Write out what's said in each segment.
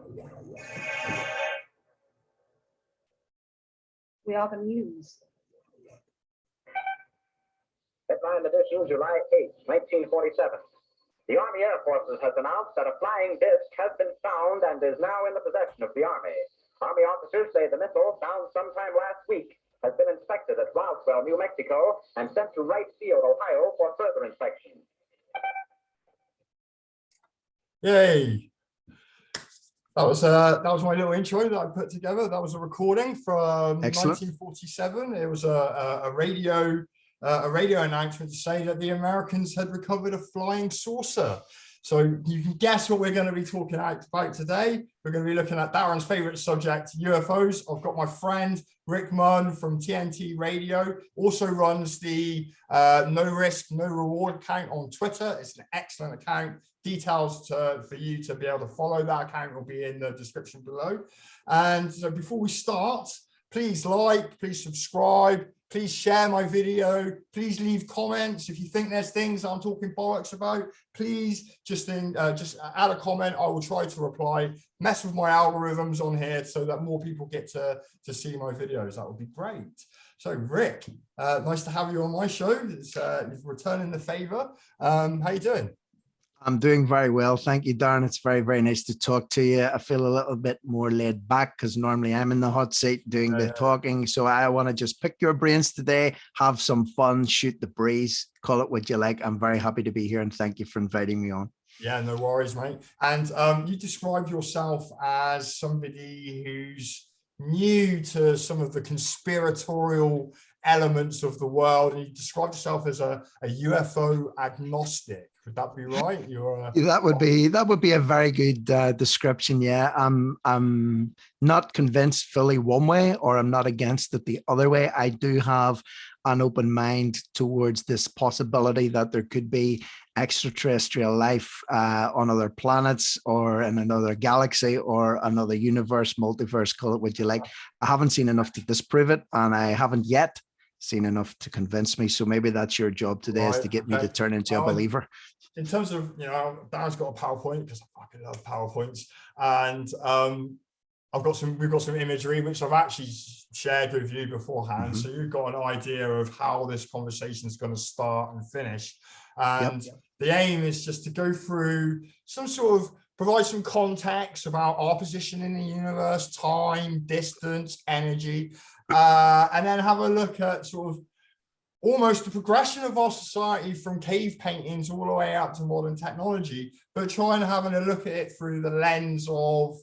We are the Munns. Headline edition, July 8, 1947. The Army Air Forces has announced that a flying disc has been found and is now in the possession of the Army. Army officers say the missile, found sometime last week, has been inspected at Roswell, New Mexico, and sent to Wright Field, Ohio, for further inspection. Yay! That was my little intro that I put together. That was a recording from Excellent. 1947. It was a radio announcement to say that the Americans had recovered a flying saucer. So you can guess what we're going to be talking about today. We're going to be looking at Darren's favorite subject, UFOs. I've got my friend Rick Munn from TNT Radio, also runs the No Risk, No Reward account on Twitter. It's an excellent account. Details for you to be able to follow that account will be in the description below. And so before we start, please like, please subscribe, please share my video, please leave comments. If you think there's things I'm talking bollocks about, please just add a comment. I will try to reply. Mess with my algorithms on here so that more people get to see my videos. That would be great. So Rick, nice to have you on my show. You're returning the favor. How you doing? I'm doing very well. Thank you, Darren. It's very, very nice to talk to you. I feel a little bit more laid back because normally I'm in the hot seat doing the talking. So I want to just pick your brains today, have some fun, shoot the breeze, call it what you like. I'm very happy to be here and thank you for inviting me on. Yeah, no worries, mate. And you describe yourself as somebody who's new to some of the conspiratorial elements of the world, and you describe yourself as a UFO agnostic. Would that be right? That would be a very good description. Yeah, I'm not convinced fully one way, or I'm not against it the other way. I do have an open mind towards this possibility that there could be extraterrestrial life on other planets or in another galaxy or another universe, multiverse, call it what you like. I haven't seen enough to disprove it, and I haven't yet seen enough to convince me. So maybe that's your job today, is to get me to turn into a believer. In terms of, Darren's got a PowerPoint because I fucking love PowerPoints, and we've got some imagery which I've actually shared with you beforehand. So you've got an idea of how this conversation is going to start and finish. And the aim is just to go through some sort of, provide some context about our position in the universe, time, distance, energy, and then have a look at sort of almost the progression of our society from cave paintings all the way up to modern technology, but trying to having a look at it through the lens of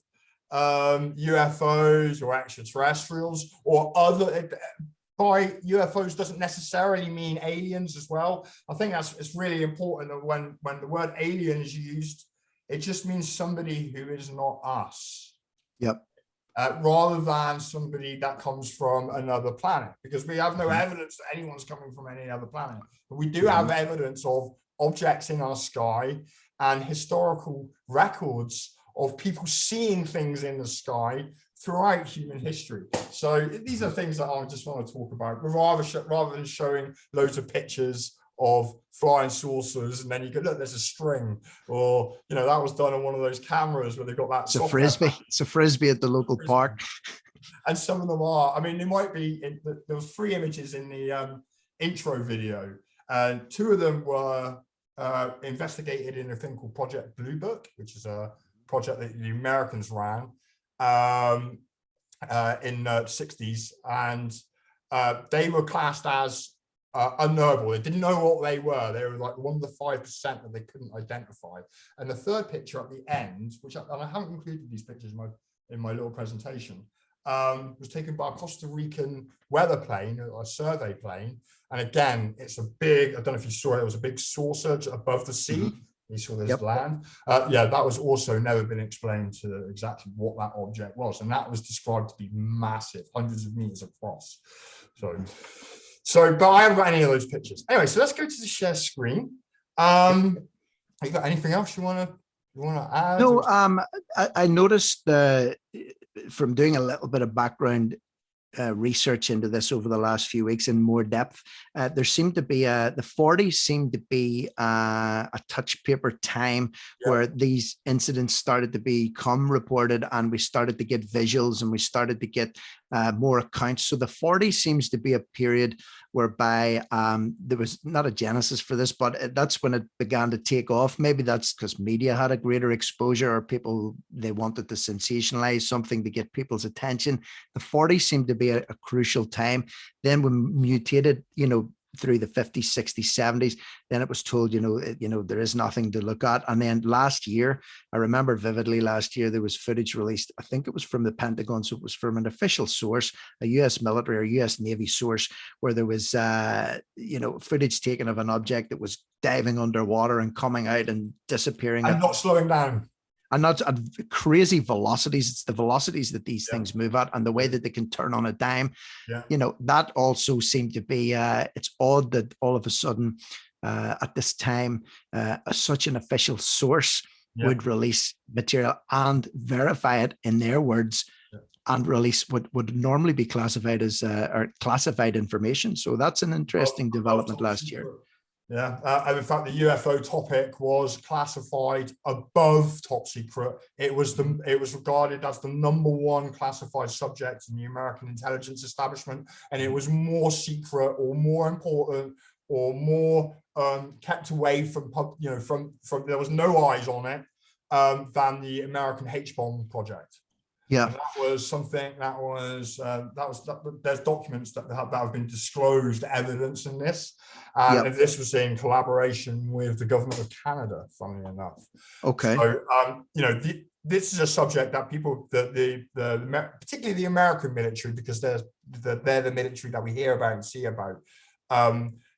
UFOs or extraterrestrials or other. By UFOs doesn't necessarily mean aliens as well. I think it's really important that when the word alien is used, it just means somebody who is not us. Yep. Rather than somebody that comes from another planet, because we have no evidence that anyone's coming from any other planet. But we do have evidence of objects in our sky and historical records of people seeing things in the sky throughout human history. So these are things that I just want to talk about, rather than showing loads of pictures of flying saucers and then you go, look, there's a string, or that was done on one of those cameras where they've got that. It's a frisbee. It's a frisbee at the local park. And some of them are. I mean, there might be. There was 3 images in the intro video, and 2 of them were investigated in a thing called Project Blue Book, which is a project that the Americans ran in the 60s, and they were classed as unknowable. They didn't know what they were. They were like one of the 5% that they couldn't identify. And the third picture at the end, which I haven't included these pictures in my little presentation, was taken by a Costa Rican weather plane, a survey plane. And again, it's a big, I don't know if you saw it, it was a big saucer above the sea. You saw this land. Yeah, that was also never been explained to exactly what that object was. And that was described to be massive, hundreds of meters across. But I haven't got any of those pictures. Anyway, so let's go to the share screen. You got anything else you want to add? No, I noticed from doing a little bit of background research into this over the last few weeks in more depth, there seemed to be the 40s seemed to be a touch paper time where these incidents started to become reported, and we started to get visuals and we started to get more accounts. So the 40s seems to be a period whereby there was not a genesis for this, but that's when it began to take off. Maybe that's because media had a greater exposure, or people, they wanted to sensationalize something to get people's attention. The 40s seemed to be a crucial time. Then we mutated, through the 50s, 60s, 70s. Then it was told, there is nothing to look at. And then last year, I remember vividly last year, there was footage released. I think it was from the Pentagon. So it was from an official source, a US military or US Navy source, where there was, footage taken of an object that was diving underwater and coming out and disappearing. And not slowing down. And not at crazy velocities. It's the velocities that these things move at, and the way that they can turn on a dime. That also seemed to be, it's odd that all of a sudden at this time, such an official source would release material and verify it in their words, and release what would normally be classified as or classified information. So that's an interesting development last year. Yeah, and in fact, the UFO topic was classified above top secret. It was regarded as the #1 classified subject in the American intelligence establishment, and it was more secret or more important or more kept away from there was no eyes on it than the American H-bomb project. Yeah, and that was something that was there's documents that have been disclosed, evidence in this, and this was in collaboration with the government of Canada, funnily enough. Okay. So this is a subject that people, particularly the American military, because they're the military that we hear about and see about,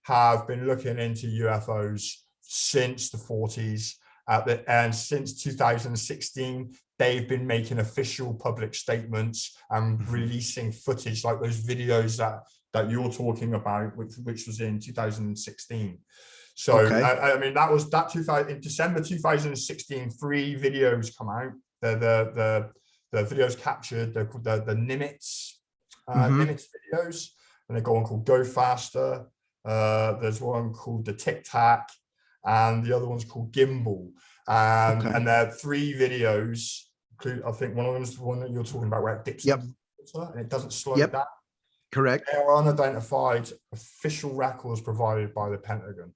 have been looking into UFOs since the 40s, and since 2016. They've been making official public statements and releasing footage like those videos that you're talking about, which was in 2016. So, I mean, that was in December 2016, 3 videos come out. The videos captured, they're called the Nimitz, Nimitz videos, and they go on called Go Faster. There's one called the Tic Tac, and the other one's called Gimbal. And there are 3 videos. I think one of them is the one that you're talking about, where it dips into the water and it doesn't slow down. Correct. They are unidentified official records provided by the Pentagon.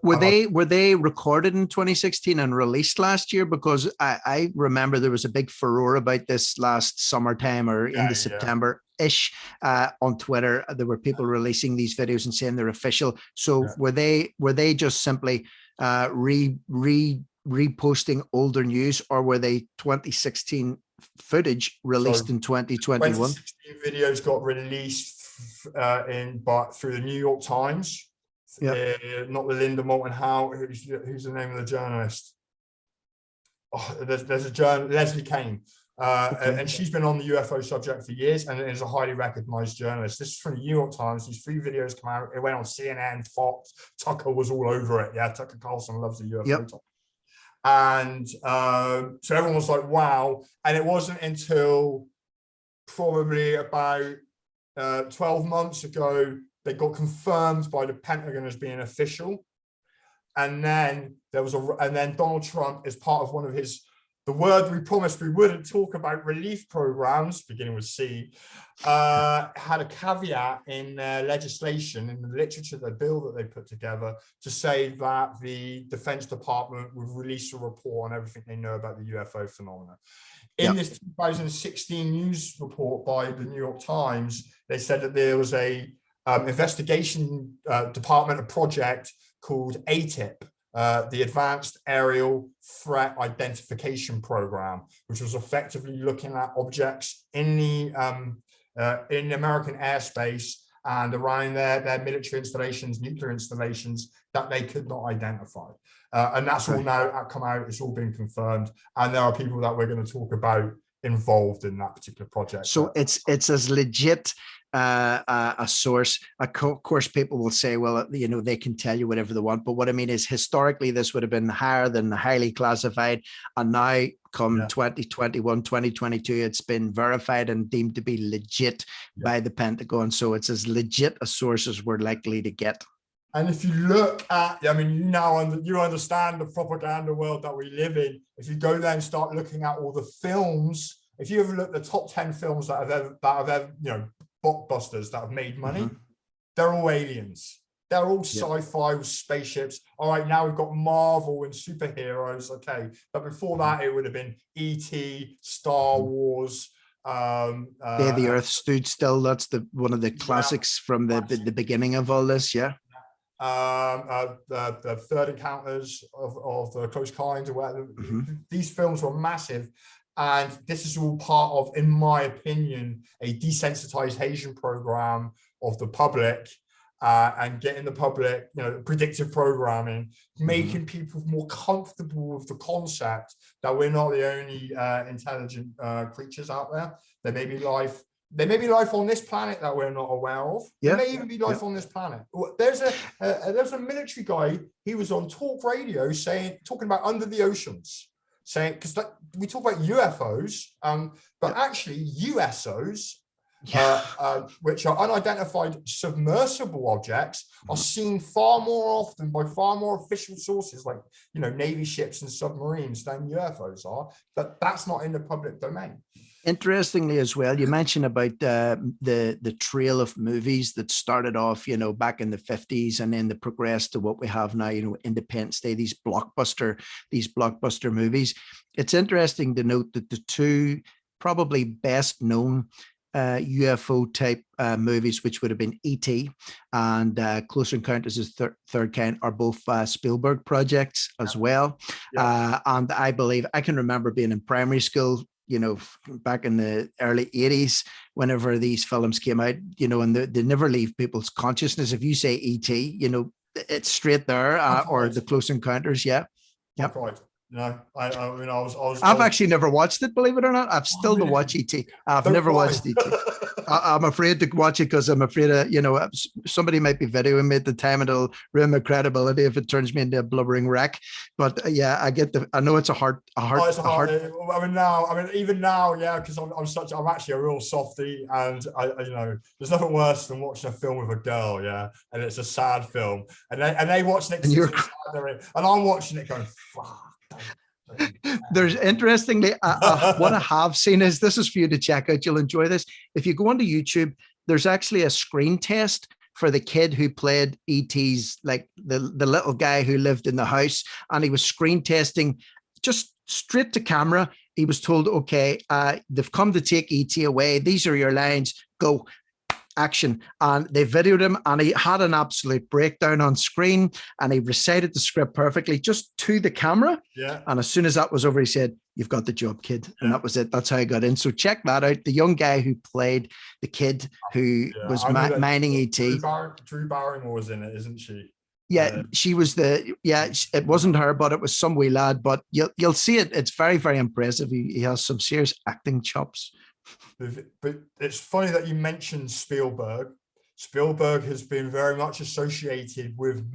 Were they recorded in 2016 and released last year? Because I remember there was a big furore about this last summertime or into September-ish on Twitter. There were people releasing these videos and saying they're official. So were they just simply reposting older news, or were they 2016 footage released in 2021? 2016 videos got released through the New York Times. Not the Linda Moulton Howe. Who's the name of the journalist? There's a journalist, Leslie Kane, and she's been on the UFO subject for years, and is a highly recognized journalist. This is from the New York Times. These 3 videos come out. It went on CNN, Fox. Tucker was all over it. Yeah, Tucker Carlson loves the UFO topic. And so everyone was like, wow. And it wasn't until probably about 12 months ago, they got confirmed by the Pentagon as being official. And then then Donald Trump, as part of one of the word we promised we wouldn't talk about relief programs, beginning with C, had a caveat in legislation, in the literature, the bill that they put together, to say that the Defense Department would release a report on everything they know about the UFO phenomena. In this 2016 news report by the New York Times, they said that there was a investigation department, a project called ATIP, the Advanced Aerial Threat Identification Program, which was effectively looking at objects in the American airspace and around their military installations, nuclear installations, that they could not identify. And that's all now come out. It's all been confirmed. And there are people that we're going to talk about involved in that particular project. So it's as legit a source. Of course, people will say, well, you know, they can tell you whatever they want. But what I mean is, historically, this would have been higher than highly classified. And now, come 2021, 2022, it's been verified and deemed to be legit by the Pentagon. So it's as legit a source as we're likely to get. And if you look at, I mean, you understand the propaganda world that we live in. If you go there and start looking at all the films, if you ever look at the top 10 films that have ever, you know, blockbusters that have made money, they're all aliens. They're all sci-fi with spaceships. All right, now we've got Marvel and superheroes. Okay, but before that, it would have been E.T., Star Wars. Day the Earth Stood Still. That's one of the classics from the beginning of all this. Yeah. The Third Encounters of the Close Kind or whatever. These films were massive. And this is all part of, in my opinion, a desensitization program of the public, and getting the public, you know, predictive programming, making people more comfortable with the concept that we're not the only intelligent creatures out there. There may be life. There may be life on this planet that we're not aware of. There may even be life on this planet. There's a military guy. He was on talk radio talking about under the oceans. Saying, because we talk about UFOs, but actually USOs, which are unidentified submersible objects, are seen far more often by far more official sources, like, you know, Navy ships and submarines, than UFOs are. But that's not in the public domain. Interestingly, as well, you mentioned about the trail of movies that started off, you know, back in the 50s, and then they progressed to what we have now, you know, Independence Day, these blockbuster movies. It's interesting to note that the two probably best known UFO type movies, which would have been E.T. and Close Encounters of the Third Kind, are both Spielberg projects as well. And I believe, I can remember being in primary school, you know, back in the early 80s, whenever these films came out, you know, and they never leave people's consciousness. If you say E.T., you know, it's straight there, or the Close Encounters. Yeah. Yep. No, I mean, I've actually never watched it, believe it or not. I've still to watch E.T. I've never watched E.T. I'm afraid to watch it because I'm afraid of, you know, somebody might be videoing me at the time and it'll ruin my credibility if it turns me into a blubbering wreck. But yeah, I know it's a hard. I mean, even now, yeah, because I'm actually a real softie, and you know, there's nothing worse than watching a film with a girl, yeah, and it's a sad film, and they watching it, and I'm watching it going, fuck. There's, interestingly, what I have seen is, this is for you to check out. You'll enjoy this. If you go onto YouTube, there's actually a screen test for the kid who played E.T.'s, like the little guy who lived in the house, and he was screen testing just straight to camera. He was told, okay, they've come to take E.T. away. These are your lines. Go. Action. And they videoed him, and he had an absolute breakdown on screen, and he recited the script perfectly just to the camera. Yeah. And as soon as that was over, he said, "You've got the job, kid." And that was it. That's how I got in. So check that out. The young guy who played the kid who was mining E.T. Drew Barrymore was in it, isn't she? Yeah, she was it wasn't her, but it was some wee lad. But you'll see it. It's very, very impressive. He has some serious acting chops. But it's funny that you mentioned Spielberg. Spielberg has been very much associated with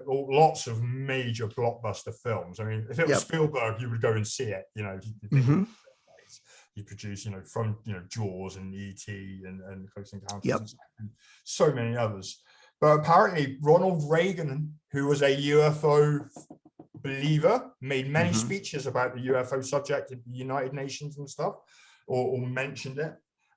lots of major blockbuster films. I mean, if it was Spielberg, you would go and see it. You know, he produced, you know, from, you know, Jaws and E.T. and Close Encounters, and so many others. But apparently, Ronald Reagan, who was a UFO believer, made many speeches about the UFO subject at the United Nations and stuff. Or mentioned it,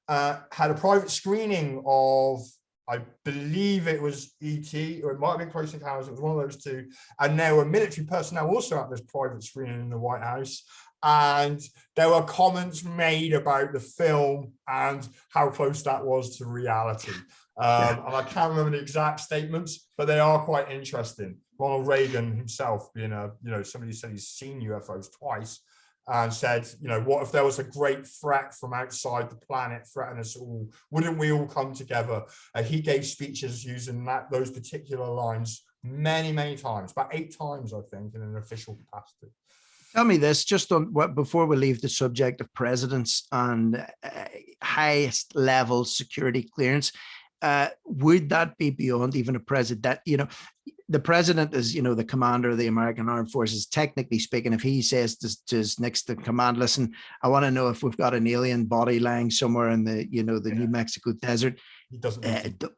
had a private screening of, I believe it was E.T., or it might have been Close Encounters, it was one of those two. And there were military personnel also at this private screening in the White House. And there were comments made about the film and how close that was to reality. And I can't remember the exact statements, but they are quite interesting. Ronald Reagan himself being somebody who said he's seen UFOs twice, and said, you know, what if there was a great threat from outside the planet threatening us all? Wouldn't we all come together? He gave speeches using those particular lines many, many times, about 8 times, I think, in an official capacity. Tell me this, just on what before we leave the subject of presidents and highest level security clearance, would that be beyond even a president? You know, the president is, you know, the commander of the American Armed Forces. Technically speaking, if he says to his next in command, listen, I want to know if we've got an alien body lying somewhere in the, you know, the New Mexico desert. He doesn't need to.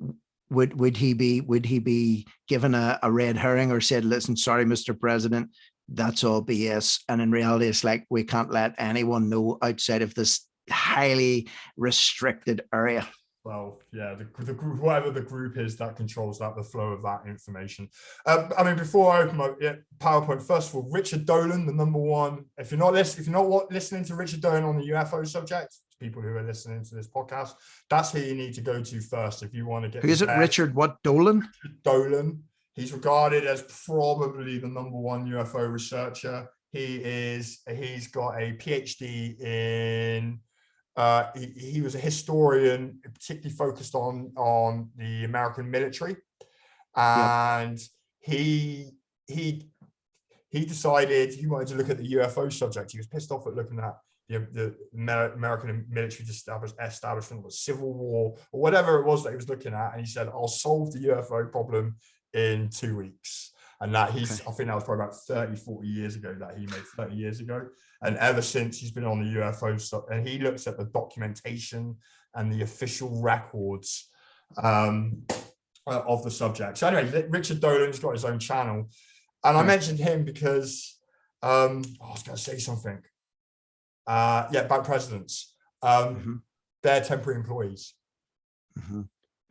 Would he be given a red herring or said, listen, sorry, Mr. President, that's all BS? And in reality, it's like, we can't let anyone know outside of this highly restricted area. Well, yeah, the group, whatever the group is that controls that, the flow of that information. I mean, before I open my PowerPoint, first of all, Richard Dolan, the number one. If you're not listening to Richard Dolan on the UFO subject, people who are listening to this podcast, that's who you need to go to first if you want to get. Who is it? Richard what? Dolan? Richard Dolan. He's regarded as probably the number one UFO researcher. He's got a PhD in. He was a historian, particularly focused on the American military, and he decided he wanted to look at the UFO subject. He was pissed off at looking at the American military establishment, or civil war, or whatever it was that he was looking at, and he said, "I'll solve the UFO problem in 2 weeks." And that I think that was probably about 30-40 years ago that he made 30 years ago. And ever since, he's been on the UFO stuff, and he looks at the documentation and the official records of the subject. So anyway, Richard Dolan's got his own channel, and I mentioned him because I was going to say something. About presidents. They're temporary employees.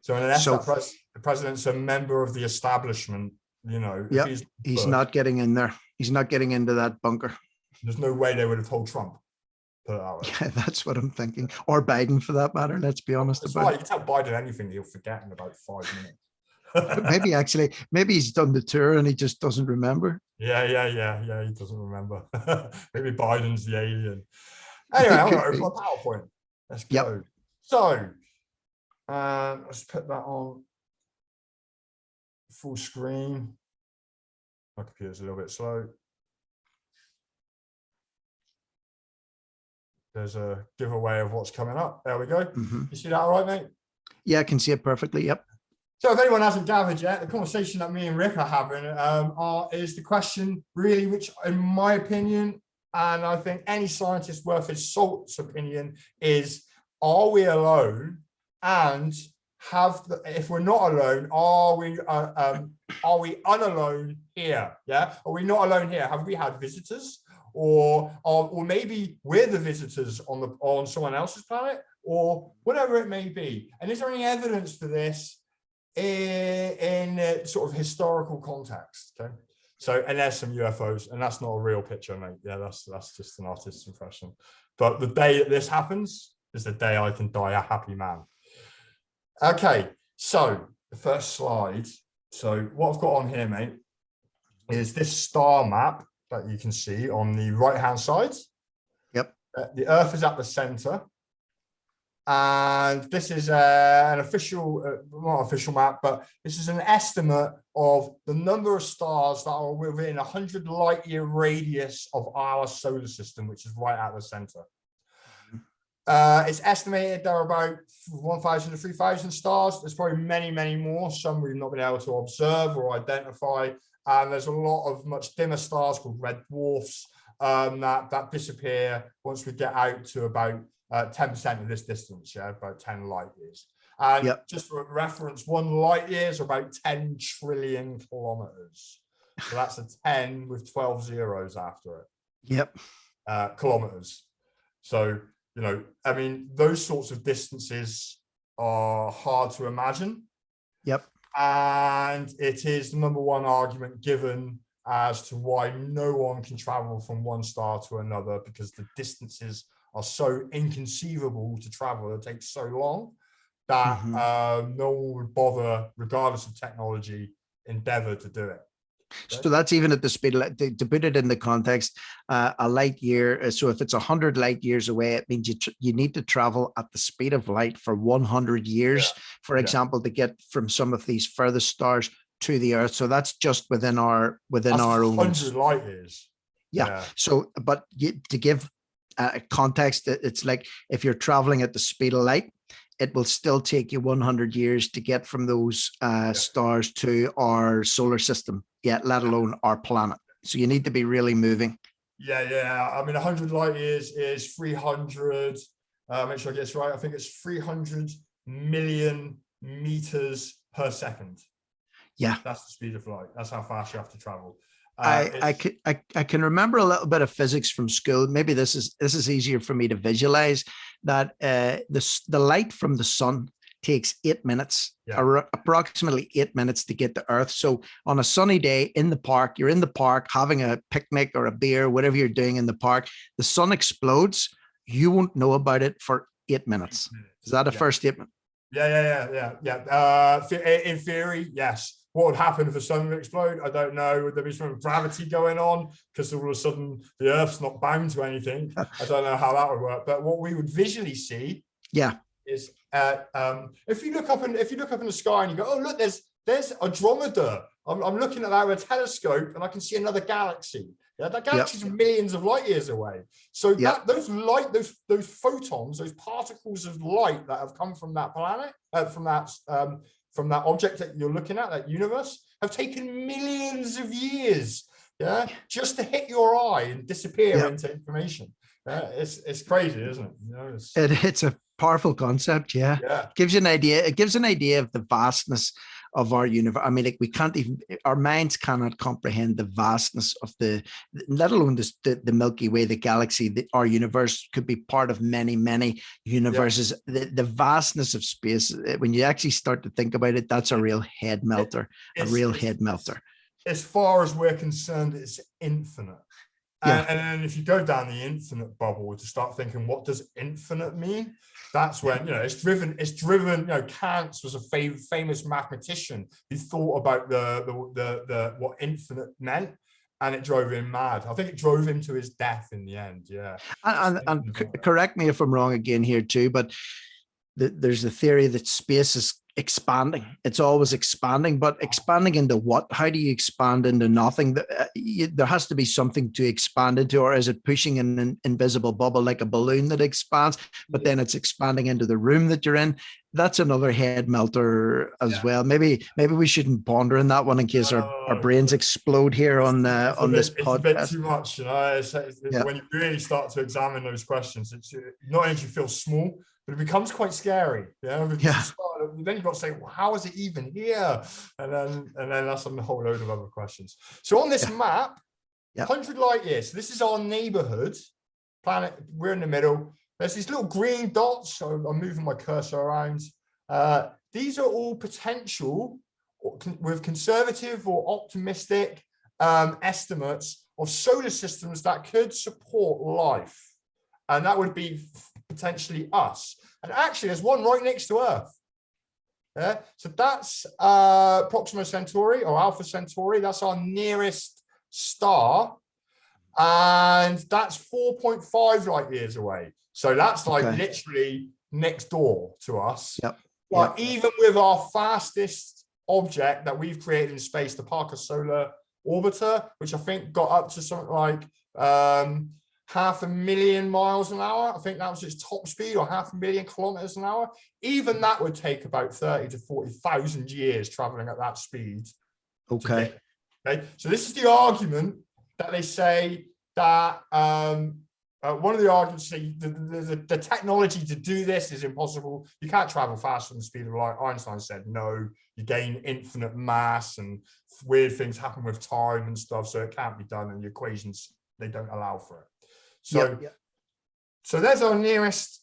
So unless the president's a member of the establishment, you know, he's not getting in there. He's not getting into that bunker. There's no way they would have told Trump. Put it that way. Yeah, that's what I'm thinking. Or Biden, for that matter. Let's be honest about it. You tell Biden anything, he'll forget in about 5 minutes. maybe he's done the tour and he just doesn't remember. Yeah, he doesn't remember. Maybe Biden's the alien. Anyway, I'm going to open my PowerPoint. Let's go. So let's put that on full screen. My computer's a little bit slow. There's a giveaway of what's coming up. There we go. You see that all right, mate? Yeah, I can see it perfectly. Yep. So if anyone hasn't gathered yet, the conversation that me and Rick are having is the question really, which in my opinion, and I think any scientist worth his salt's opinion, is, are we alone? And if we're not alone, are we unalone here? Yeah, are we not alone here? Have we had visitors, or maybe we're the visitors on someone else's planet, or whatever it may be? And is there any evidence for this in sort of historical context? Okay, so, and there's some UFOs, and that's not a real picture, mate. Yeah, that's just an artist's impression. But the day that this happens is the day I can die a happy man. Okay, so the first slide. So what I've got on here, mate, is this star map that you can see on the right-hand side. Yep. The Earth is at the center. And this is an official, not official map, but this is an estimate of the number of stars that are within 100 light year radius of our solar system, which is right at the center. It's estimated there are about 1,000 to 3,000 stars. There's probably many, many more. Some we've not been able to observe or identify. And there's a lot of much dimmer stars called red dwarfs that disappear once we get out to about 10% of this distance, about 10 light years. And just for reference, 1 light year is about 10 trillion kilometers. So that's a 10 with 12 zeros after it. Kilometers. So, you know, I mean, those sorts of distances are hard to imagine. And it is the number one argument given as to why no one can travel from one star to another, because the distances are so inconceivable to travel. It takes so long that no one would bother, regardless of technology, endeavor to do it. So that's even at the speed, to put it in the context, a light year. So if it's 100 light years away, it means you need to travel at the speed of light for 100 years, for example, to get from some of these furthest stars to the Earth. So that's just within our own 100 light years. Yeah. So, but to give context, it's like if you're traveling at the speed of light, it will still take you 100 years to get from those stars to our solar system, yet let alone our planet. So you need to be really moving. Yeah. I mean, 100 light years is 300. Make sure I get this right. I think it's 300 million meters per second. Yeah, that's the speed of light. That's how fast you have to travel. I can remember a little bit of physics from school. Maybe this is easier for me to visualize, that the light from the sun takes 8 minutes, approximately 8 minutes to get to Earth. So on a sunny day in the park, you're in the park having a picnic or a beer, whatever you're doing in the park, the sun explodes. You won't know about it for 8 minutes. Is that a fair statement? Yeah. In theory, yes. What would happen if the sun would explode? I don't know. Would there be some gravity going on because all of a sudden the Earth's not bound to anything? I don't know how that would work. But what we would visually see, is if you look up in the sky and you go, oh look, there's Andromeda. I'm looking at that with a telescope and I can see another galaxy. Yeah, that galaxy is millions of light years away. So those photons, those particles of light that have come from that planet, from that object that you're looking at, that universe, have taken millions of years, just to hit your eye and disappear into information. It's crazy, isn't it? You know, it's a powerful concept. It gives you an idea. It gives an idea of the vastness of our universe. I mean, like, we can't even, our minds cannot comprehend the vastness of let alone the Milky Way, the galaxy. Our universe could be part of many, many universes. The vastness of space, when you actually start to think about it, that's a real head melter, As far as we're concerned, it's infinite. And then if you go down the infinite bubble to start thinking, what does infinite mean? That's when, it's driven, Kant was a famous mathematician who thought about the what infinite meant, and it drove him mad. I think it drove him to his death in the end. And correct me if I'm wrong again here too, but there's a theory that space is expanding. It's always expanding, but expanding into what? How do you expand into nothing? There has to be something to expand into, or is it pushing an invisible bubble like a balloon that expands, but then it's expanding into the room that you're in? That's another head melter as well. Maybe we shouldn't ponder in that one in case our brains explode here on this podcast. It's a bit too much, when you really start to examine those questions, it's not only do you feel small, but it becomes quite scary. Then you've got to say, well, how is it even here? And then that's a whole load of other questions. So on this map, 100 light years. So this is our neighborhood planet. We're in the middle. There's these little green dots. So I'm moving my cursor around. These are all potential with conservative or optimistic estimates of solar systems that could support life. And that would be potentially us. And actually, there's one right next to Earth. So that's Proxima Centauri or Alpha Centauri. That's our nearest star. And that's 4.5 light years away. So that's literally next door to us. But even with our fastest object that we've created in space, the Parker Solar Orbiter, which I think got up to something like 500,000 miles an hour. I think that was its top speed, or 500,000 kilometers an hour. Even that would take about 30 to 40,000 years traveling at that speed. Okay. So this is the argument that they say that one of the arguments, the technology to do this is impossible. You can't travel faster than the speed of light. Einstein said no. You gain infinite mass, and weird things happen with time and stuff, so it can't be done. And the equations, they don't allow for it. So there's our nearest.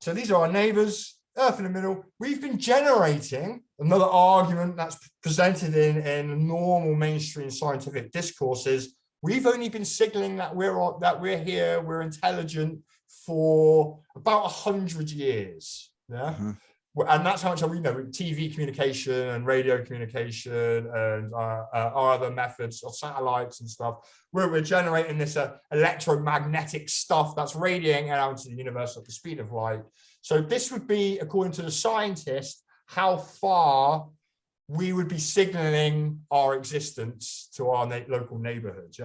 So these are our neighbors, Earth in the middle. We've been generating another argument that's presented in normal mainstream scientific discourses. We've only been signaling that we're here, we're intelligent for about 100 years. And that's how much we know. TV communication and radio communication and our other methods of satellites and stuff. We're generating this electromagnetic stuff that's radiating out into the universe at the speed of light. So this would be, according to the scientist, how far we would be signaling our existence to our local neighborhoods.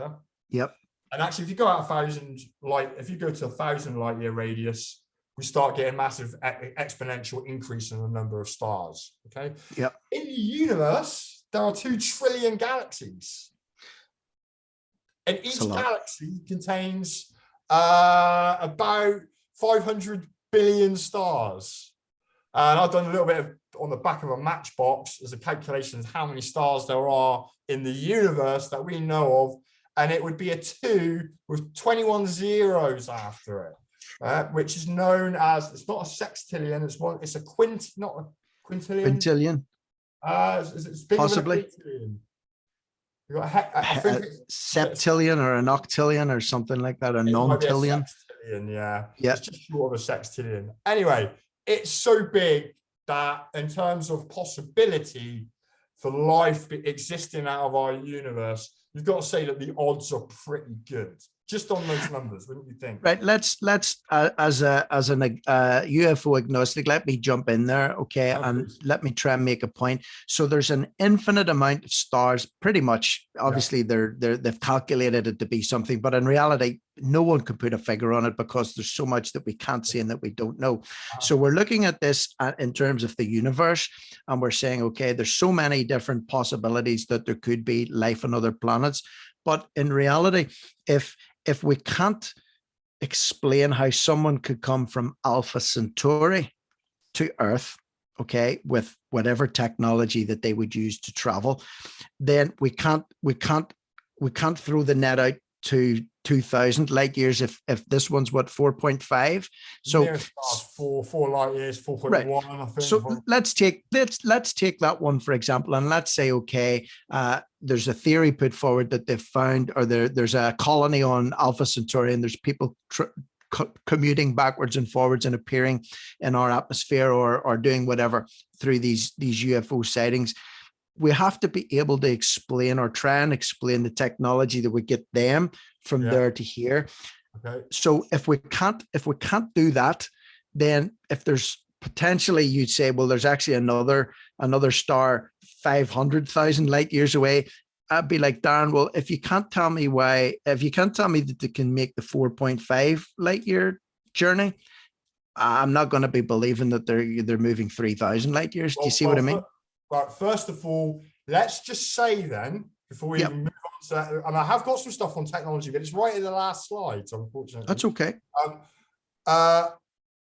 And actually, if you go out 1,000 light, if you go to 1,000 light year radius, we start getting massive exponential increase in the number of stars. Okay. Yeah. In the universe, there are 2 trillion galaxies, and each galaxy contains about 500 billion stars. And I've done a little bit of, on the back of a matchbox as a calculation of how many stars there are in the universe that we know of, and it would be a 2 with 21 zeros after it, which is known as, it's not a sextillion, it's a not a quintillion. Quintillion. It's bigger Possibly. than a quintillion. You got I think septillion or an octillion or something like that, a nontillion. Yeah, yeah, it's just short of a sextillion. Anyway, it's so big that in terms of possibility for life existing out of our universe, you've got to say that the odds are pretty good, just on those numbers, wouldn't you think? Right. Let's as an UFO agnostic, let me jump in there, okay, and let me try and make a point. So there's an infinite amount of stars, pretty much. Obviously, they've calculated it to be something, but in reality, no one can put a figure on it because there's so much that we can't see and that we don't know. So we're looking at this in terms of the universe, and we're saying, okay, there's so many different possibilities that there could be life on other planets, but in reality, if we can't explain how someone could come from Alpha Centauri to Earth, okay, with whatever technology that they would use to travel, then we can't throw the net out to 2,000 light years if this one's what, 4.5. So four light years, 4.1. Right. I think. So let's take that one for example, and let's say, okay, there's a theory put forward that they've found, or there's a colony on Alpha Centauri, and there's people commuting backwards and forwards and appearing in our atmosphere or doing whatever through these UFO sightings. We have to be able to explain or try and explain the technology that would get them from there to here. Okay. So if we can't do that, then if there's potentially, you'd say, well, there's actually another star 500,000 light years away. I'd be like, Darren, well, if you can't tell me that they can make the 4.5 light year journey, I'm not going to be believing that they're moving 3,000 light years. Do you see what I mean? Right. First of all, let's just say then, before we even move on to that, and I have got some stuff on technology, but it's right in the last slides, unfortunately. That's okay.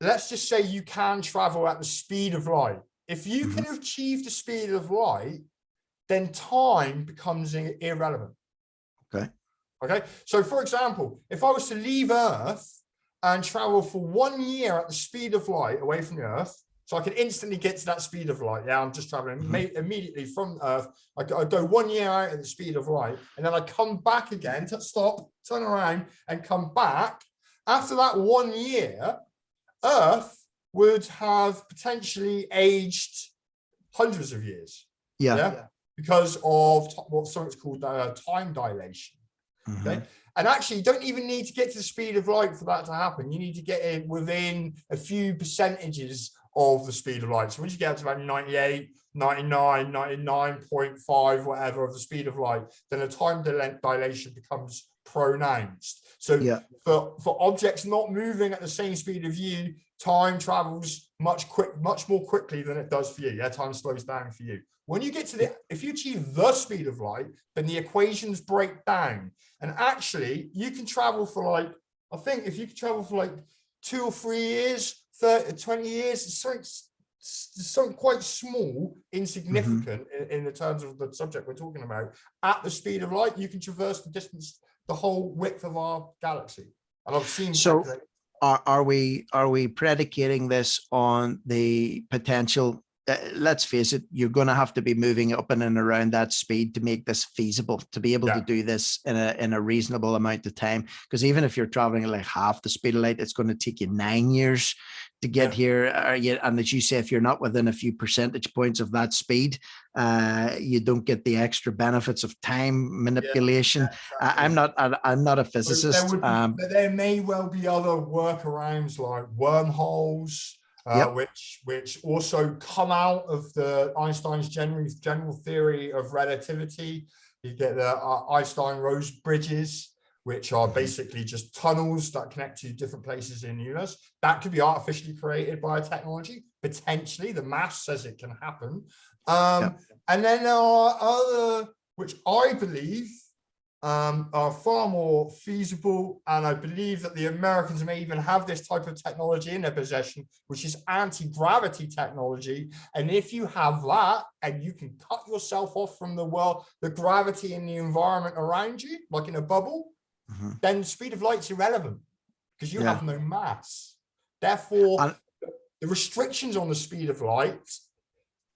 Let's just say you can travel at the speed of light. If you can achieve the speed of light, then time becomes irrelevant. Okay. So, for example, if I was to leave Earth and travel for 1 year at the speed of light away from the Earth, so I can instantly get to that speed of light. Yeah, I'm just traveling immediately from Earth. I go 1 year out at the speed of light, and then I come back again to stop, turn around, and come back. After that 1 year, Earth would have potentially aged hundreds of years. Yeah. Because of what's called time dilation. Okay. And actually, you don't even need to get to the speed of light for that to happen. You need to get in within a few percentages of the speed of light. So once you get up to about 98, 99, 99.5, whatever of the speed of light, then the time dilation becomes pronounced. So for objects not moving at the same speed of you, time travels much more quickly than it does for you. Yeah, time slows down for you. When you get to if you achieve the speed of light, then the equations break down. And actually, you can travel for I think if you can travel for 2 or 3 years, 30, 20 years, it's something quite small, insignificant in the terms of the subject we're talking about. At the speed of light, you can traverse the distance, the whole width of our galaxy. And I've seen. So are we predicating this on the potential? Let's face it, you're going to have to be moving up and around that speed to make this feasible, to be able to do this in a reasonable amount of time. Because even if you're traveling at half the speed of light, it's going to take you 9 years to get here. And as you say, if you're not within a few percentage points of that speed, you don't get the extra benefits of time manipulation. I'm not a physicist. There may well be other workarounds like wormholes. Which also come out of the Einstein's general theory of relativity. You get the Einstein-Rose bridges, which are basically just tunnels that connect to different places in the universe. That could be artificially created by a technology. Potentially, the math says it can happen. And then there are other, which I believe are far more feasible, and I believe that the Americans may even have this type of technology in their possession, which is anti-gravity technology. And if you have that, and you can cut yourself off from the world, the gravity in the environment around you, like in a bubble, then the speed of light's irrelevant because you have no mass. Therefore, the restrictions on the speed of light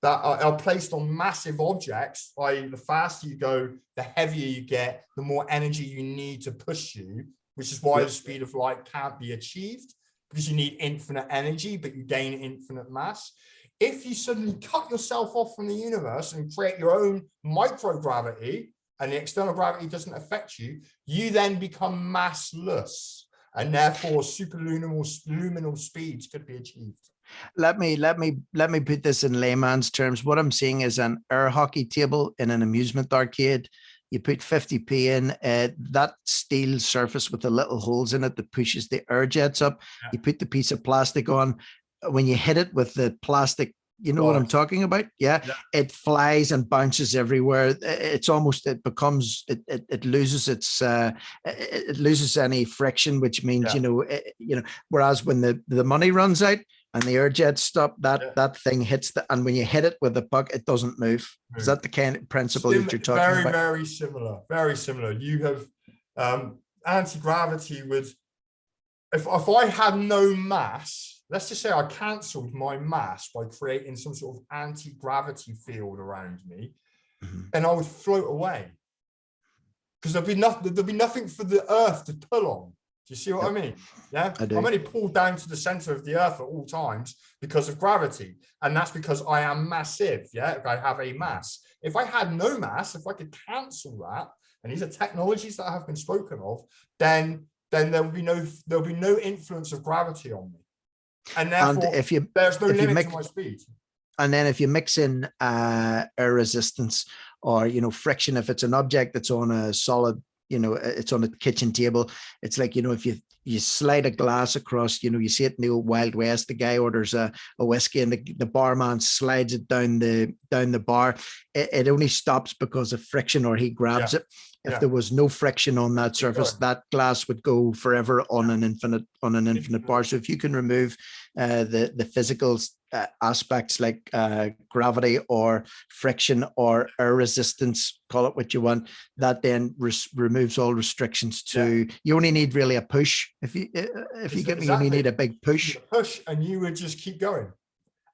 that are placed on massive objects, i.e. the faster you go, the heavier you get, the more energy you need to push you, which is why the speed of light can't be achieved, because you need infinite energy, but you gain infinite mass. If you suddenly cut yourself off from the universe and create your own microgravity, and the external gravity doesn't affect you, you then become massless, and therefore superluminal speeds could be achieved. Let me put this in layman's terms. What I'm seeing is an air hockey table in an amusement arcade. You put 50p in that steel surface with the little holes in it that pushes the air jets up. You put the piece of plastic on. When you hit it with the plastic, you know what I'm talking about? Yeah. It flies and bounces everywhere. It's almost, it loses it loses any friction, which means, whereas when the money runs out and the air jets stop, that thing hits and when you hit it with the puck, it doesn't move. Is that the kind of principle that you're talking about? Very similar, very similar. You have anti-gravity would, if I had no mass, let's just say I cancelled my mass by creating some sort of anti-gravity field around me, and I would float away because there'd be nothing for the Earth to pull on. Do you see what I mean? Yeah, I'm only pulled down to the center of the Earth at all times because of gravity, and that's because I am massive. Yeah, I have a mass. If I had no mass, if I could cancel that, and these are technologies that have been spoken of, then there'll be no influence of gravity on me. And therefore, there's no limit to my speed. And then if you mix in air resistance or, friction, if it's an object that's on a solid, it's on a kitchen table, it's like, if you slide a glass across, you see it in the old Wild West, the guy orders a whiskey and the barman slides it down the bar. It only stops because of friction, or he grabs it. If there was no friction on that surface, that glass would go forever on an infinite bar. So if you can remove the physical aspects like gravity or friction or air resistance, call it what you want, that then removes all restrictions to. You only need really a push. If you get me, you only need a big push. And you would just keep going.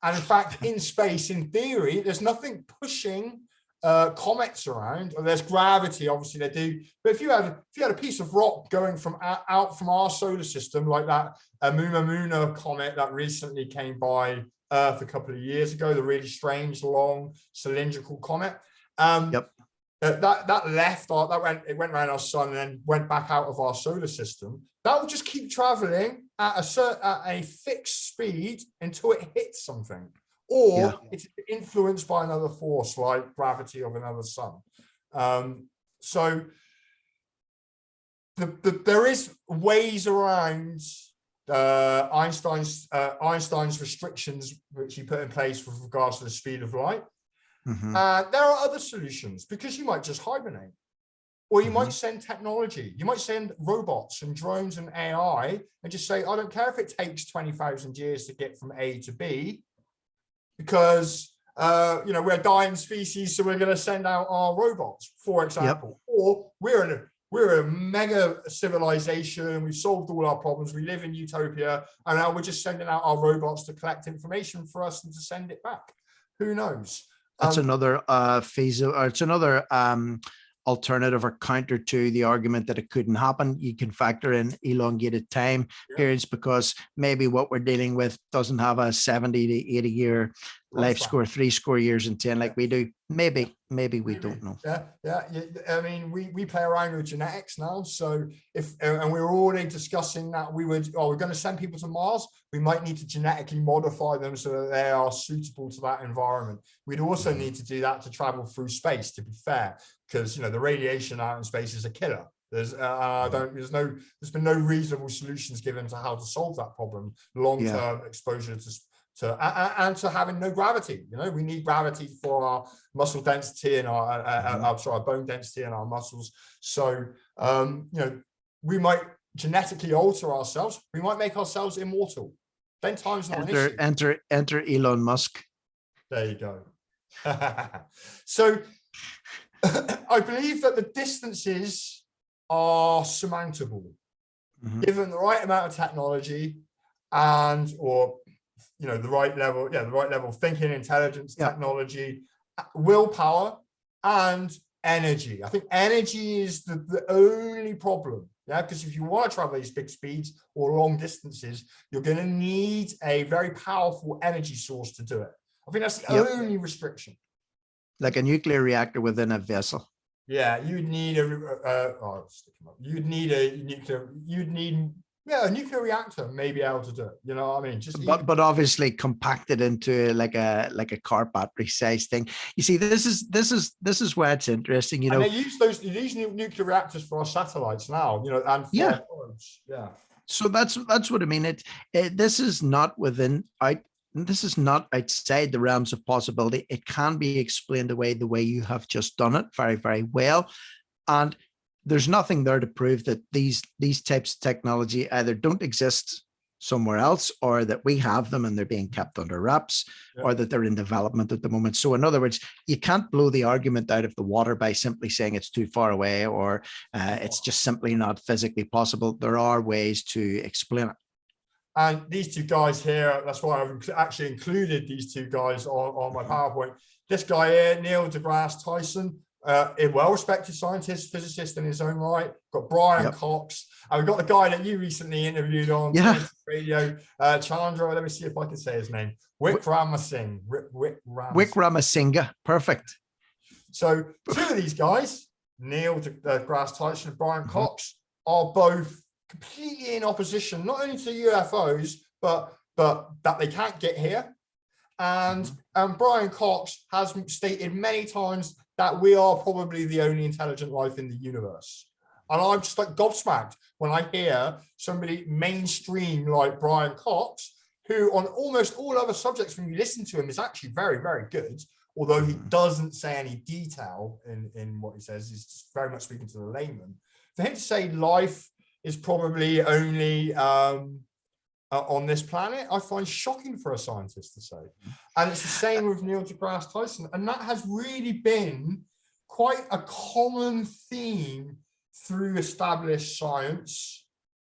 And in fact, in space, in theory, there's nothing pushing comets around. Or there's gravity, obviously they do. But if you had a piece of rock going from out from our solar system, like that Muna comet that recently came by Earth a couple of years ago, the really strange long cylindrical comet. That left it went around our sun and then went back out of our solar system. That will just keep traveling at a fixed speed until it hits something, or it's influenced by another force like gravity of another sun. So there is ways around Einstein's restrictions, which he put in place with regards to the speed of light. There are other solutions, because you might just hibernate, or you might send technology. You might send robots and drones and AI and just say, I don't care if it takes 20,000 years to get from A to B, because we're a dying species, so we're going to send out our robots, for example. Or we're a mega civilization, we've solved all our problems, we live in utopia, and now we're just sending out our robots to collect information for us and to send it back. Who knows? That's another it's another alternative or counter to the argument that it couldn't happen. You can factor in elongated time periods, because maybe what we're dealing with doesn't have a 70 to 80 year life score, 3 years in 10 like we do. Maybe we don't know. I mean, we play around with genetics now. So and we were already discussing that we're going to send people to Mars. We might need to genetically modify them so that they are suitable to that environment. We'd also need to do that to travel through space, to be fair, because the radiation out in space is a killer. There's there's been no reasonable solutions given to how to solve that problem. Long-term exposure and to having no gravity. We need gravity for our muscle density and our bone density and our muscles. So we might genetically alter ourselves. We might make ourselves immortal. Then time's not an issue. Enter Elon Musk. There you go. So I believe that the distances are surmountable, given the right amount of technology or the right level of thinking, intelligence, technology, willpower, and energy. I think energy is the only problem. Yeah, because if you want to travel these big speeds or long distances, you're going to need a very powerful energy source to do it. I think that's the only restriction. Like a nuclear reactor within a vessel. Yeah, you'd need a nuclear reactor may be able to do it. You know what I mean? But obviously compacted into like a car battery size thing. You see, this is where it's interesting. And they use these nuclear reactors for our satellites now. And for our phones. Yeah. So that's what I mean. This is not outside the realms of possibility. It can be explained away the way you have just done it very, very well. And there's nothing there to prove that these types of technology either don't exist somewhere else, or that we have them and they're being kept under wraps, or that they're in development at the moment. So in other words, you can't blow the argument out of the water by simply saying it's too far away, or it's just simply not physically possible. There are ways to explain it. And these two guys here, that's why I've actually included these two guys on my PowerPoint. This guy here, Neil deGrasse Tyson, a well-respected scientist, physicist in his own right. Got Brian Cox. And we've got the guy that you recently interviewed on radio, Chandra. Let me see if I can say his name. Wickramasinghe. Wickramasinghe. Perfect. So two of these guys, Neil deGrasse Tyson and Brian Cox, are both completely in opposition, not only to UFOs, but that they can't get here. And Brian Cox has stated many times that we are probably the only intelligent life in the universe. And I'm just like gobsmacked when I hear somebody mainstream like Brian Cox, who on almost all other subjects, when you listen to him, is actually very, very good. Although he doesn't say any detail in what he says, he's very much speaking to the layman. For him to say life is probably only on this planet, I find shocking for a scientist to say. And it's the same with Neil deGrasse Tyson. And that has really been quite a common theme through established science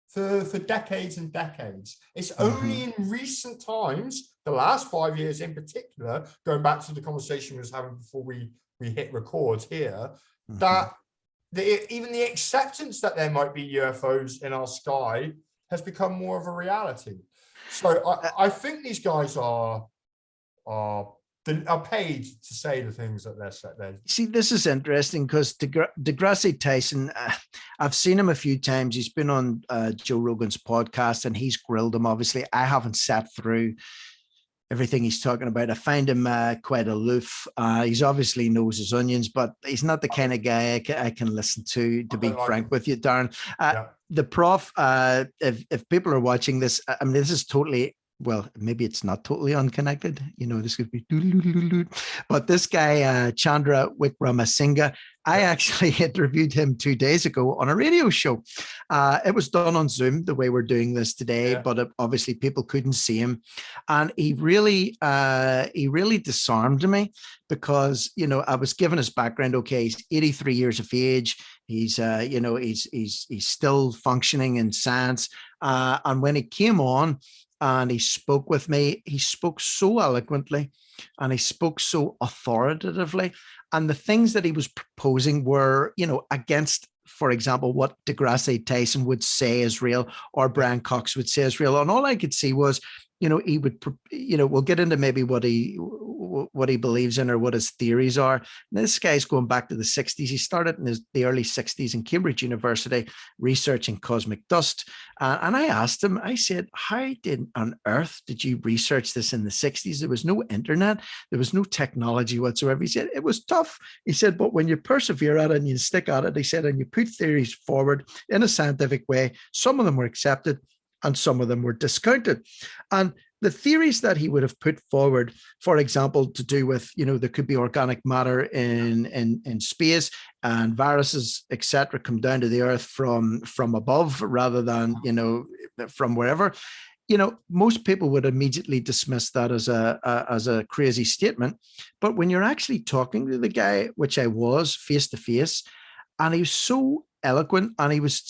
for decades and decades. It's only in recent times, the last 5 years in particular, going back to the conversation we was having before we hit record here, that even the acceptance that there might be UFOs in our sky has become more of a reality. So I think these guys are paid to say the things that they're said. See, this is interesting because Degrasse Tyson, I've seen him a few times. He's been on Joe Rogan's podcast and he's grilled him. Obviously, I haven't sat through everything he's talking about. I find him quite aloof. He's obviously knows his onions, but he's not the kind of guy I can listen to be frank with you, Darren. The prof, if people are watching this, I mean, this is totally, well, maybe it's not totally unconnected. This could be, but this guy, Chandra Wickramasinghe, I actually interviewed him 2 days ago on a radio show. It was done on Zoom the way we're doing this today, but obviously people couldn't see him. And he really disarmed me because, I was given his background. Okay, he's 83 years of age. He's, he's still functioning in science. And when he came on, and he spoke with me, he spoke so eloquently and he spoke so authoritatively. And the things that he was proposing were, against, for example, what Degrasse Tyson would say is real or Brian Cox would say is real. And all I could see was, he would, we'll get into maybe what what he believes in or what his theories are. And this guy's going back to the 60s. He started in the early 60s in Cambridge University researching cosmic dust. And I asked him, I said, how on earth did you research this in the 60s? There was no internet. There was no technology whatsoever. He said, it was tough. He said, but when you persevere at it and you stick at it, he said, and you put theories forward in a scientific way, some of them were accepted and some of them were discounted. And the theories that he would have put forward, for example, to do with, there could be organic matter in space and viruses, etc., come down to the earth from above rather than, from wherever. Most people would immediately dismiss that as a crazy statement. But when you're actually talking to the guy, which I was face to face, and he was so eloquent and he was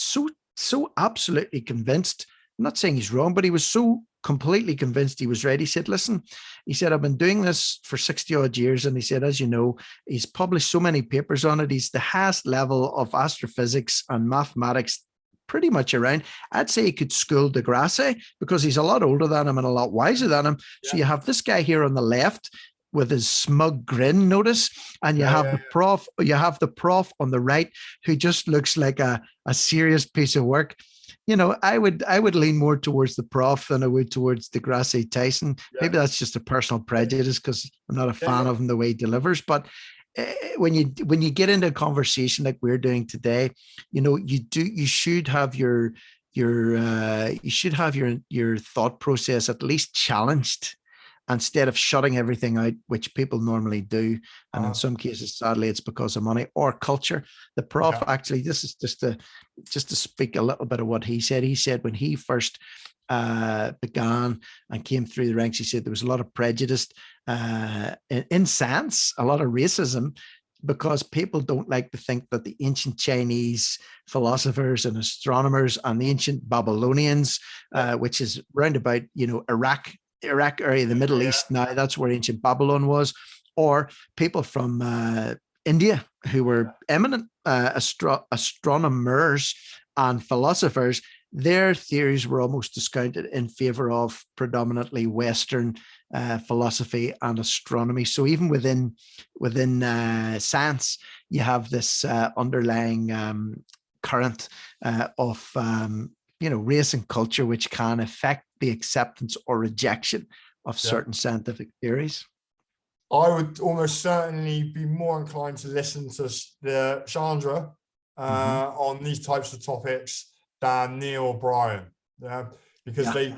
so absolutely convinced. I'm not saying he's wrong, but he was so completely convinced he was right. He said, listen, he said, I've been doing this for 60 odd years. And he said, as you know, he's published so many papers on it. He's the highest level of astrophysics and mathematics pretty much around. I'd say he could school Degrasse because he's a lot older than him and a lot wiser than him. Yeah. So you have this guy here on the left with his smug grin, notice, and you have the prof on the right who just looks like a serious piece of work. I would lean more towards the prof than I would towards Degrasse Tyson. Yeah. Maybe that's just a personal prejudice because I'm not a fan of him the way he delivers. But when you get into a conversation like we're doing today, you should have your thought process at least challenged, instead of shutting everything out, which people normally do. And in some cases, sadly, it's because of money or culture. The prof actually, this is just to speak a little bit of what he said. He said when he first began and came through the ranks, he said there was a lot of prejudice in science, a lot of racism, because people don't like to think that the ancient Chinese philosophers and astronomers and the ancient Babylonians, which is round about, Iraq area, the Middle East now, that's where ancient Babylon was, or people from India who were eminent astronomers and philosophers, their theories were almost discounted in favor of predominantly Western philosophy and astronomy. So even within science, you have this underlying current of race and culture, which can affect the acceptance or rejection of certain scientific theories. I would almost certainly be more inclined to listen to the Chandra on these types of topics than Neil O'Brien, because they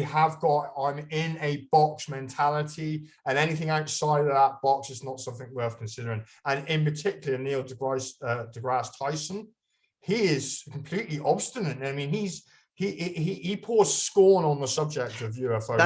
have got I'm in a box mentality, and anything outside of that box is not something worth considering. And in particular, Neil deGrasse Tyson, he is completely obstinate. I mean, he pours scorn on the subject of UFOs.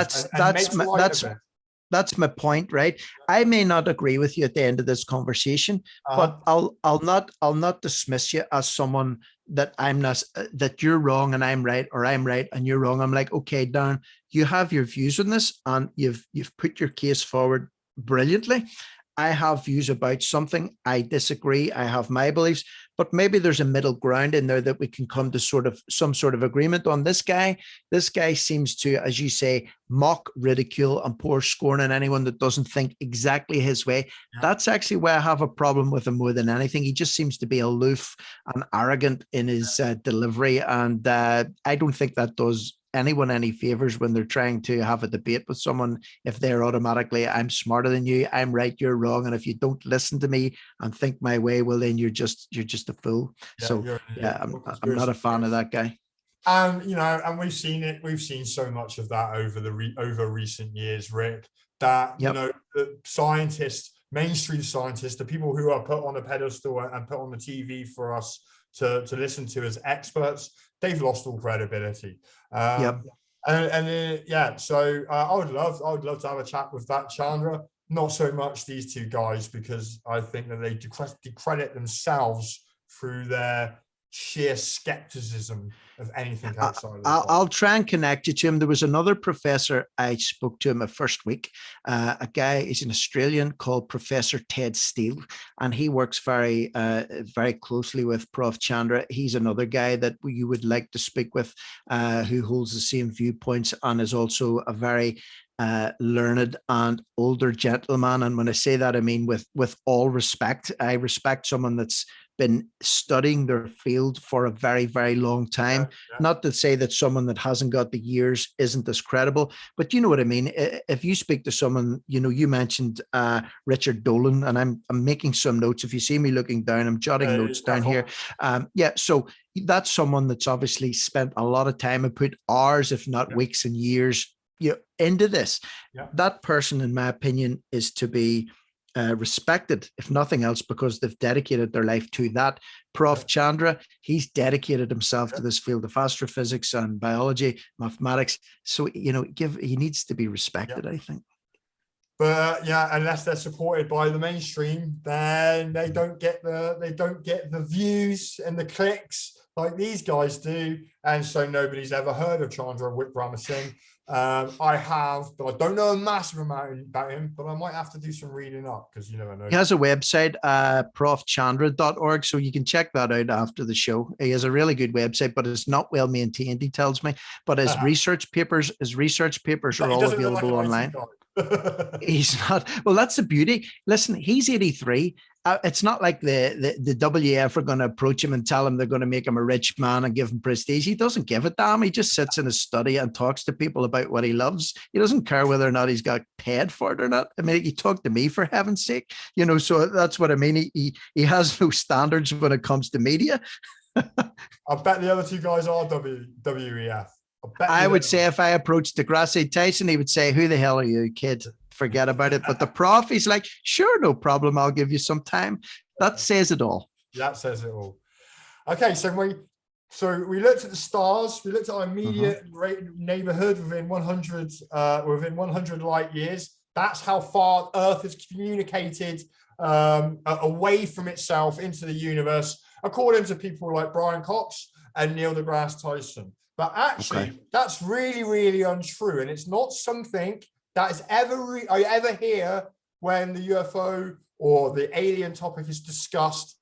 That's my point, right? I may not agree with you at the end of this conversation, but I'll not dismiss you as someone that that you're wrong and I'm right, or I'm right and you're wrong. I'm like, okay, Darren, you have your views on this and you've put your case forward brilliantly. I have views about something. I disagree. I have my beliefs, but maybe there's a middle ground in there that we can come to some sort of agreement on. This guy seems to, as you say, mock, ridicule, and pour scorn on anyone that doesn't think exactly his way. Yeah. That's actually where I have a problem with him more than anything. He just seems to be aloof and arrogant in his delivery. And I don't think that does anyone any favors when they're trying to have a debate with someone, if they're automatically, I'm smarter than you, I'm right, you're wrong, and if you don't listen to me and think my way, well then you're just a fool. I'm not a fan of that guy. And we've seen so much of that over recent years, Rick, that the scientists, mainstream scientists, the people who are put on a pedestal and put on the TV for us to listen to as experts, they've lost all credibility. So I would love to have a chat with that Chandra. Not so much these two guys, because I think that they discredit themselves through their sheer skepticism of anything outside of the I'll try and connect you to him. There was another professor I spoke to him the first week. A guy is an Australian called Professor Ted Steele, and he works very closely with Prof. Chandra. He's another guy that you would like to speak with, who holds the same viewpoints and is also a very learned and older gentleman. And when I say that, I mean with all respect. I respect someone that's been studying their field for a very, very long time. Yeah. Not to say that someone that hasn't got the years isn't as credible, but you know what I mean. If you speak to someone, you know, you mentioned Richard Dolan, and I'm making some notes. If you see me looking down, I'm jotting notes down here. So that's someone that's obviously spent a lot of time and put hours, if not weeks and years, into this. That person, in my opinion, is to be respected, if nothing else, because they've dedicated their life to that. Prof. Chandra, he's dedicated himself to this field of astrophysics and biology, mathematics. So, you know, he needs to be respected, I think. But unless they're supported by the mainstream, then they don't get the views and the clicks like these guys do, and so nobody's ever heard of Chandra Wickramasinghe. I have, but I don't know a massive amount about him, but I might have to do some reading up, because you never know. He has a website, profchandra.org, so you can check that out after the show. He has a really good website, but it's not well maintained, he tells me. But his research papers are all available online. He's not. Well, that's the beauty. Listen, he's 83. It's not like the WF are going to approach him and tell him they're going to make him a rich man and give him prestige. He doesn't give a damn. He just sits in his study and talks to people about what he loves. He doesn't care whether or not he's got paid for it or not. I mean, he talked to me, for heaven's sake. You know, so that's what I mean. He has no standards when it comes to media. I bet the other two guys are WEF. I would say if I approached Degrasse Tyson, he would say, "Who the hell are you, kid? Forget about it." But the prof, he's like, "Sure, no problem. I'll give you some time." That says it all. That says it all. Okay, so we looked at the stars. We looked at our immediate neighborhood within 100 light years. That's how far Earth has communicated away from itself into the universe, according to people like Brian Cox and Neil deGrasse Tyson. But actually, that's really, really untrue. And it's not something that is I ever hear when the UFO or the alien topic is discussed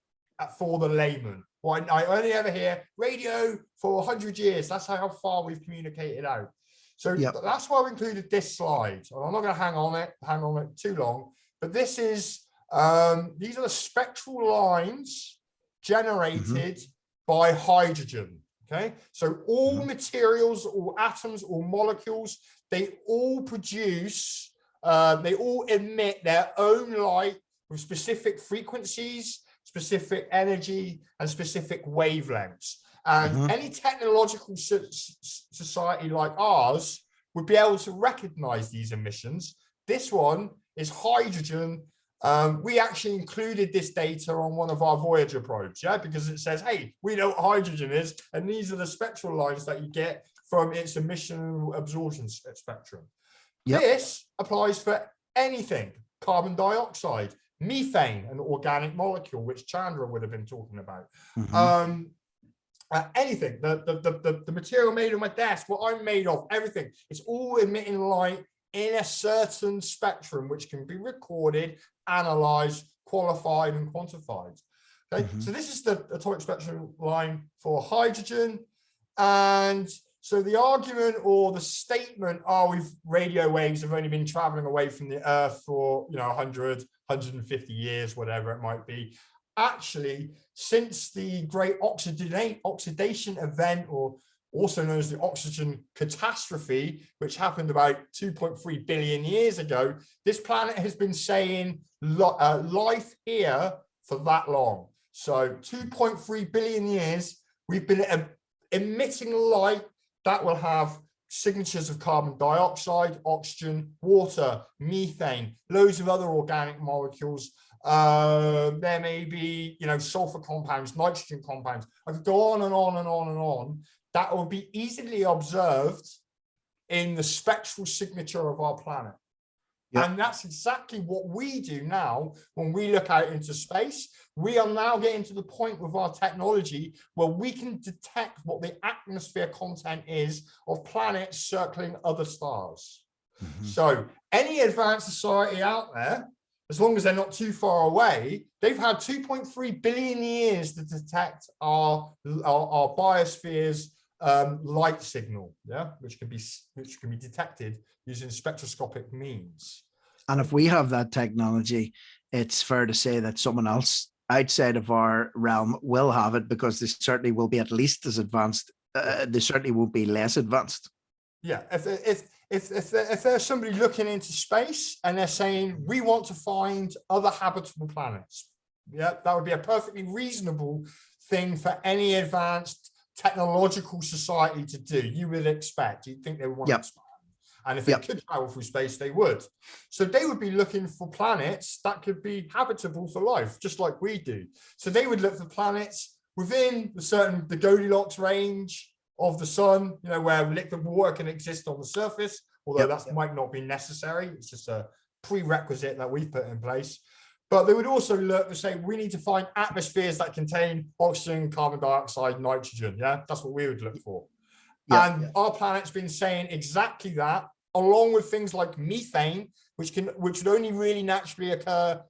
for the layman. Well, I only ever hear radio for 100 years. That's how far we've communicated out. So that's why we included this slide. I'm not going to hang on it too long. But this is, these are the spectral lines generated by hydrogen. Okay, so all materials, all atoms, all molecules, they all produce, they all emit their own light with specific frequencies, specific energy, and specific wavelengths. And any technological society like ours would be able to recognize these emissions. This one is hydrogen. We actually included this data on one of our Voyager probes, because it says, hey, we know what hydrogen is, and these are the spectral lines that you get from its emission absorption spectrum. This applies for anything: carbon dioxide, methane, an organic molecule, which Chandra would have been talking about. Anything, the material made of my desk, what I'm made of, everything, it's all emitting light in a certain spectrum, which can be recorded, analyzed, qualified, and quantified. Okay, so this is the atomic spectrum line for hydrogen. And so the argument or the statement, radio waves have only been traveling away from the Earth for 100, 150 years, whatever it might be. Actually, since the great oxidation event, or also known as the oxygen catastrophe, which happened about 2.3 billion years ago, this planet has been saying life here for that long. So 2.3 billion years, we've been emitting light that will have signatures of carbon dioxide, oxygen, water, methane, loads of other organic molecules. There may be, sulfur compounds, nitrogen compounds. I could go on and on and on and on. That will be easily observed in the spectral signature of our planet. Yep. And that's exactly what we do now when we look out into space. We are now getting to the point with our technology where we can detect what the atmosphere content is of planets circling other stars. So any advanced society out there, as long as they're not too far away, they've had 2.3 billion years to detect our biosphere's light signal, which can be detected using spectroscopic means. And if we have that technology, it's fair to say that someone else outside of our realm will have it, because they certainly will be at least as advanced. They certainly won't be less advanced. Yeah, if there's somebody looking into space and they're saying we want to find other habitable planets, that would be a perfectly reasonable thing for any advanced technological society to do. You would expect, you'd think they would want to expand. And if they could travel through space, they would. So they would be looking for planets that could be habitable for life, just like we do. So they would look for planets within the Goldilocks range of the sun, where liquid water can exist on the surface, although that might not be necessary. It's just a prerequisite that we've put in place. But they would also look to say, we need to find atmospheres that contain oxygen, carbon dioxide, nitrogen. That's what we would look for. Our planet's been saying exactly that, along with things like methane, which would only really naturally occur,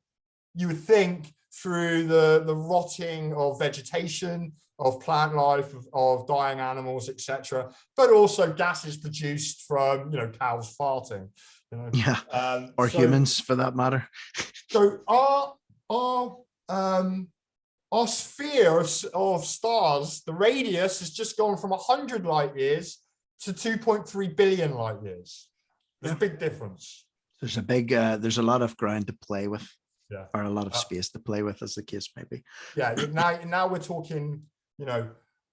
you would think, through the rotting of vegetation, of plant life, of dying animals, etc., but also gases produced from cows farting, or humans for that matter. So our sphere of stars, the radius has just gone from 100 light years to 2.3 billion light years. There's a big difference. There's a lot of ground to play with, or a lot of space to play with, as the case may be. Now we're talking,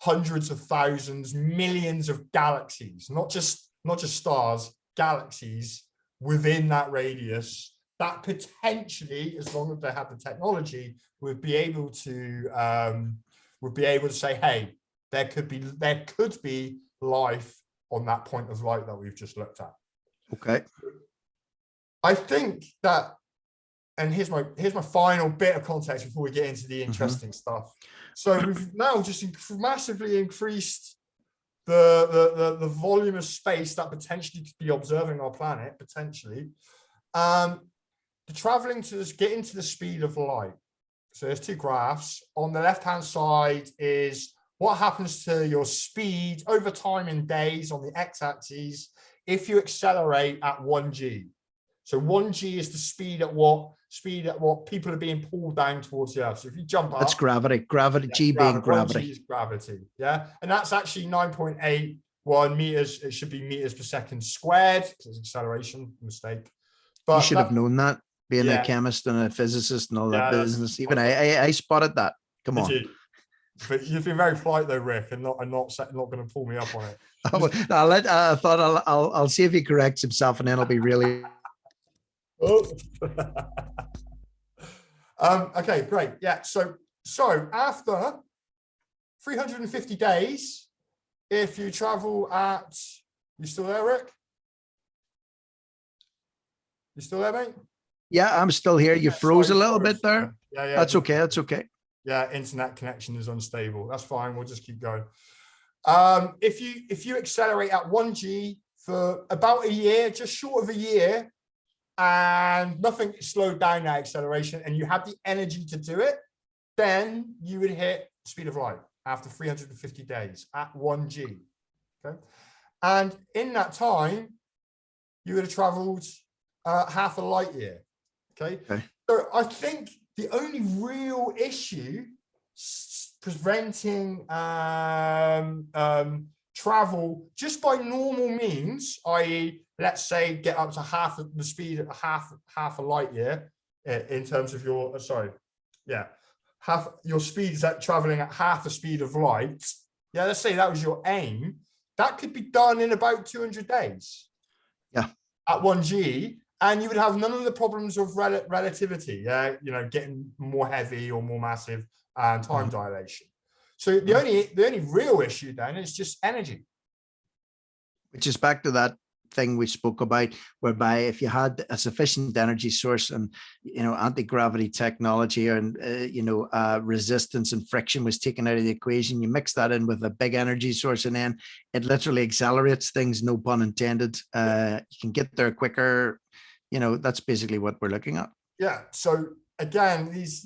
hundreds of thousands, millions of galaxies, not just stars, galaxies within that radius that potentially, as long as they have the technology, would be able to say, hey, there could be life on that point of light that we've just looked at. Okay. I think that, and here's my final bit of context before we get into the interesting stuff. So we've now just massively increased the volume of space that potentially could be observing our planet, potentially. Getting to the speed of light. So there's two graphs. On the left-hand side is what happens to your speed over time in days on the x-axis if you accelerate at 1g. So 1g is the speed at what people are being pulled down towards the earth. So if you jump up, that's gravity. G being gravity. 1g is gravity. And that's actually 9.81 meters. It should be meters per second squared. It's acceleration mistake. But you should have known that, being a chemist and a physicist and all that business. Even I spotted that. Come on. But you've been very polite though, Rick, and not going to pull me up on it. I thought I'll see if he corrects himself, and then I'll be really. Okay, great. So after 350 days, if you travel at, you still there, Rick? You still there, mate? Yeah, I'm still here. You froze a little bit there. Yeah. That's okay. That's okay. Yeah, internet connection is unstable. That's fine. We'll just keep going. If you accelerate at 1g for about a year, just short of a year, and nothing slowed down that acceleration, and you had the energy to do it, then you would hit speed of light after 350 days at 1g. Okay, and in that time, you would have traveled half a light year. Okay, so I think the only real issue preventing travel just by normal means, i.e., let's say get up to half of the speed at half a light year in terms of your half your speed is at traveling at half the speed of light. Let's say that was your aim. That could be done in about 200 days. At 1g. And you would have none of the problems of relativity, getting more heavy or more massive and time dilation. So the only real issue then is just energy. Which is back to that thing we spoke about, whereby if you had a sufficient energy source and, anti-gravity technology and, resistance and friction was taken out of the equation, you mix that in with a big energy source, and then it literally accelerates things, no pun intended. You can get there quicker. That's basically what we're looking at. Yeah. So again, these,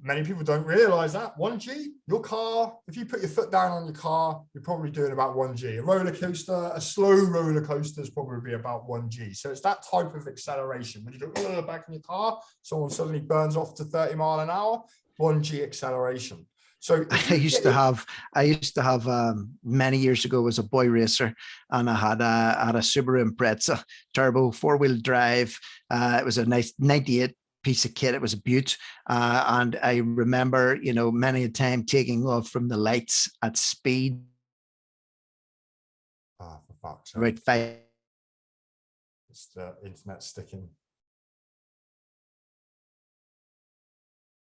many people don't realize that 1G, your car, if you put your foot down on your car, you're probably doing about 1G. A roller coaster, a slow roller coaster is probably about 1G. So it's that type of acceleration. When you go back in your car, someone suddenly burns off to 30 miles an hour, 1G acceleration. So I used to have many years ago, was a boy racer, and I had a Subaru Impreza turbo 4-wheel drive. It was a nice 98 piece of kit. It was a beaut. And I remember, many a time taking off from the lights at speed. Oh, for fuck's sake. About 5. It's the internet sticking.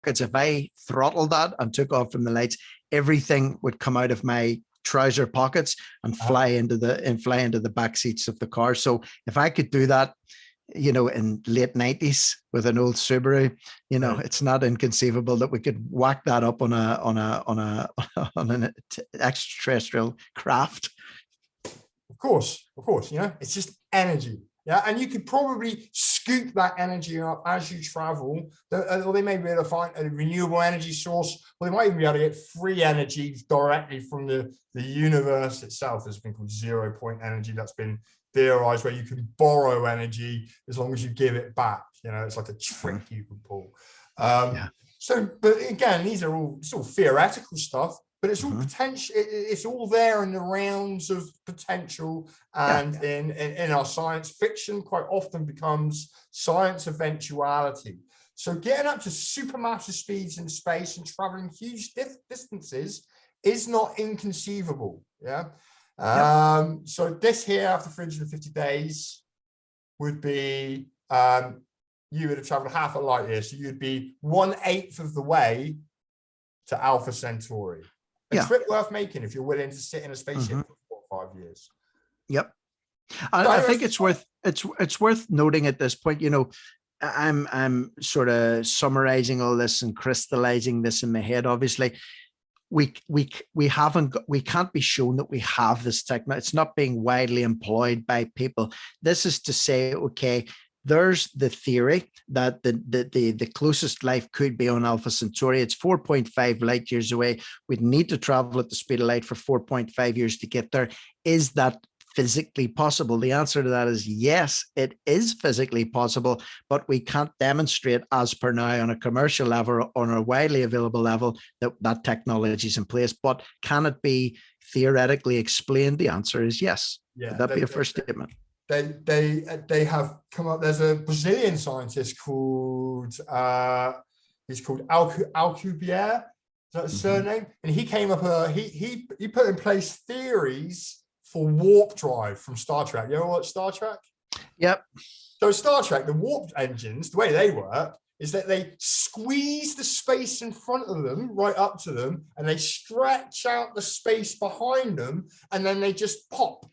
Because if I throttled that and took off from the lights, everything would come out of my trouser pockets and fly into the back seats of the car. So if I could do that, in late 90s with an old Subaru, it's not inconceivable that we could whack that up on an extraterrestrial craft. Of course, it's just energy. Yeah, and you could probably scoop that energy up as you travel. Or they may be able to find a renewable energy source, or they might even be able to get free energy directly from the universe itself. There's been called 0-point energy that's been theorized, where you can borrow energy as long as you give it back. It's like a trick you can pull. So, but again, it's all theoretical stuff. But it's all potential. It's all there in the realms of potential, and in our science fiction, quite often becomes science eventuality. So getting up to supermassive speeds in space and traveling huge distances is not inconceivable. So this here, after 350 days, would be you would have traveled half a light year, so you'd be 1/8 of the way to Alpha Centauri. A trip worth making if you're willing to sit in a spaceship for 4 or 5 years. Yep. I think it's worth noting at this point, I'm sort of summarizing all this and crystallizing this in my head. Obviously, we can't be shown that we have this technology. It's not being widely employed by people. This is to say, okay, there's the theory that the closest life could be on Alpha Centauri. It's 4.5 light years away. We'd need to travel at the speed of light for 4.5 years to get there. Is that physically possible? The answer to that is yes, it is physically possible, but we can't demonstrate as per now on a commercial level or on a widely available level that technology is in place. But can it be theoretically explained? The answer is yes. Yeah, would that be a first statement? They have come up. There's a Brazilian scientist called he's called Alcubierre. Is that his surname? And he came up. He put in place theories for warp drive from Star Trek. You ever watch Star Trek? Yep. So Star Trek, the warp engines, the way they work is that they squeeze the space in front of them right up to them, and they stretch out the space behind them, and then they just pop.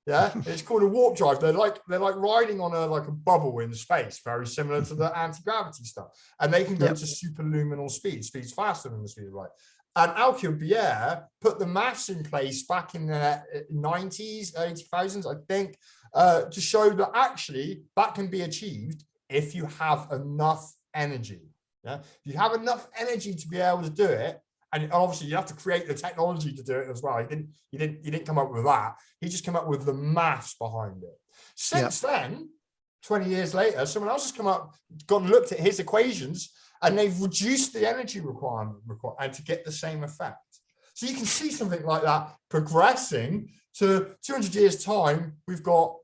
Yeah, it's called a warp drive. They're like riding on a bubble in space, very similar to the anti-gravity stuff. And they can go to superluminal speeds faster than the speed of light. And Alcubierre put the maths in place back in the 90s, early 2000s, I think, to show that actually that can be achieved if you have enough energy. Yeah, if you have enough energy to be able to do it. And obviously, you have to create the technology to do it as well. He didn't come up with that. He just came up with the maths behind it. Since then, 20 years later, someone else has gone and looked at his equations, and they've reduced the energy requirement and to get the same effect. So you can see something like that progressing to 200 years time. We've got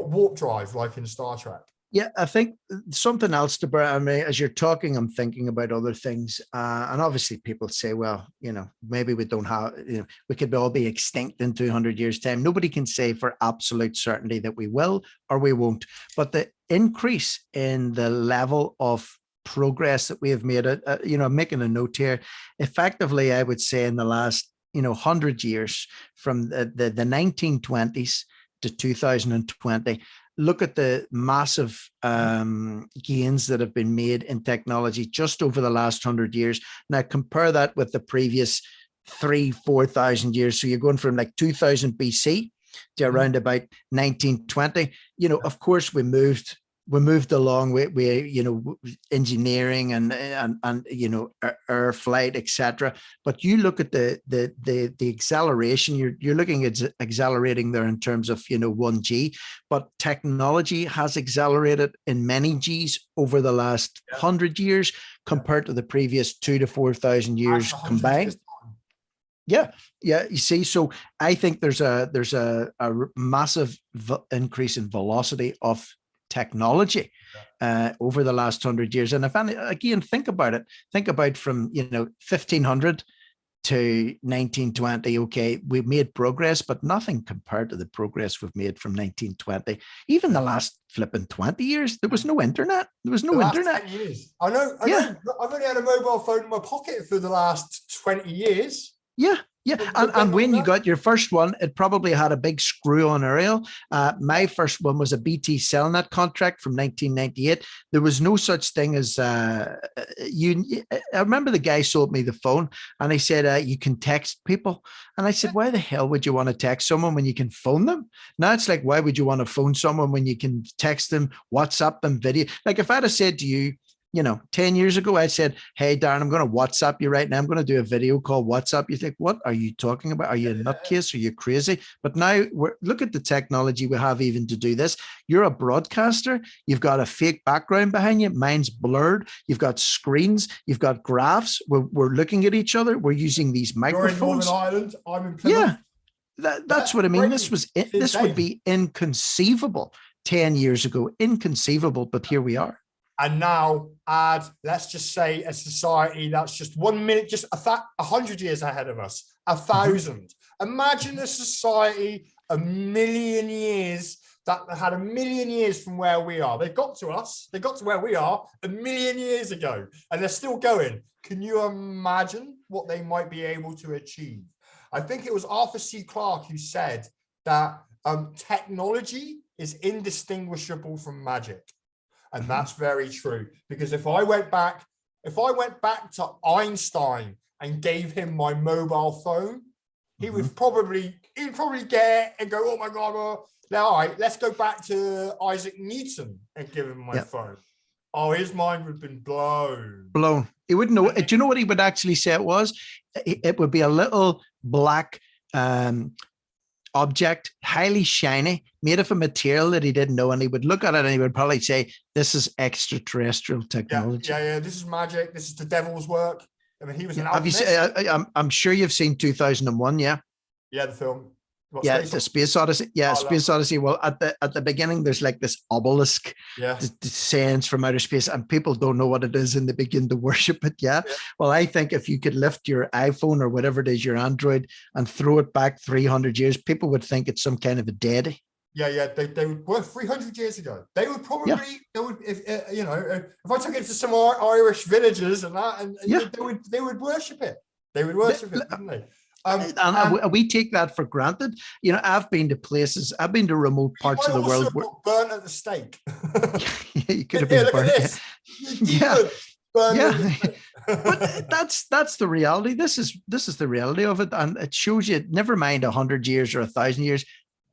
warp drive like in Star Trek. Yeah, I think something else to bear. I mean, as you're talking, I'm thinking about other things. And obviously people say, well, maybe we don't have, we could all be extinct in 200 years time. Nobody can say for absolute certainty that we will or we won't. But the increase in the level of progress that we have made, I'm making a note here, effectively, I would say in the last, 100 years from the 1920s to 2020. Look at the massive gains that have been made in technology just over the last 100 years. Now compare that with the previous 4,000 years. So you're going from like 2000 BC to around about 1920. You know, of course, we moved along with you know, engineering and you know, air flight, etc. But you look at the acceleration. You're looking at accelerating there in terms of, you know, 1G, but technology has accelerated in many Gs over the last 100 years compared to the previous 2,000 to 4,000 years combined. Yeah. You see, so I think there's a massive increase in velocity of technology over the last 100 years. And if any, again, think about it. Think about from, you know, 1500 to 1920. Okay, we've made progress, but nothing compared to the progress we've made from 1920. Even the last flipping 20 years, there was no internet. There was no internet. 10 years. I know. I've only had a mobile phone in my pocket for the last 20 years. Yeah. And when you got your first one, it probably had a big screw-on aerial. My first one was a BT Cellnet contract from 1998. There was no such thing as I remember the guy sold me the phone, and he said you can text people, and I said, why the hell would you want to text someone when you can phone them? Now it's like, why would you want to phone someone when you can text them, WhatsApp them, video? Like if I'd have said to you, you know, 10 years ago, I said, hey, Darren, I'm going to WhatsApp you right now. I'm going to do a video call WhatsApp. You think, what are you talking about? Are you a nutcase? Are you crazy? But now look at the technology we have even to do this. You're a broadcaster. You've got a fake background behind you. Mine's blurred. You've got screens. You've got graphs. We're looking at each other. We're using these microphones. You're in Northern Ireland. I'm in Plymouth. Yeah, that's what I mean. This would be inconceivable 10 years ago. Inconceivable, but here we are. And now add, let's just say, a society that's just 1 minute, just 100 years ahead of us, 1,000. Imagine a society a million years that had a million years from where we are. They got to us, they got to where we are a million years ago, and they're still going. Can you imagine what they might be able to achieve? I think it was Arthur C. Clarke who said that technology is indistinguishable from magic. And that's very true, because if I went back to Einstein and gave him my mobile phone, he would probably get it and go, oh my God, now all right, let's go back to Isaac Newton and give him my phone. Oh, his mind would have been blown. He wouldn't know. Do you know what he would actually say it was? It would be a little black object, highly shiny, made of a material that he didn't know, and he would look at it and he would probably say, this is extraterrestrial technology. Yeah, this is magic, this is the devil's work. I mean, he was an alchemist. I'm sure you've seen 2001. The film. The Space Odyssey. Space Odyssey. Well, at the beginning, there's like this obelisk descends from outer space, and people don't know what it is, and they begin to worship it. Well, I think if you could lift your iPhone or whatever it is, your Android, and throw it back 300 years, people would think it's some kind of a deity. They were 300 years ago. They would probably, if I took it to some Irish villages and that, and they would worship it. They would worship it, wouldn't they? And we take that for granted. You know, I've been to places, I've been to remote parts of the world where burnt at the stake. You could have been burnt. But that's the reality. This is the reality of it, and it shows you. Never mind 100 years or 1,000 years,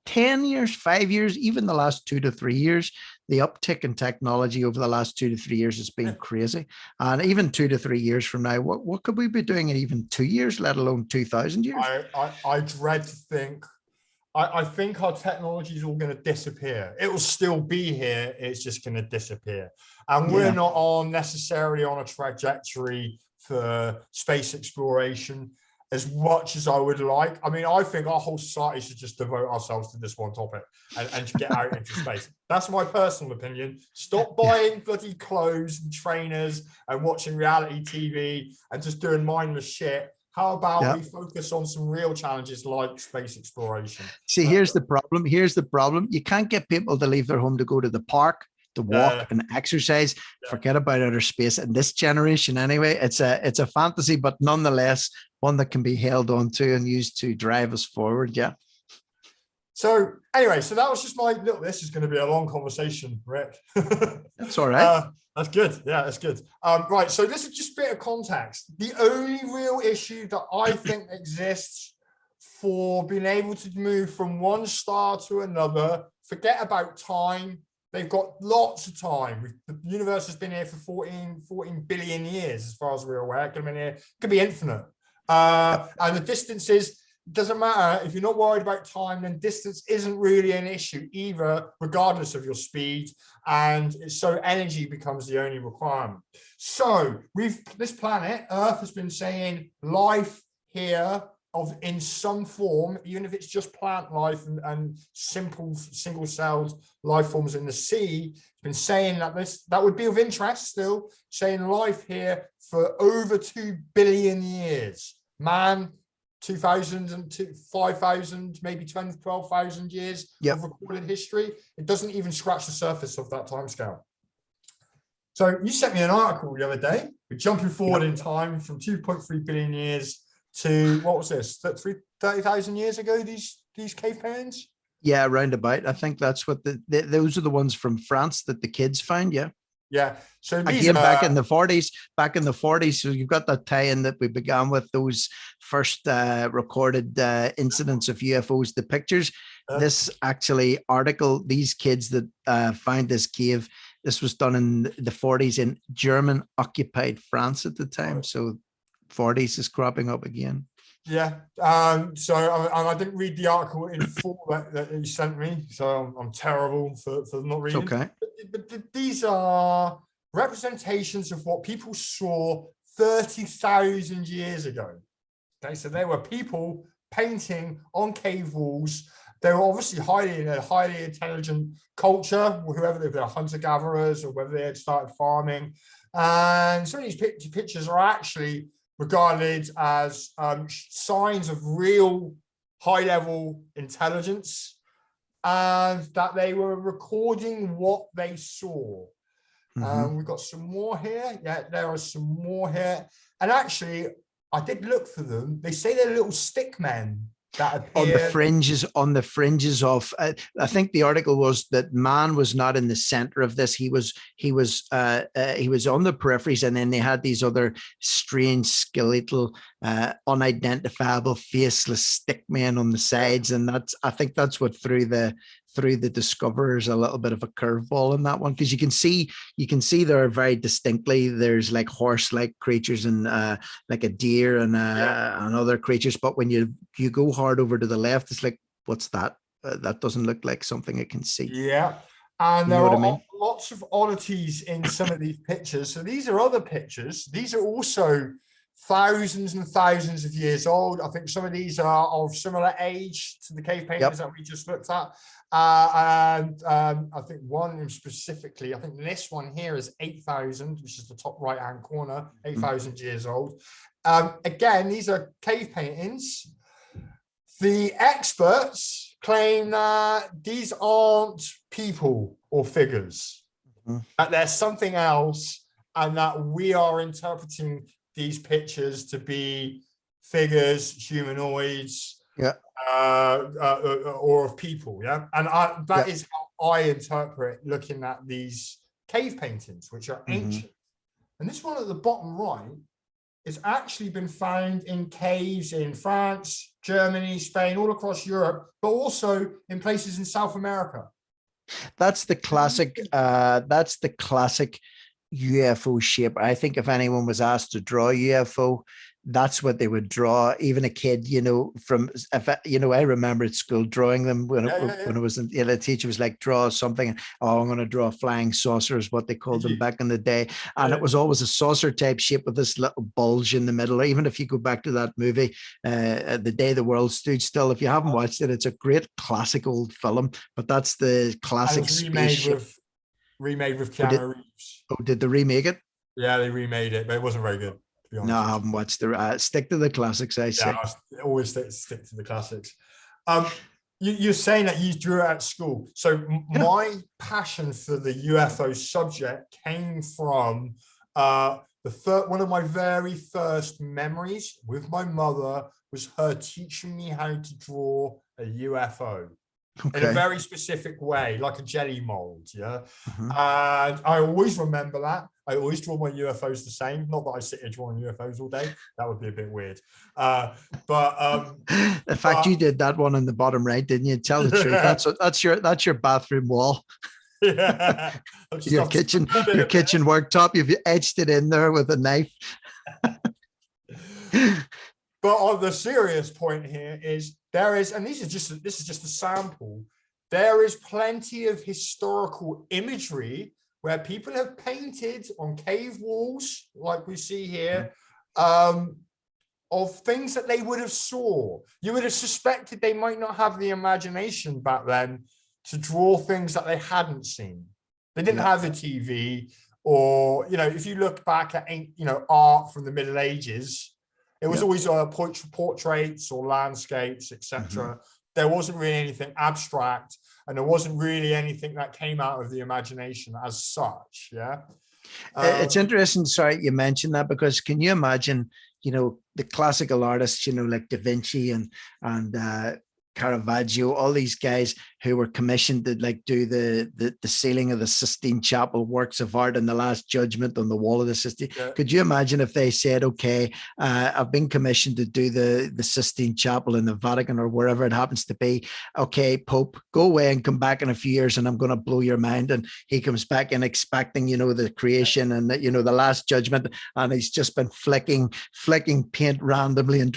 10 years, 5 years, even the last 2 to 3 years. The uptick in technology over the last 2 to 3 years has been crazy. And even 2 to 3 years from now, what could we be doing in even 2 years, let alone 2,000 years? I dread to think. I think our technology is all going to disappear. It will still be here. It's just going to disappear. And we're not necessarily on a trajectory for space exploration as much as I would like. I mean, I think our whole society should just devote ourselves to this one topic and get out into space. That's my personal opinion. Stop buying bloody clothes and trainers and watching reality TV and just doing mindless shit. How about we focus on some real challenges like space exploration? See, here's the problem. You can't get people to leave their home to go to the park, to walk and exercise. Forget about outer space. In this generation, anyway, it's a fantasy, but nonetheless, one that can be held on to and used to drive us forward. So Anyway, so that was just my little, this is going to be a long conversation, Rick. That's all right. That's good. Yeah, that's good. Right. So this is just a bit of context. The only real issue that I think exists for being able to move from one star to another, forget about time. They've got lots of time. The universe has been here for 14 billion years, as far as we're aware. It could be infinite. And the distances, doesn't matter. If you're not worried about time, then distance isn't really an issue either, regardless of your speed. And so energy becomes the only requirement. So this planet, Earth, has been saying life here in some form, even if it's just plant life and simple single-celled life forms in the sea, it's been saying that would be of interest still, saying life here for over 2 billion years. Man, 2,000 and 5,000, maybe 12,000 years of recorded history. It doesn't even scratch the surface of that timescale. So you sent me an article the other day. We're jumping forward in time from 2.3 billion years to, what was this, 30,000 years ago, these cave paintings? Yeah, roundabout. I think that's what those are the ones from France that the kids found. Yeah. Yeah. So these again, back in the 40s. So you've got that tie-in that we began with, those first recorded incidents of UFOs, the pictures. This actually article, these kids that found this cave, this was done in the 40s in German occupied France at the time. So 40s is cropping up again. Yeah. So I didn't read the article in full that you sent me, so I'm terrible for not reading. It's okay. But these are representations of what people saw 30,000 years ago. Okay, so there were people painting on cave walls. They were obviously highly intelligent culture, whoever they were, hunter-gatherers, or whether they had started farming. And some of these pictures are actually regarded as signs of real high-level intelligence, and that they were recording what they saw. We've got some more here. Yeah, there are some more here. And actually, I did look for them. They say they're little stick men that appear on the fringes of. I think the article was that man was not in the center of this. He was on the peripheries, and then they had these other strange skeletal, unidentifiable, faceless stick men on the sides, and I think that's what threw the discoverers a little bit of a curveball in that one, because you can see there very distinctly there's like horse-like creatures and like a deer and other creatures, but when you go hard over to the left, it's like, what's that? That doesn't look like something I can see. Yeah. And there are lots of oddities in some of these pictures. So these are other pictures. These are also thousands and thousands of years old. I think some of these are of similar age to the cave paintings that we just looked at. And I think one specifically, I think this one here is 8,000, which is the top right-hand corner, 8,000 years old. Again, these are cave paintings. The experts claim that these aren't people or figures, that there's something else, and that we are interpreting these pictures to be figures, humanoids, or of people. Yeah. And that is how I interpret looking at these cave paintings, which are ancient. And this one at the bottom right has actually been found in caves in France, Germany, Spain, all across Europe, but also in places in South America. That's the classic. That's the classic UFO shape. I think if anyone was asked to draw a UFO, that's what they would draw. Even a kid, I remember at school drawing them when I was in, the teacher was like, draw something. Oh, I'm going to draw a flying saucer is what they called them back in the day. And it was always a saucer type shape with this little bulge in the middle. Even if you go back to that movie, The Day the World Stood Still, if you haven't watched it, it's a great classic old film, but that's the classic spaceship. Remade with Keanu Reeves. Oh, did they remake it? Yeah, they remade it, but it wasn't very good, to be honest. No, I haven't watched the stick to the classics, I say. Yeah, I always stick to the classics. You're saying that you drew it at school. So my passion for the UFO subject came from one of my very first memories with my mother was her teaching me how to draw a UFO. in a Okay. very specific way, like a jelly mold. Yeah. Mhm. And I always remember that. I always draw my UFOs the same. Not that I sit here drawing UFOs all day. That would be a bit weird. In fact, you did that one in the bottom right, didn't you? Tell the truth. That's your bathroom wall. Yeah. Your kitchen worktop. You've etched it in there with a knife. But on the serious point here is there is, and this is just a sample. There is plenty of historical imagery where people have painted on cave walls, like we see here, of things that they would have saw. You would have suspected they might not have the imagination back then to draw things that they hadn't seen. They didn't have the TV, or, you know, if you look back at, you know, art from the Middle Ages, it was always portraits or landscapes, etc. There wasn't really anything abstract, and there wasn't really anything that came out of the imagination as such. Yeah. It's interesting. Sorry, you mentioned that, because can you imagine, you know, the classical artists, you know, like Da Vinci and Caravaggio, all these guys who were commissioned to like do the ceiling of the Sistine Chapel, works of art, and the Last Judgment on the wall of the Sistine. Yeah. Could you imagine if they said, okay, I've been commissioned to do the Sistine Chapel in the Vatican or wherever it happens to be. Okay, Pope, go away and come back in a few years and I'm going to blow your mind. And he comes back in expecting, you know, the creation and, you know, the Last Judgment. And he's just been flicking paint randomly and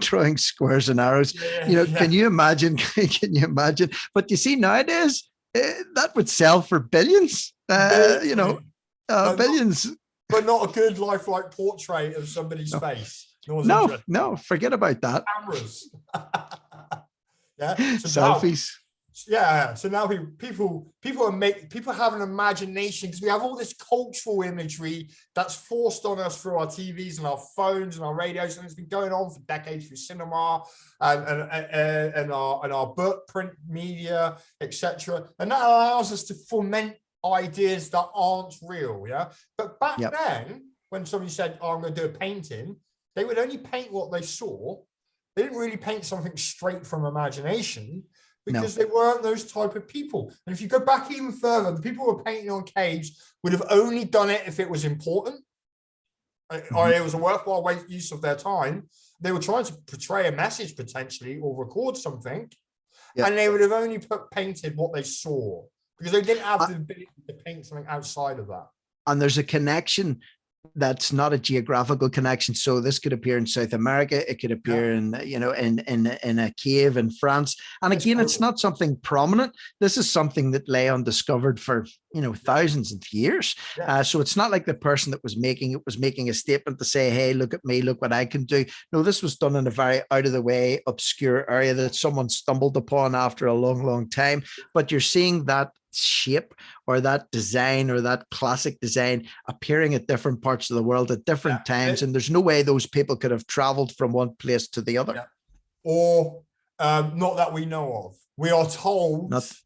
drawing squares and arrows. You know, can you imagine? Can you imagine? But you see, nowadays, that would sell for billions, you know, billions. But not a good lifelike portrait of somebody's face. No, forget about that. Cameras. So selfies. So now people have an imagination, because we have all this cultural imagery that's forced on us through our TVs and our phones and our radios, and it's been going on for decades through cinema and our book, print media, etc. And that allows us to foment ideas that aren't real. Yeah. But back then, when somebody said, "Oh, I'm going to do a painting," they would only paint what they saw. They didn't really paint something straight from imagination, because they weren't those type of people. And if you go back even further, the people who were painting on caves would have only done it if it was important, or it was a worthwhile use of their time. They were trying to portray a message potentially, or record something, and they would have only painted what they saw, because they didn't have the ability to paint something outside of that. And there's a connection that's not a geographical connection. So this could appear in South America. It could appear in, you know, in a cave in France. And again, it's not something prominent. This is something that lay undiscovered for, you know, thousands of years. So it's not like the person that was making it was making a statement to say, hey, look at me, look what I can do. No, this was done in a very out of the way, obscure area that someone stumbled upon after a long, long time. But you're seeing that shape or that design or that classic design appearing at different parts of the world at different times, and there's no way those people could have traveled from one place to the other, or not that we know of. We are told the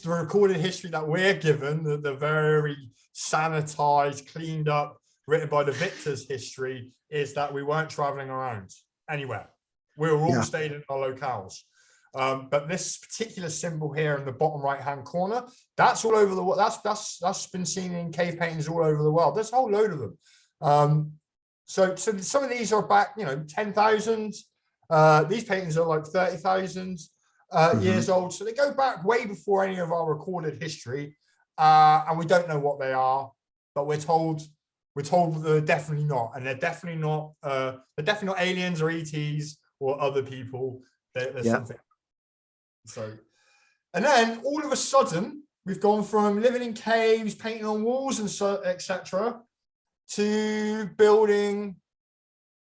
recorded history that we're given, the very sanitized, cleaned up, written by the victors history, is that we weren't traveling around anywhere. We were all staying in our locales. But this particular symbol here in the bottom right hand corner, that's all over the world. That's been seen in cave paintings all over the world. There's a whole load of them. So some of these are back, you know, 10,000. These paintings are like 30,000 years old. So they go back way before any of our recorded history, and we don't know what they are, but we're told they're definitely not, and they're definitely not aliens or ETs or other people. There's something. So, and then all of a sudden, we've gone from living in caves, painting on walls, and so etc., to building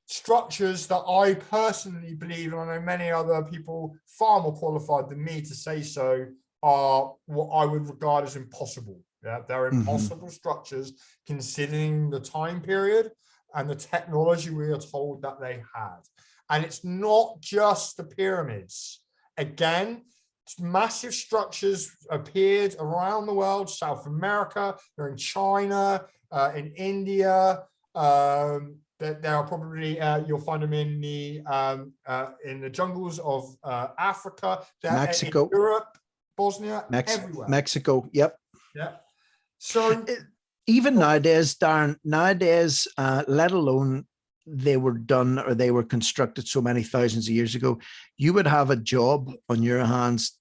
structures that I personally believe, and I know many other people far more qualified than me to say so, are what I would regard as impossible. Yeah, they're impossible structures considering the time period and the technology we are told that they had. And it's not just the pyramids. Again, massive structures appeared around the world, South America, they're in China, in India, there are probably you'll find them in the jungles of Africa, Mexico, in Europe, Bosnia, everywhere. Mexico. Yep. Yeah. So even nowadays, Darren, let alone they were done or they were constructed so many thousands of years ago, you would have a job on your hands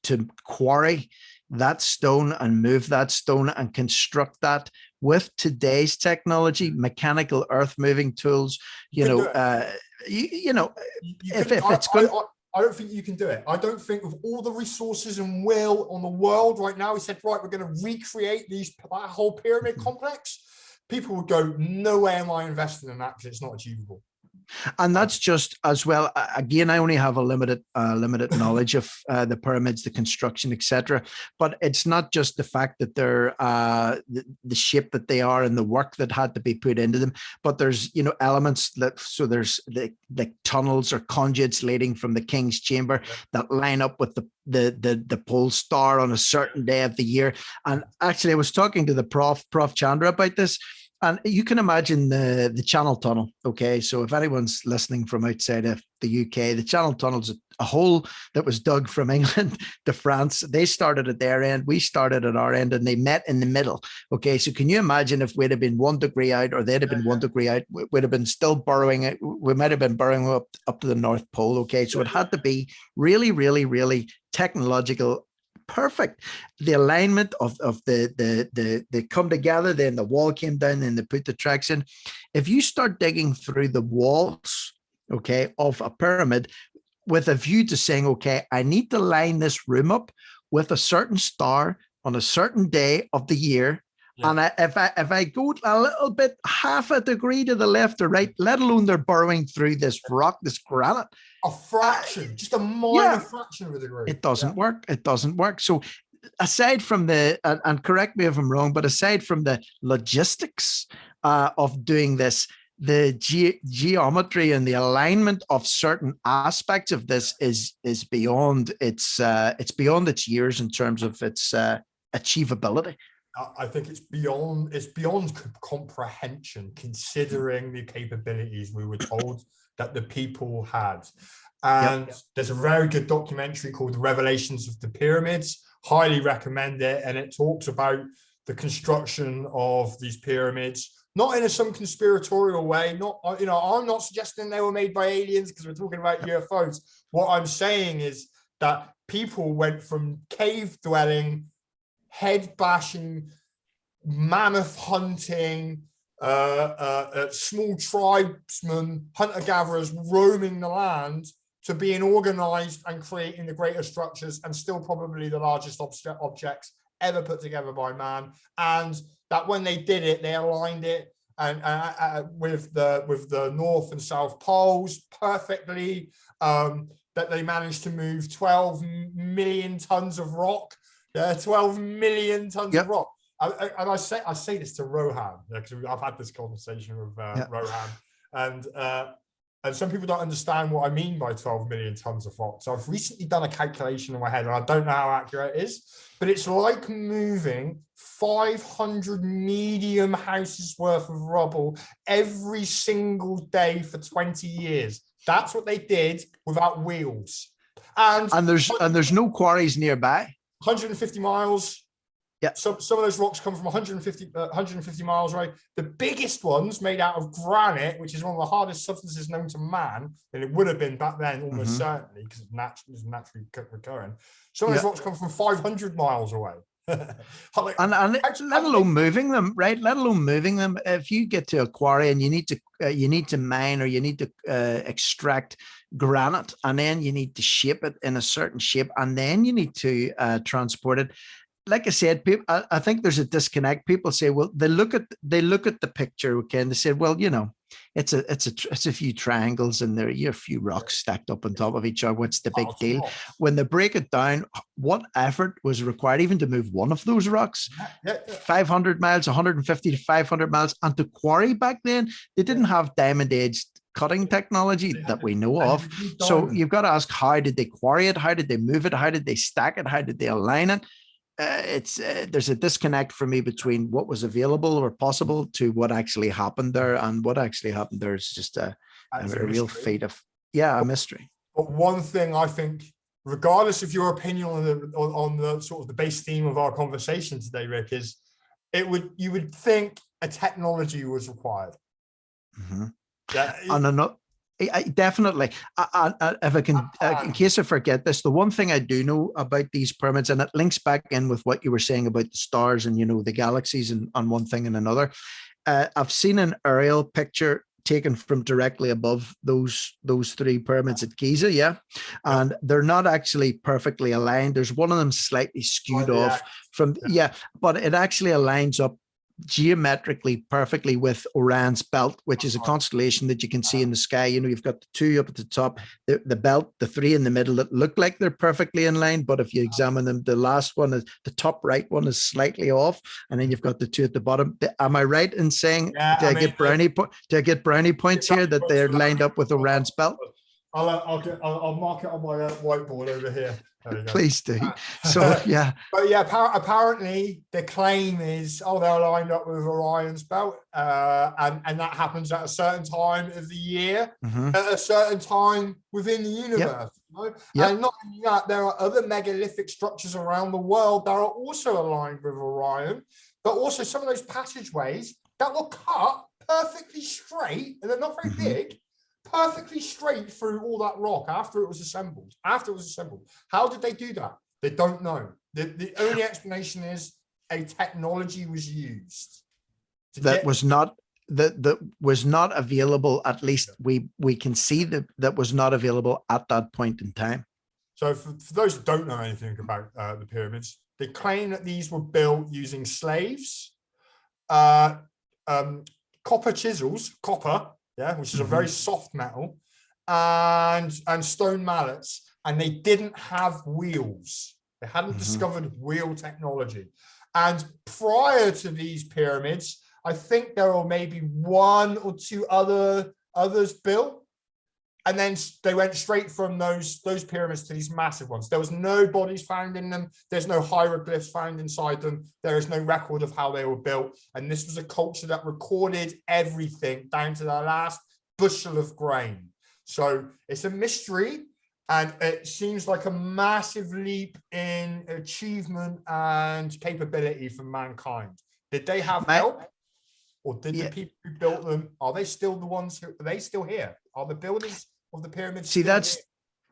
to quarry that stone and move that stone and construct that with today's technology, mechanical earth moving tools. If it's good. I don't think you can do it. I don't think with all the resources and will on the world right now, he said, right, we're going to recreate that whole pyramid complex. People would go, no way am I investing in that because it's not achievable. And that's just as well. Again, I only have a limited knowledge of the pyramids, the construction, etc. But it's not just the fact that they're the shape that they are and the work that had to be put into them. But there's elements that there's the tunnels or conduits leading from the king's chamber that line up with the pole star on a certain day of the year. And actually, I was talking to the Prof Chandra about this. And you can imagine the Channel Tunnel. Okay, so if anyone's listening from outside of the UK, the Channel Tunnel is a hole that was dug from England to France. They started at their end, we started at our end, and they met in the middle. Okay, so can you imagine if we'd have been 1 degree out, or they'd have been 1 degree out, we'd have been still burrowing it. We might have been burrowing up to the North Pole. Okay, so it had to be really, really, really technological. Perfect. The alignment of they come together, then the wall came down, then they put the tracks in. If you start digging through the walls, okay, of a pyramid with a view to saying, okay, I need to line this room up with a certain star on a certain day of the year. Yeah. And if I go a little bit, half a degree to the left or right, let alone they're burrowing through this rock, this granite. A fraction, just a minor fraction of a degree. It doesn't work. It doesn't work. So aside from and correct me if I'm wrong, but aside from the logistics of doing this, the geometry and the alignment of certain aspects of this is beyond its years in terms of its achievability. I think it's beyond comprehension, considering the capabilities we were told that the people had. And there's a very good documentary called The Revelations of the Pyramids. Highly recommend it. And it talks about the construction of these pyramids, not in some conspiratorial way. I'm not suggesting they were made by aliens because we're talking about UFOs. What I'm saying is that people went from cave dwelling, head bashing, mammoth hunting, small tribesmen, hunter-gatherers roaming the land, to being organized and creating the greatest structures and still probably the largest objects ever put together by man. And that when they did it, they aligned it and with the north and south poles perfectly, that they managed to move 12 million tons of rock. 12 million tons of rock. And I say this to Rohan, because I've had this conversation with Rohan, and some people don't understand what I mean by 12 million tons of rock. So I've recently done a calculation in my head, and I don't know how accurate it is, but it's like moving 500 medium houses worth of rubble every single day for 20 years. That's what they did without wheels. And there's no quarries nearby. 150 miles. Yeah. Some of those rocks come from 150 miles away. The biggest ones made out of granite, which is one of the hardest substances known to man, and it would have been back then almost certainly because it's naturally recurring. Some of those rocks come from 500 miles away. and let alone moving them, right? Let alone moving them. If you get to a quarry and you need to mine or you need to extract granite, and then you need to shape it in a certain shape, and then you need to transport it. Like I said, people, I think there's a disconnect. People say, well, they look at the picture, okay, and they say, well, it's a few triangles and there are a few rocks stacked up on top of each other. What's the big deal? When they break it down, what effort was required even to move one of those rocks? 500 miles, 150 to 500 miles, and to quarry back then, they didn't have diamond edged cutting technology that we know of. So you've got to ask, how did they quarry it? How did they move it? How did they stack it? How did they align it? there's a disconnect for me between what was available or possible to what actually happened there, and what actually happened there is just a real fate of a mystery. But one thing I think, regardless of your opinion on the sort of the base theme of our conversation today, Rick, is you would think a technology was required. Mm-hmm. Definitely. If I can, in case I forget this, the one thing I do know about these pyramids, and it links back in with what you were saying about the stars and, the galaxies and on one thing and another. I've seen an aerial picture taken from directly above those three pyramids at Giza, and they're not actually perfectly aligned. There's one of them slightly skewed off from, but it actually aligns up geometrically perfectly with Orion's belt, which is a constellation that you can see in the sky. You've got the two up at the top, the belt, the three in the middle that look like they're perfectly in line, but if you examine them, the last one is the top right one is slightly off, and then you've got the two at the bottom. Am I right in saying, do I get brownie points here that they're lined up with Orion's belt? I'll mark it on my whiteboard over here. Please do. So but apparently the claim is, they're lined up with Orion's belt, and that happens at a certain time of the year, at a certain time within the universe. And not only that, there are other megalithic structures around the world that are also aligned with Orion, but also some of those passageways that were cut perfectly straight, and they're not very big, perfectly straight through all that rock after it was assembled. How did they do that? They don't know. The only explanation is a technology was used that was not available. At least we can see that was not available at that point in time. So for those who don't know anything about the pyramids, they claim that these were built using slaves, copper chisels, which is a very soft metal, and stone mallets, and they didn't have wheels. They hadn't discovered wheel technology. And prior to these pyramids, I think there were maybe one or two others built, and then they went straight from those pyramids to these massive ones. There was no bodies found in them. There's no hieroglyphs found inside them. There is no record of how they were built. And this was a culture that recorded everything down to the last bushel of grain. So it's a mystery, and it seems like a massive leap in achievement and capability for mankind. Did they have help? Or did the people who built them, are they still the ones are they still here? Are the builders of the pyramids? See, that's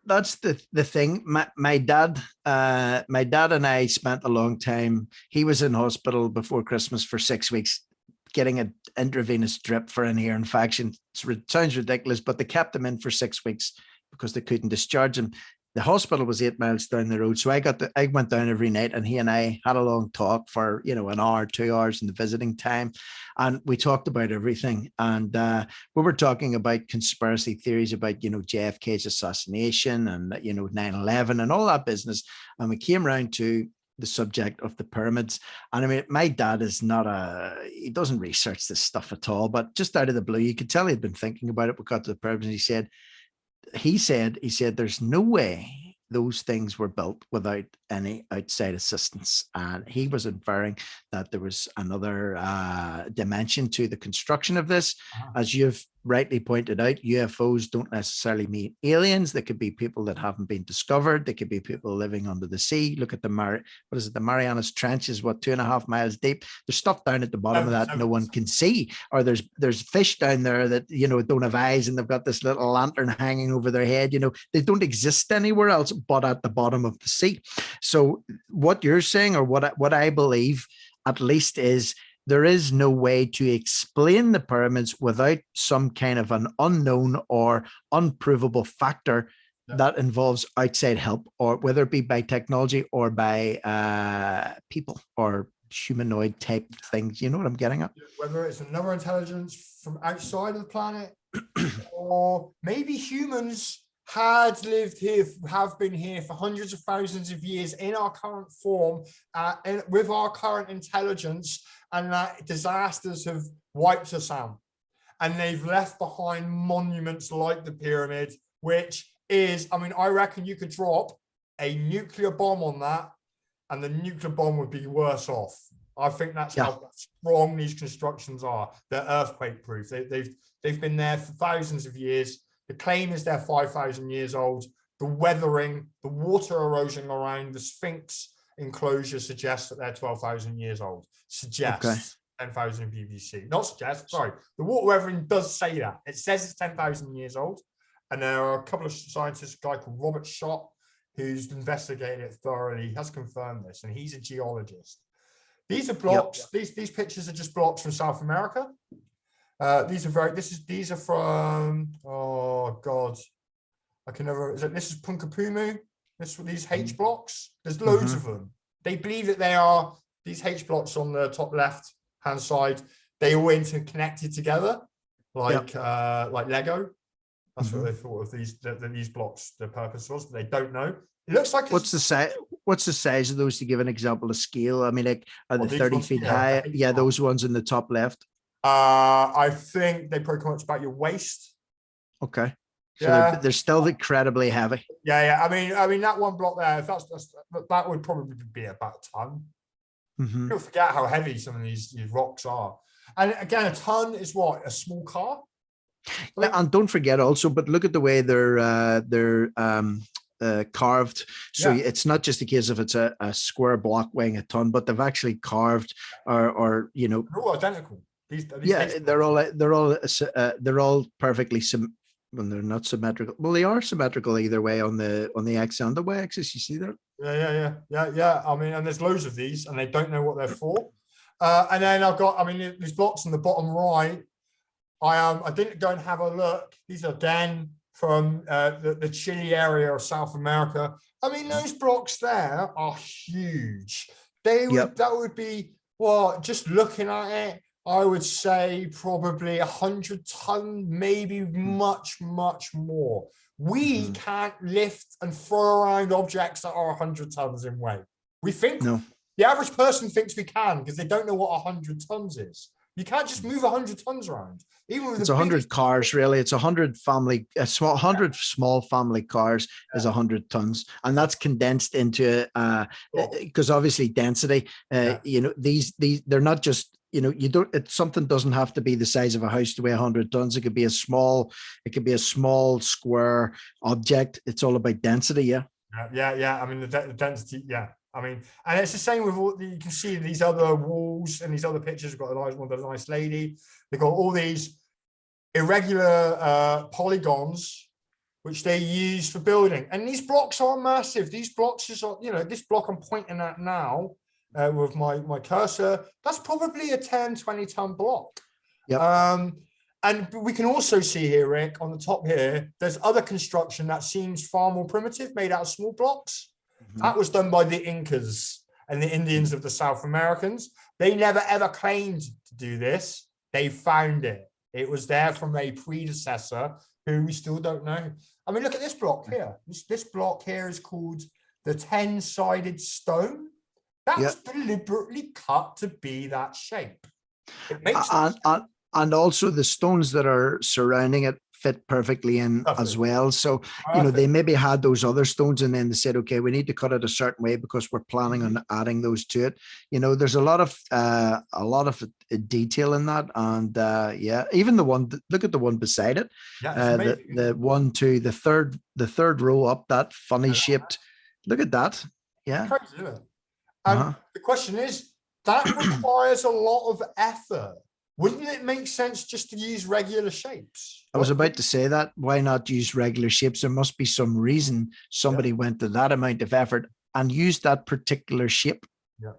the thing. My dad and I spent a long time. He was in hospital before Christmas for 6 weeks, getting an intravenous drip for an ear infection. It sounds ridiculous, but they kept him in for 6 weeks because they couldn't discharge him. The hospital was 8 miles down the road. So I went down every night, and he and I had a long talk for, an hour, 2 hours in the visiting time. And we talked about everything. And we were talking about conspiracy theories about, JFK's assassination and, 9/11 and all that business. And we came around to the subject of the pyramids. And I mean, my dad is he doesn't research this stuff at all, but just out of the blue, you could tell he'd been thinking about it. We got to the pyramids, and he said, there's no way those things were built without any outside assistance. And he was inferring that there was another dimension to the construction of this. As you've rightly pointed out, UFOs don't necessarily mean aliens. They could be people that haven't been discovered. They could be people living under the sea. Look at the Marianas Trench is 2.5 miles deep. There's stuff down at the bottom of that no one can see. Or there's fish down there that, don't have eyes, and they've got this little lantern hanging over their head. They don't exist anywhere else but at the bottom of the sea. So what you're saying, or what I believe at least, is there is no way to explain the pyramids without some kind of an unknown or unprovable factor that involves outside help, or whether it be by technology or by people or humanoid type things. You know what I'm getting at? Whether it's another intelligence from outside of the planet, or maybe humans have been here for hundreds of thousands of years in our current form, with our current intelligence, and that disasters have wiped us out. And they've left behind monuments like the pyramid, which is, I reckon you could drop a nuclear bomb on that, and the nuclear bomb would be worse off. I think that's Yeah. how strong these constructions are. They're earthquake proof. They've been there for thousands of years. The claim is they're 5,000 years old. The weathering, the water erosion around the Sphinx enclosure suggests that they're 12,000 years old. Suggests 10,000 BBC. Not suggests, sorry. The water weathering does say that. It says it's 10,000 years old. And there are a couple of scientists, a guy called Robert Schott, who's investigated it thoroughly, has confirmed this, and he's a geologist. These are blocks. These pictures are just blocks from South America. These are from, oh God, I can never, this is Punkapumu. These H blocks, there's loads of them. They believe that they are, these H blocks on the top left hand side, they all interconnected together, like Lego. That's what they thought of these blocks, the purpose was, but they don't know. It looks like what's the size of those, to give an example of scale? I mean, like, are they 30 feet high? Yeah, those ones in the top left. I think they probably come up to about your waist. Okay. So they're still incredibly heavy. Yeah. I mean that one block there, if that would probably be about a ton. Don't forget how heavy some of these rocks are. And again, a ton is what? A small car? And don't forget also, but look at the way they're carved. So it's not just a case of it's a square block weighing a ton, but they've actually carved or you know, they're all identical. They're all perfectly when they're not symmetrical. Well, they are symmetrical either way on the X and the Y axis. You see that? Yeah. I mean, and there's loads of these, and they don't know what they're for. And then I've got, I mean, these blocks on the bottom right. I didn't go and have a look. These are again from the Chile area of South America. I mean, those blocks there are huge. That would be, well, just looking at it, I would say probably 100 ton, maybe much more. We can't lift and throw around objects that are 100 tons in weight. We think the average person thinks we can, because they don't know what 100 tons is. You can't just move 100 tons around. Even with it's 100 cars, really. It's 100 small family cars is 100 tons, and that's condensed into because obviously density. You know, these they're not just, you know, something doesn't have to be the size of a house to weigh 100 tons. It could be a small square object. It's all about density. Yeah. I mean, the density. Yeah. I mean, and it's the same with all you can see these other walls and these other pictures. We've got a nice lady. They've got all these irregular polygons which they use for building, and these blocks are massive. These blocks are, you know, this block I'm pointing at now with my cursor, that's probably a 10-20 ton block. And we can also see here, Rick, on the top here, there's other construction that seems far more primitive, made out of small blocks. That was done by the Incas and the Indians of the South Americans. They never ever claimed to do this. They found it. It was there from a predecessor who we still don't know. I mean, look at this block here. This block here is called the 10-sided stone. That was deliberately cut to be that shape. It makes sense. And also the stones that are surrounding it fit perfectly in as well. So, you know, they maybe had those other stones and then they said, okay, we need to cut it a certain way because we're planning on adding those to it. You know, there's a lot of detail in that. And even the one, look at the one beside it. The 1, 2, the third row up, that funny shaped, look at that. Yeah. Crazy, isn't it? And the question is, that requires a lot of effort. Wouldn't it make sense just to use regular shapes? I was about to say that. Why not use regular shapes? There must be some reason somebody went to that amount of effort and used that particular shape. Yeah.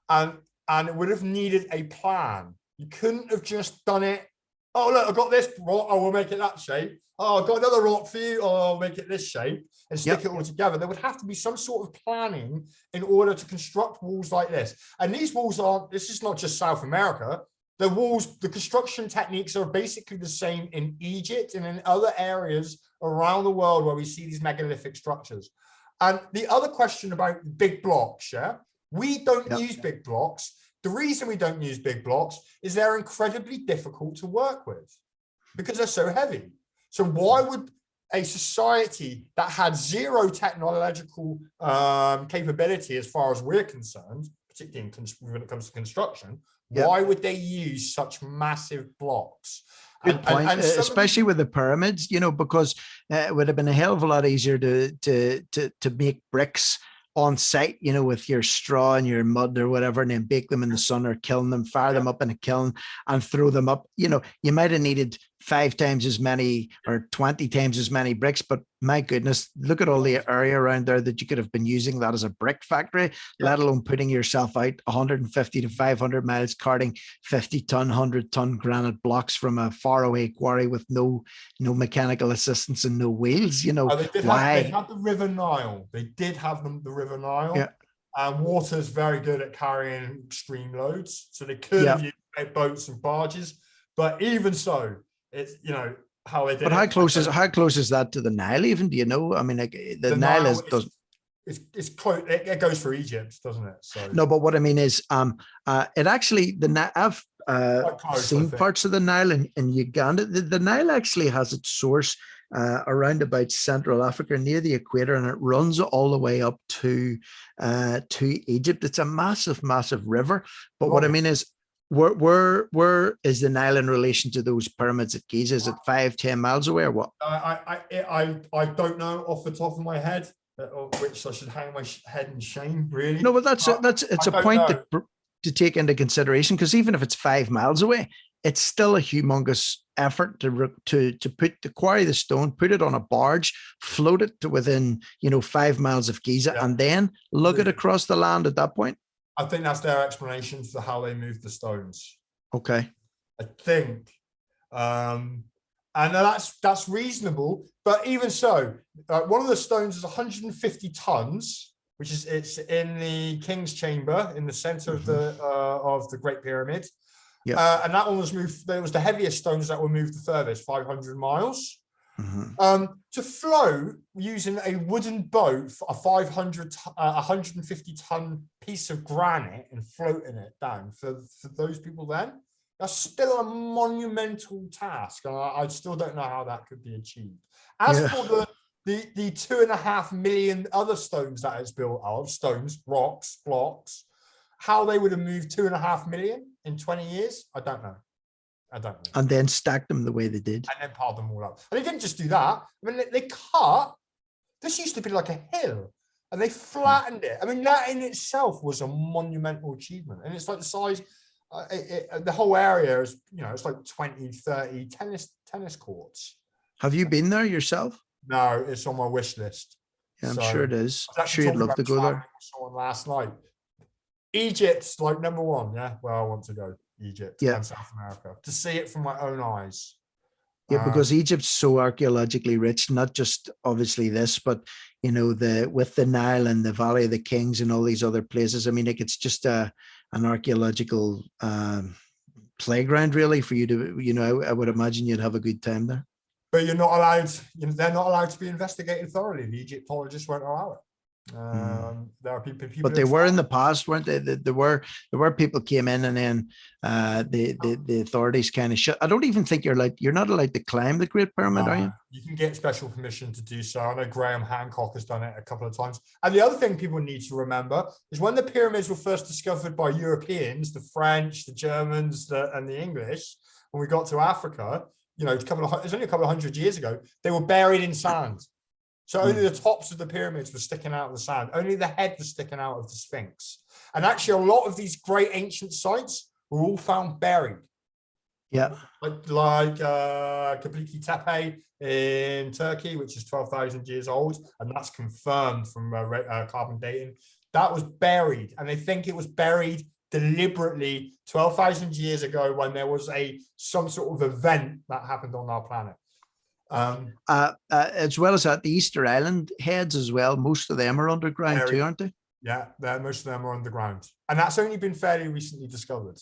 And it would have needed a plan. You couldn't have just done it. Oh, look, I've got this rock. Oh, we'll make it that shape. Oh, I've got another rock for you. Oh, I'll make it this shape and stick it all together. There would have to be some sort of planning in order to construct walls like this. And these walls this is not just South America. The walls, the construction techniques are basically the same in Egypt and in other areas around the world where we see these megalithic structures. And the other question about big blocks, we don't use big blocks. The reason we don't use big blocks is they're incredibly difficult to work with because they're so heavy. So why would a society that had zero technological capability as far as we're concerned, particularly when it comes to construction, why would they use such massive blocks? Good point, especially with the pyramids, you know, because it would have been a hell of a lot easier to make bricks on site, you know, with your straw and your mud or whatever, and then bake them in the sun or kiln them, fire them up in a kiln and throw them up. You know, you might have needed 5 times as many or 20 times as many bricks, but my goodness, look at all the area around there that you could have been using that as a brick factory, let alone putting yourself out 150 to 500 miles carting 50-ton, 100-ton granite blocks from a faraway quarry with no mechanical assistance and no wheels. You know, they had the River Nile. They did have the River Nile. Yeah. And water's very good at carrying extreme loads, so they could have used boats and barges. But even so, it's, you know, how they did. But how close is that to the Nile? Even, do you know? I mean, like the Nile doesn't. It's close. It goes through Egypt, doesn't it? So no, but what I mean is, it actually I've seen parts of the Nile in Uganda. The Nile actually has its source around about Central Africa near the equator, and it runs all the way up to Egypt. It's a massive, massive river. But what I mean is, where is the Nile in relation to those pyramids at Giza? Is it 5-10 miles away or what? I don't know off the top of my head, which I should hang my head in shame, really. No, but it's a point to take into consideration, because even if it's 5 miles away, it's still a humongous effort to quarry the stone, put it on a barge, float it to within 5 miles of Giza, and then lug it across the land at that point. I think that's their explanation for how they moved the stones. Okay. I think. And that's reasonable. But even so, one of the stones is 150 tons, which is it's in the King's Chamber in the center of the Great Pyramid. Yeah. And that one was moved. There was the heaviest stones that were moved the furthest, 500 miles. To float using a wooden boat for a 150 ton piece of granite and floating it down for those people then, that's still a monumental task. I still don't know how that could be achieved. As for the 2.5 million other stones that it's built of, stones, rocks, blocks, how they would have moved 2.5 million in 20 years, I don't know. And then stack them the way they did. And then piled them all up. And they didn't just do that. I mean, they cut. This used to be like a hill, and they flattened it. I mean, that in itself was a monumental achievement. And it's like the size, the whole area is, it's like 20, 30 tennis courts. Have you been there yourself? No, it's on my wish list. Yeah, I'm sure it is. I'm sure you'd love to go there. Someone last night. Egypt's like number one. Yeah, where I want to go. Egypt and South America, to see it from my own eyes. Yeah, because Egypt's so archaeologically rich, not just obviously this, but with the Nile and the Valley of the Kings and all these other places. I mean, like, it's just an archaeological playground really for you to, I would imagine you'd have a good time there. But you're not allowed, they're not allowed to be investigated thoroughly. The Egyptologists won't allow it. There are people but they were in the past, weren't they? There were people came in, and then the authorities kind of shut. I don't even think you're not allowed to climb the Great Pyramid, are you? You can get special permission to do so. I know Graham Hancock has done it a couple of times. And the other thing people need to remember is when the pyramids were first discovered by Europeans, the French, the Germans, and the English, when we got to Africa, it's only a couple of hundred years ago, they were buried in sand. So only the tops of the pyramids were sticking out of the sand. Only the head was sticking out of the Sphinx. And actually, a lot of these great ancient sites were all found buried. Yeah. Like Göbekli Tepe in Turkey, which is 12,000 years old. And that's confirmed from carbon dating. That was buried. And they think it was buried deliberately 12,000 years ago when there was some sort of event that happened on our planet. As well as that, the Easter Island heads as well, most of them are underground too, aren't they? Yeah, most of them are underground, and that's only been fairly recently discovered.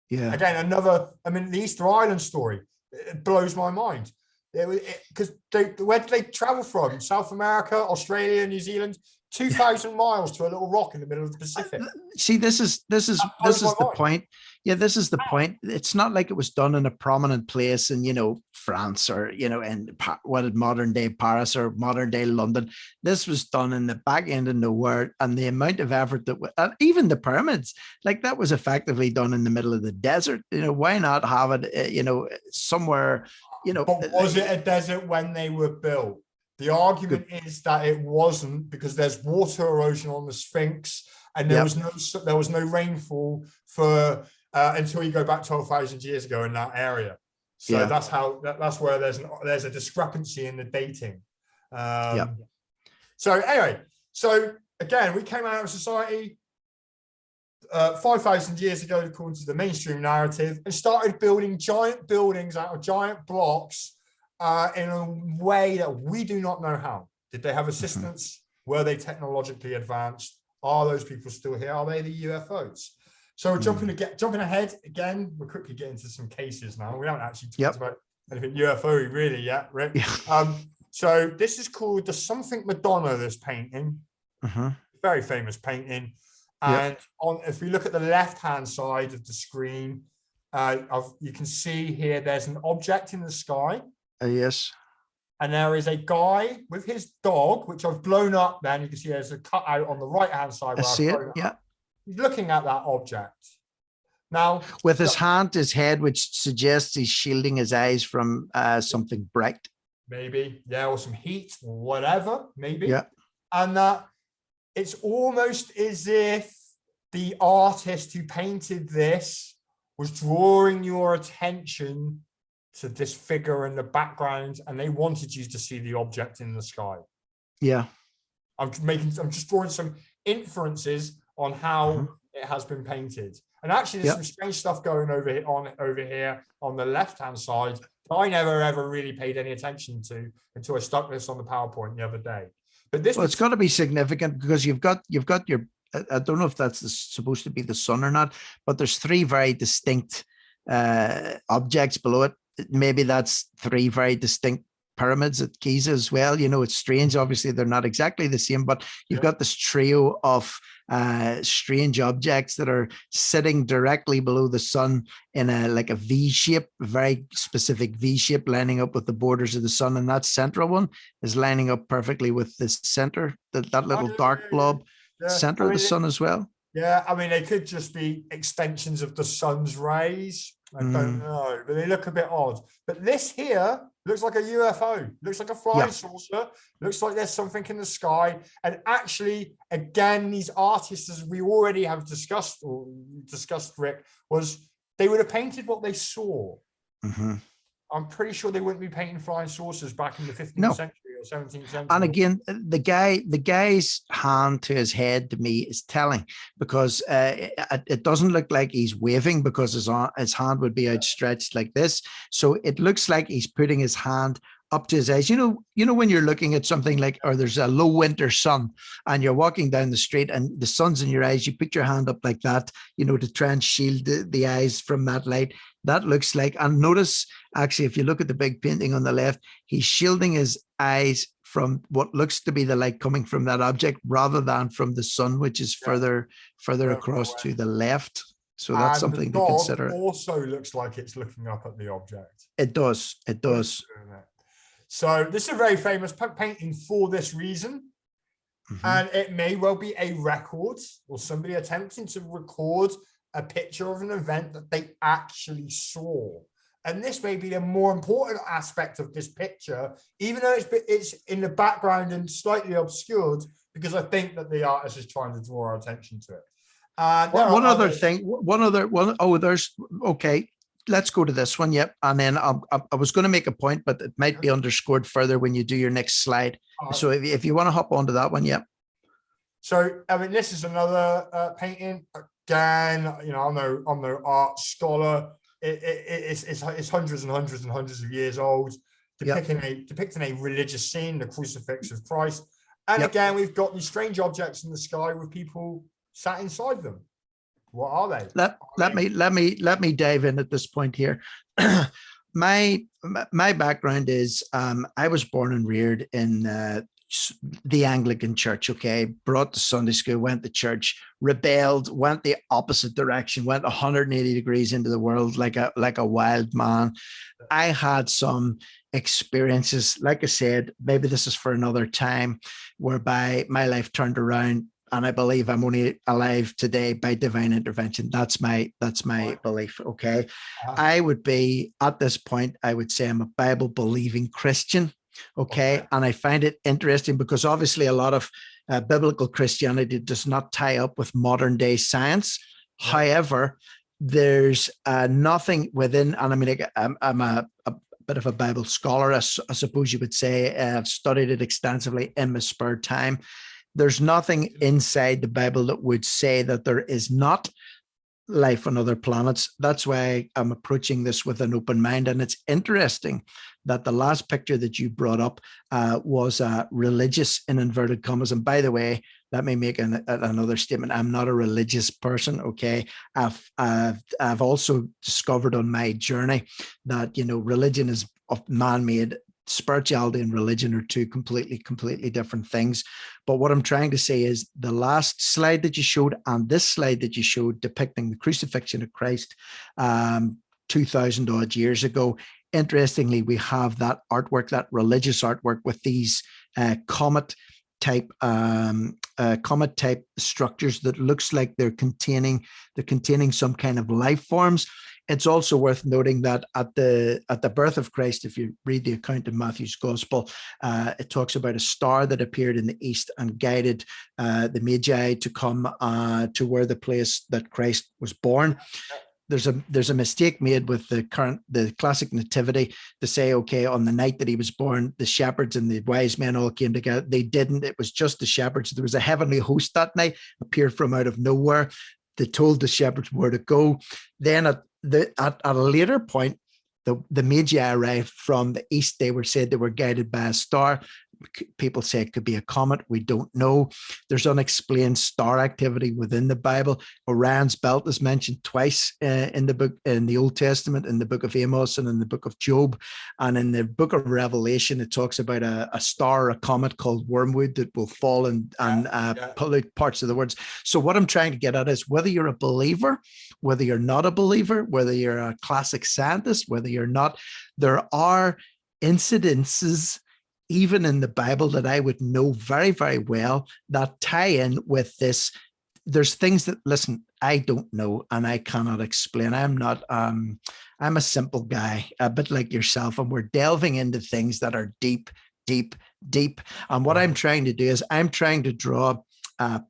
Yeah, again, the Easter Island story, it blows my mind, because where did they travel from? South America, Australia, New Zealand, 2,000 miles to a little rock in the middle of the Pacific. See, this is the point. Yeah, this is the point. It's not like it was done in a prominent place in, France or, in what modern day Paris or modern day London. This was done in the back end of nowhere, and the amount of effort that, and even the pyramids, like that was effectively done in the middle of the desert. Why not have it, somewhere, But was it a desert when they were built? The argument is that it wasn't, because there's water erosion on the Sphinx, and there was no rainfall for until you go back 12,000 years ago in that area. So that's where there's a discrepancy in the dating. So anyway, so again, we came out of society 5,000 years ago, according to the mainstream narrative, and started building giant buildings out of giant blocks in a way that we do not know how. Did they have assistance? Were they technologically advanced? Are those people still here? Are they the UFOs? So we're jumping ahead again. We're quickly getting to some cases now. We haven't actually talked about anything UFO really yet, Rick. So this is called the Something Madonna, this painting. Very famous painting. And if we look at the left-hand side of the screen, you can see here there's an object in the sky. Yes. And there is a guy with his dog, which I've blown up then. You can see there's a cutout on the right-hand side. I see it, He's looking at that object. Now, with his hand, his head, which suggests he's shielding his eyes from something bright. Maybe, or some heat, whatever, maybe. Yeah. And that it's almost as if the artist who painted this was drawing your attention to this figure in the background, and they wanted you to see the object in the sky. Yeah. I'm just drawing some inferences on how it has been painted. And actually there's some strange stuff going over here on the left-hand side that I never ever really paid any attention to until I stuck this on the PowerPoint the other day. But this it's got to be significant, because you've got your, I don't know if that's supposed to be the sun or not, but there's three very distinct objects below it. Maybe that's three very distinct pyramids at Giza as well. It's strange. Obviously, they're not exactly the same, but you've got this trio of strange objects that are sitting directly below the sun in a V shape, a very specific V shape, lining up with the borders of the sun. And that central one is lining up perfectly with the center, that little dark blob center of the sun as well. Yeah, I mean, they could just be extensions of the sun's rays. I don't know, but they look a bit odd. But this here looks like a UFO, looks like a flying saucer, looks like there's something in the sky. And actually, again, these artists, as we already have discussed, Rick, was they would have painted what they saw. I'm pretty sure they wouldn't be painting flying saucers back in the 15th century or 17th century. And again, the guy's hand to his head to me is telling, because it doesn't look like he's waving, because his hand would be outstretched like this. So it looks like he's putting his hand up to his eyes. When you're looking at something like, or there's a low winter sun and you're walking down the street and the sun's in your eyes, you put your hand up like that, to try and shield the eyes from that light. That looks like, and notice actually, if you look at the big painting on the left, he's shielding his eyes from what looks to be the light coming from that object, rather than from the sun, which is further across to the left. So that's something to consider. It also looks like it's looking up at the object. It does. So this is a very famous painting for this reason. And it may well be a record, or somebody attempting to record a picture of an event that they actually saw. And this may be the more important aspect of this picture, even though it's in the background and slightly obscured, because I think that the artist is trying to draw our attention to it. Okay, let's go to this one. Yep. And then I was going to make a point, but it might be underscored further when you do your next slide. So if you want to hop onto that one, yep. So, I mean, this is another painting. Again, I'm no art scholar. It's hundreds and hundreds and hundreds of years old, depicting a religious scene, the crucifix of Christ. And again, we've got these strange objects in the sky with people sat inside them. What are they? Let me dive in at this point here. My background is I was born and reared in the Anglican Church, okay, brought to Sunday school, went to church, rebelled, went the opposite direction, went 180 degrees into the world like a wild man. I had some experiences, like I said, maybe this is for another time, whereby my life turned around, and I believe I'm only alive today by divine intervention. That's my belief. Okay. I would be, at this point, I would say I'm a Bible believing Christian. Okay. And I find it interesting because obviously a lot of biblical Christianity does not tie up with modern day science. However, there's nothing within, and I mean, I'm a bit of a Bible scholar, I suppose you would say. I've studied it extensively in my spare time. There's nothing inside the Bible that would say that there is not life on other planets. That's why I'm approaching this with an open mind. And it's interesting that the last picture that you brought up was religious in inverted commas. And by the way, let me make another statement. I'm not a religious person. Okay. I've also discovered on my journey that, religion is man-made. Spirituality and religion are two completely different things. But what I'm trying to say is the last slide that you showed and this slide that you showed depicting the crucifixion of Christ 2,000 odd years ago. Interestingly, we have that artwork, that religious artwork with these comet type structures that looks like they're containing some kind of life forms. It's also worth noting that at the birth of Christ, if you read the account in Matthew's Gospel, it talks about a star that appeared in the east and guided the Magi to come to where the place that Christ was born. There's a mistake made with the classic nativity to say, okay, on the night that he was born, the shepherds and the wise men all came together. They didn't. It was just the shepherds. There was a heavenly host that night, appeared from out of nowhere. They told the shepherds where to go. Then at a later point, the Magi arrived from the east. They were said they were guided by a star. People say it could be a comet. We don't know. There's unexplained star activity within the Bible. Orion's belt is mentioned twice in the book, in the Old Testament, in the book of Amos and in the book of Job. And in the book of Revelation, it talks about a star, a comet called wormwood that will fall and pollute parts of the words. So what I'm trying to get at is whether you're a believer, whether you're not a believer, whether you're a classic scientist, whether you're not, there are incidences even in the Bible that I would know very, very well that tie in with this. There's things that, listen, I don't know and I cannot explain. I'm a simple guy, a bit like yourself, and we're delving into things that are deep. And what I'm trying to do is I'm trying to draw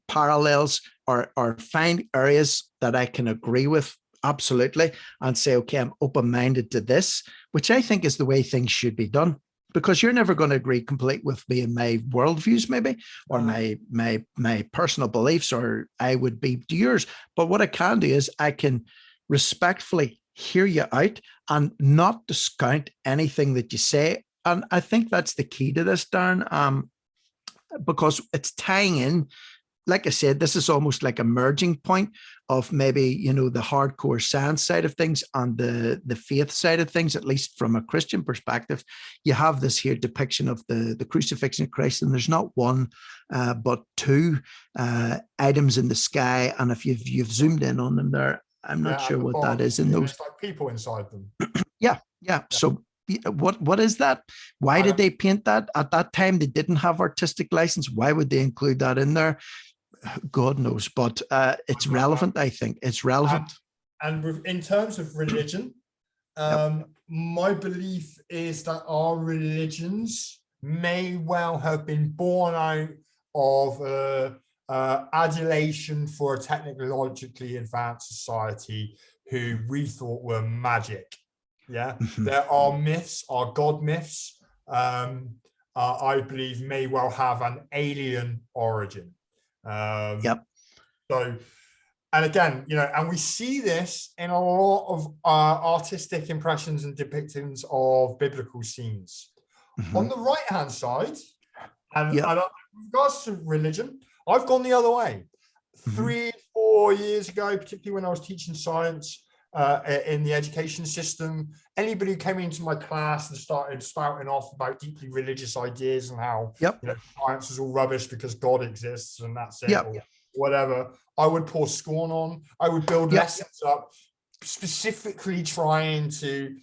parallels or find areas that I can agree with absolutely and say, okay, I'm open-minded to this, which I think is the way things should be done. Because you're never going to agree complete with me and my worldviews, maybe, or my personal beliefs, or I would be to yours. But what I can do is I can respectfully hear you out and not discount anything that you say. And I think that's the key to this, Darren, because it's tying in. Like I said, this is almost like a merging point of maybe, the hardcore science side of things and the faith side of things, at least from a Christian perspective. You have this here depiction of the crucifixion of Christ, and there's not one, but two items in the sky. And if you've zoomed in on them there, I'm not sure what that is in those. It's like people inside them. Yeah. So what is that? Why did they paint that? At that time, they didn't have artistic license. Why would they include that in there? God knows, but it's relevant. I think it's relevant. And in terms of religion, my belief is that our religions may well have been born out of adulation for a technologically advanced society who we thought were magic. Yeah, there are myths, our God myths, I believe may well have an alien origin. So, and again, and we see this in a lot of artistic impressions and depictions of biblical scenes. On the right hand side, and with regards to religion, I've gone the other way. 3 or 4 years ago, particularly when I was teaching science, in the education system. Anybody who came into my class and started spouting off about deeply religious ideas and how science is all rubbish because God exists and that's it, or whatever, I would pour scorn on. I would build lessons up specifically trying to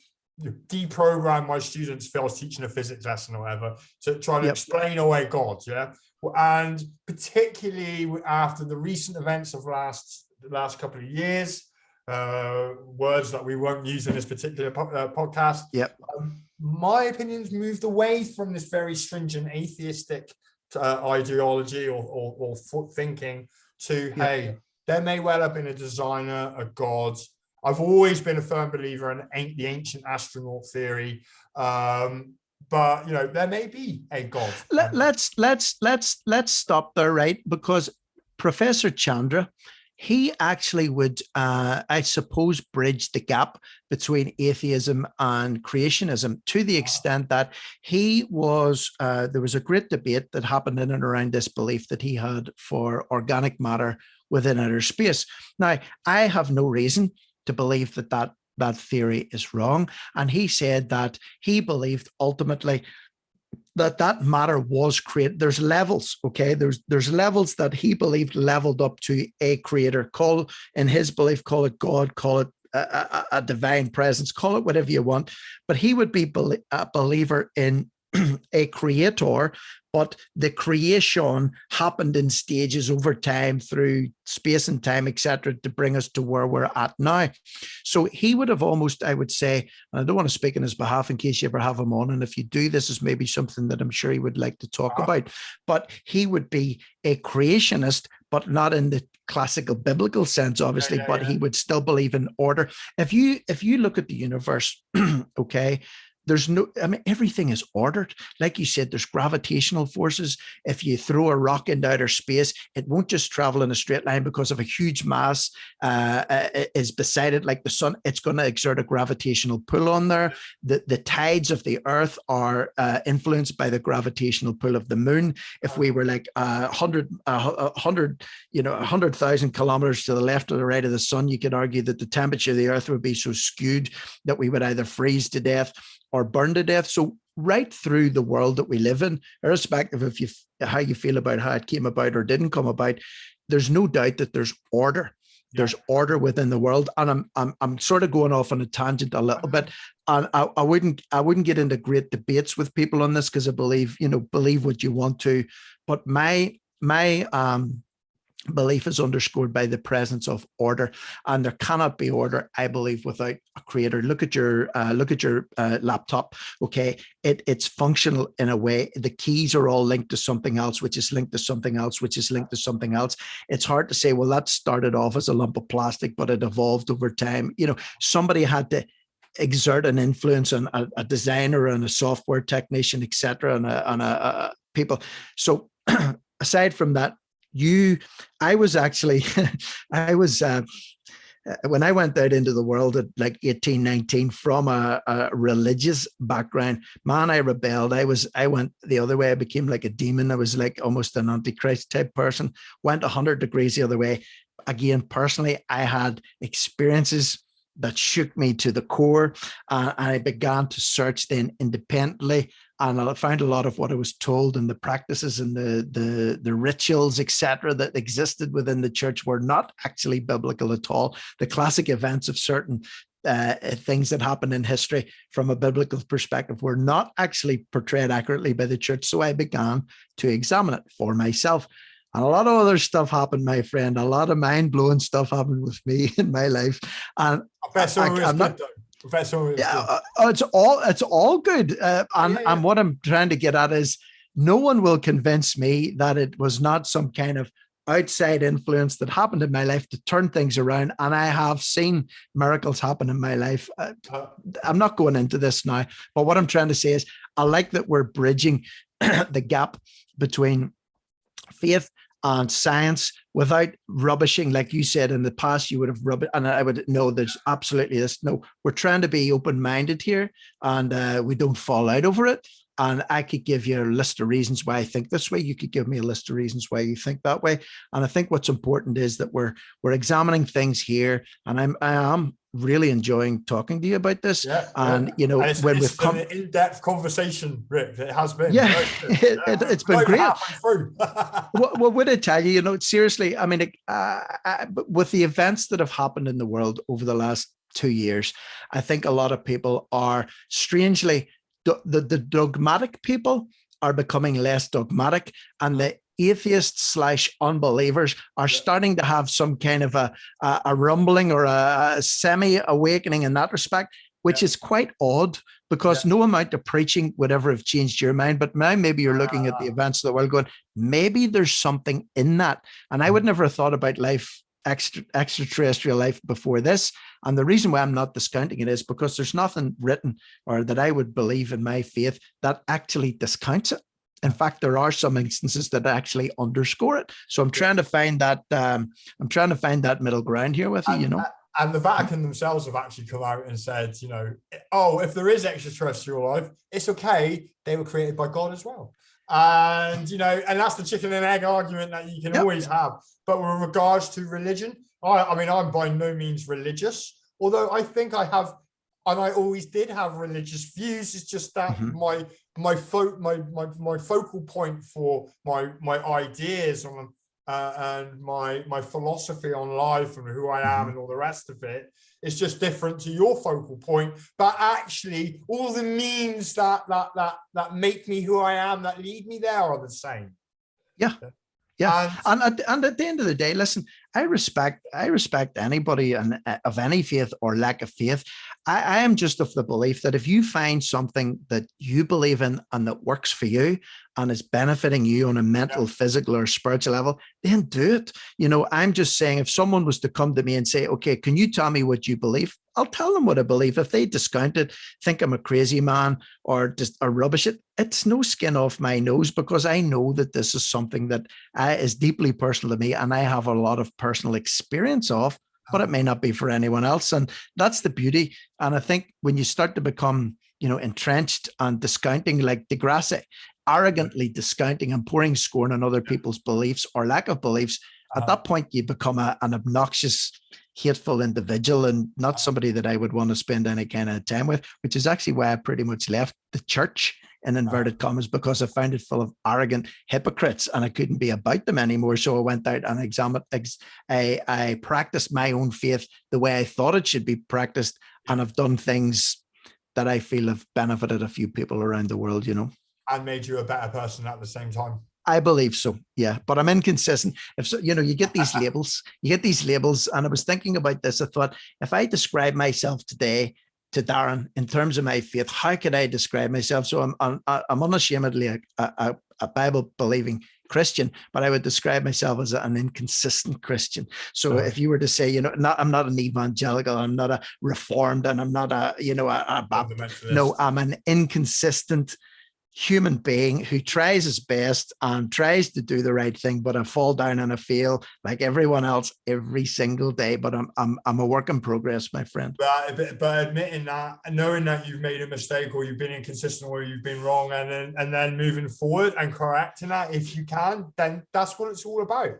deprogram my students if I was teaching a physics lesson or whatever, to try to explain away God. And particularly after the recent events of the last couple of years, words that we won't use in this particular podcast. My opinions moved away from this very stringent atheistic ideology or thinking to, hey, there may well have been a designer, a God. I've always been a firm believer in the ancient astronaut theory, but there may be a God. Let's stop there, right? Because Professor Chandra, he actually would, I suppose, bridge the gap between atheism and creationism to the extent that he was, there was a great debate that happened in and around this belief that he had for organic matter within outer space. Now, I have no reason to believe that theory is wrong. And he said that he believed ultimately that matter was created. There's levels, okay? There's levels that he believed leveled up to a creator. In his belief, call it God, call it a divine presence, call it whatever you want. But he would be a believer in a creator, but the creation happened in stages over time through space and time, etc., to bring us to where we're at now. So he would have almost, I would say, and I don't want to speak on his behalf in case you ever have him on, and if you do, this is maybe something that I'm sure he would like to talk about, but he would be a creationist, but not in the classical biblical sense, obviously, but he would still believe in order. If you look at the universe, okay, everything is ordered. Like you said, there's gravitational forces. If you throw a rock into outer space, it won't just travel in a straight line because of a huge mass is beside it, like the sun. It's going to exert a gravitational pull on there. The tides of the earth are influenced by the gravitational pull of the moon. If we were like 100,000 kilometers to the left or the right of the sun, you could argue that the temperature of the earth would be so skewed that we would either freeze to death or burn to death. So right through the world that we live in, irrespective of how you feel about how it came about or didn't come about, there's no doubt that there's order. There's order within the world. And I'm sort of going off on a tangent a little bit. And I wouldn't get into great debates with people on this because I believe what you want to. But my belief is underscored by the presence of order, and there cannot be order, I believe, without a creator. Look at your laptop. Okay, it's functional in a way. The keys are all linked to something else, which is linked to something else, which is linked to something else. It's hard to say, well, that started off as a lump of plastic, but it evolved over time. Somebody had to exert an influence on a designer and a software technician, etc., and a people. So aside from that, I was when I went out into the world at like 18, 19 from a religious background, man, I rebelled. I went the other way. I became like a demon. I was like almost an antichrist type person, went 100 degrees the other way. Again, personally, I had experiences that shook me to the core. And I began to search then independently. And I found a lot of what I was told and the practices and the rituals, etc., that existed within the church were not actually biblical at all. The classic events of certain things that happened in history from a biblical perspective were not actually portrayed accurately by the church. So I began to examine it for myself. And a lot of other stuff happened, my friend. A lot of mind-blowing stuff happened with me in my life. And I'm not... it's all good. And what I'm trying to get at is no one will convince me that it was not some kind of outside influence that happened in my life to turn things around. And I have seen miracles happen in my life. I'm not going into this now, but what I'm trying to say is I like that we're bridging the gap between faith and science without rubbishing, like you said in the past, you would have rubbed, and I would know there's absolutely this. No, we're trying to be open-minded here, and we don't fall out over it. And I could give you a list of reasons why I think this way. You could give me a list of reasons why you think that way. And I think what's important is that we're examining things here, and I am really enjoying talking to you about this. Yeah, And, yeah. you know, And when it's we've come, an in-depth conversation, Rick. It has been. yeah, Very good. it's We're been not even great. halfway through. What would I tell you? You know, seriously, I mean, with the events that have happened in the world over the last 2 years, I think a lot of people are strangely, the dogmatic people are becoming less dogmatic, and the atheists / unbelievers are starting to have some kind of a rumbling or a semi awakening in that respect, which is quite odd, because no amount of preaching would ever have changed your mind. But now maybe you're looking at the events of the world going, maybe there's something in that. And I would never have thought about life, extraterrestrial life, before this. And the reason why I'm not discounting it is because there's nothing written or that I would believe in my faith that actually discounts it. In fact, there are some instances that actually underscore it. So I'm trying to find that middle ground here with you, you know. And the Vatican themselves have actually come out and said, you know, oh, if there is extraterrestrial life, it's okay. They were created by God as well. And, you know, and that's the chicken and egg argument that you can always have. But with regards to religion, I mean, I'm by no means religious, although I think I have, and I always did have religious views. It's just that my focal point for my ideas on and my philosophy on life and who I am and all the rest of it is just different to your focal point. But actually, all the means that make me who I am, that lead me there, are the same. Yeah. And at the end of the day, listen, I respect anybody of any faith or lack of faith. I am just of the belief that if you find something that you believe in and that works for you and is benefiting you on a mental, physical, or spiritual level, then do it. You know, I'm just saying, if someone was to come to me and say, okay, can you tell me what you believe? I'll tell them what I believe. If they discount it, think I'm a crazy man, or just rubbish it, it's no skin off my nose, because I know that this is something that is deeply personal to me and I have a lot of personal experience of, but it may not be for anyone else. And that's the beauty. And I think when you start to become, you know, entrenched and discounting, like Degrasse, arrogantly discounting and pouring scorn on other people's beliefs or lack of beliefs, at that point you become an obnoxious, hateful individual, and not somebody that I would want to spend any kind of time with, which is actually why I pretty much left the church, in inverted commas, because I found it full of arrogant hypocrites and I couldn't be about them anymore. So I went out and I practiced my own faith the way I thought it should be practiced, and I've done things that I feel have benefited a few people around the world, you know. And made you a better person at the same time. I believe so, yeah, but I'm inconsistent. If so, you know, you get these labels, and I was thinking about this. I thought, if I describe myself today to Darren in terms of my faith, how could I describe myself? So I'm unashamedly a Bible believing Christian, but I would describe myself as an inconsistent Christian. So if you were to say, you know, I'm not an evangelical, I'm not a reformed, and I'm not a Baptist. No, I'm an inconsistent human being who tries his best and tries to do the right thing, but I fall down and I fail like everyone else every single day. But I'm a work in progress, my friend. But admitting that, knowing that you've made a mistake or you've been inconsistent or you've been wrong, and then moving forward and correcting that if you can, then that's what it's all about.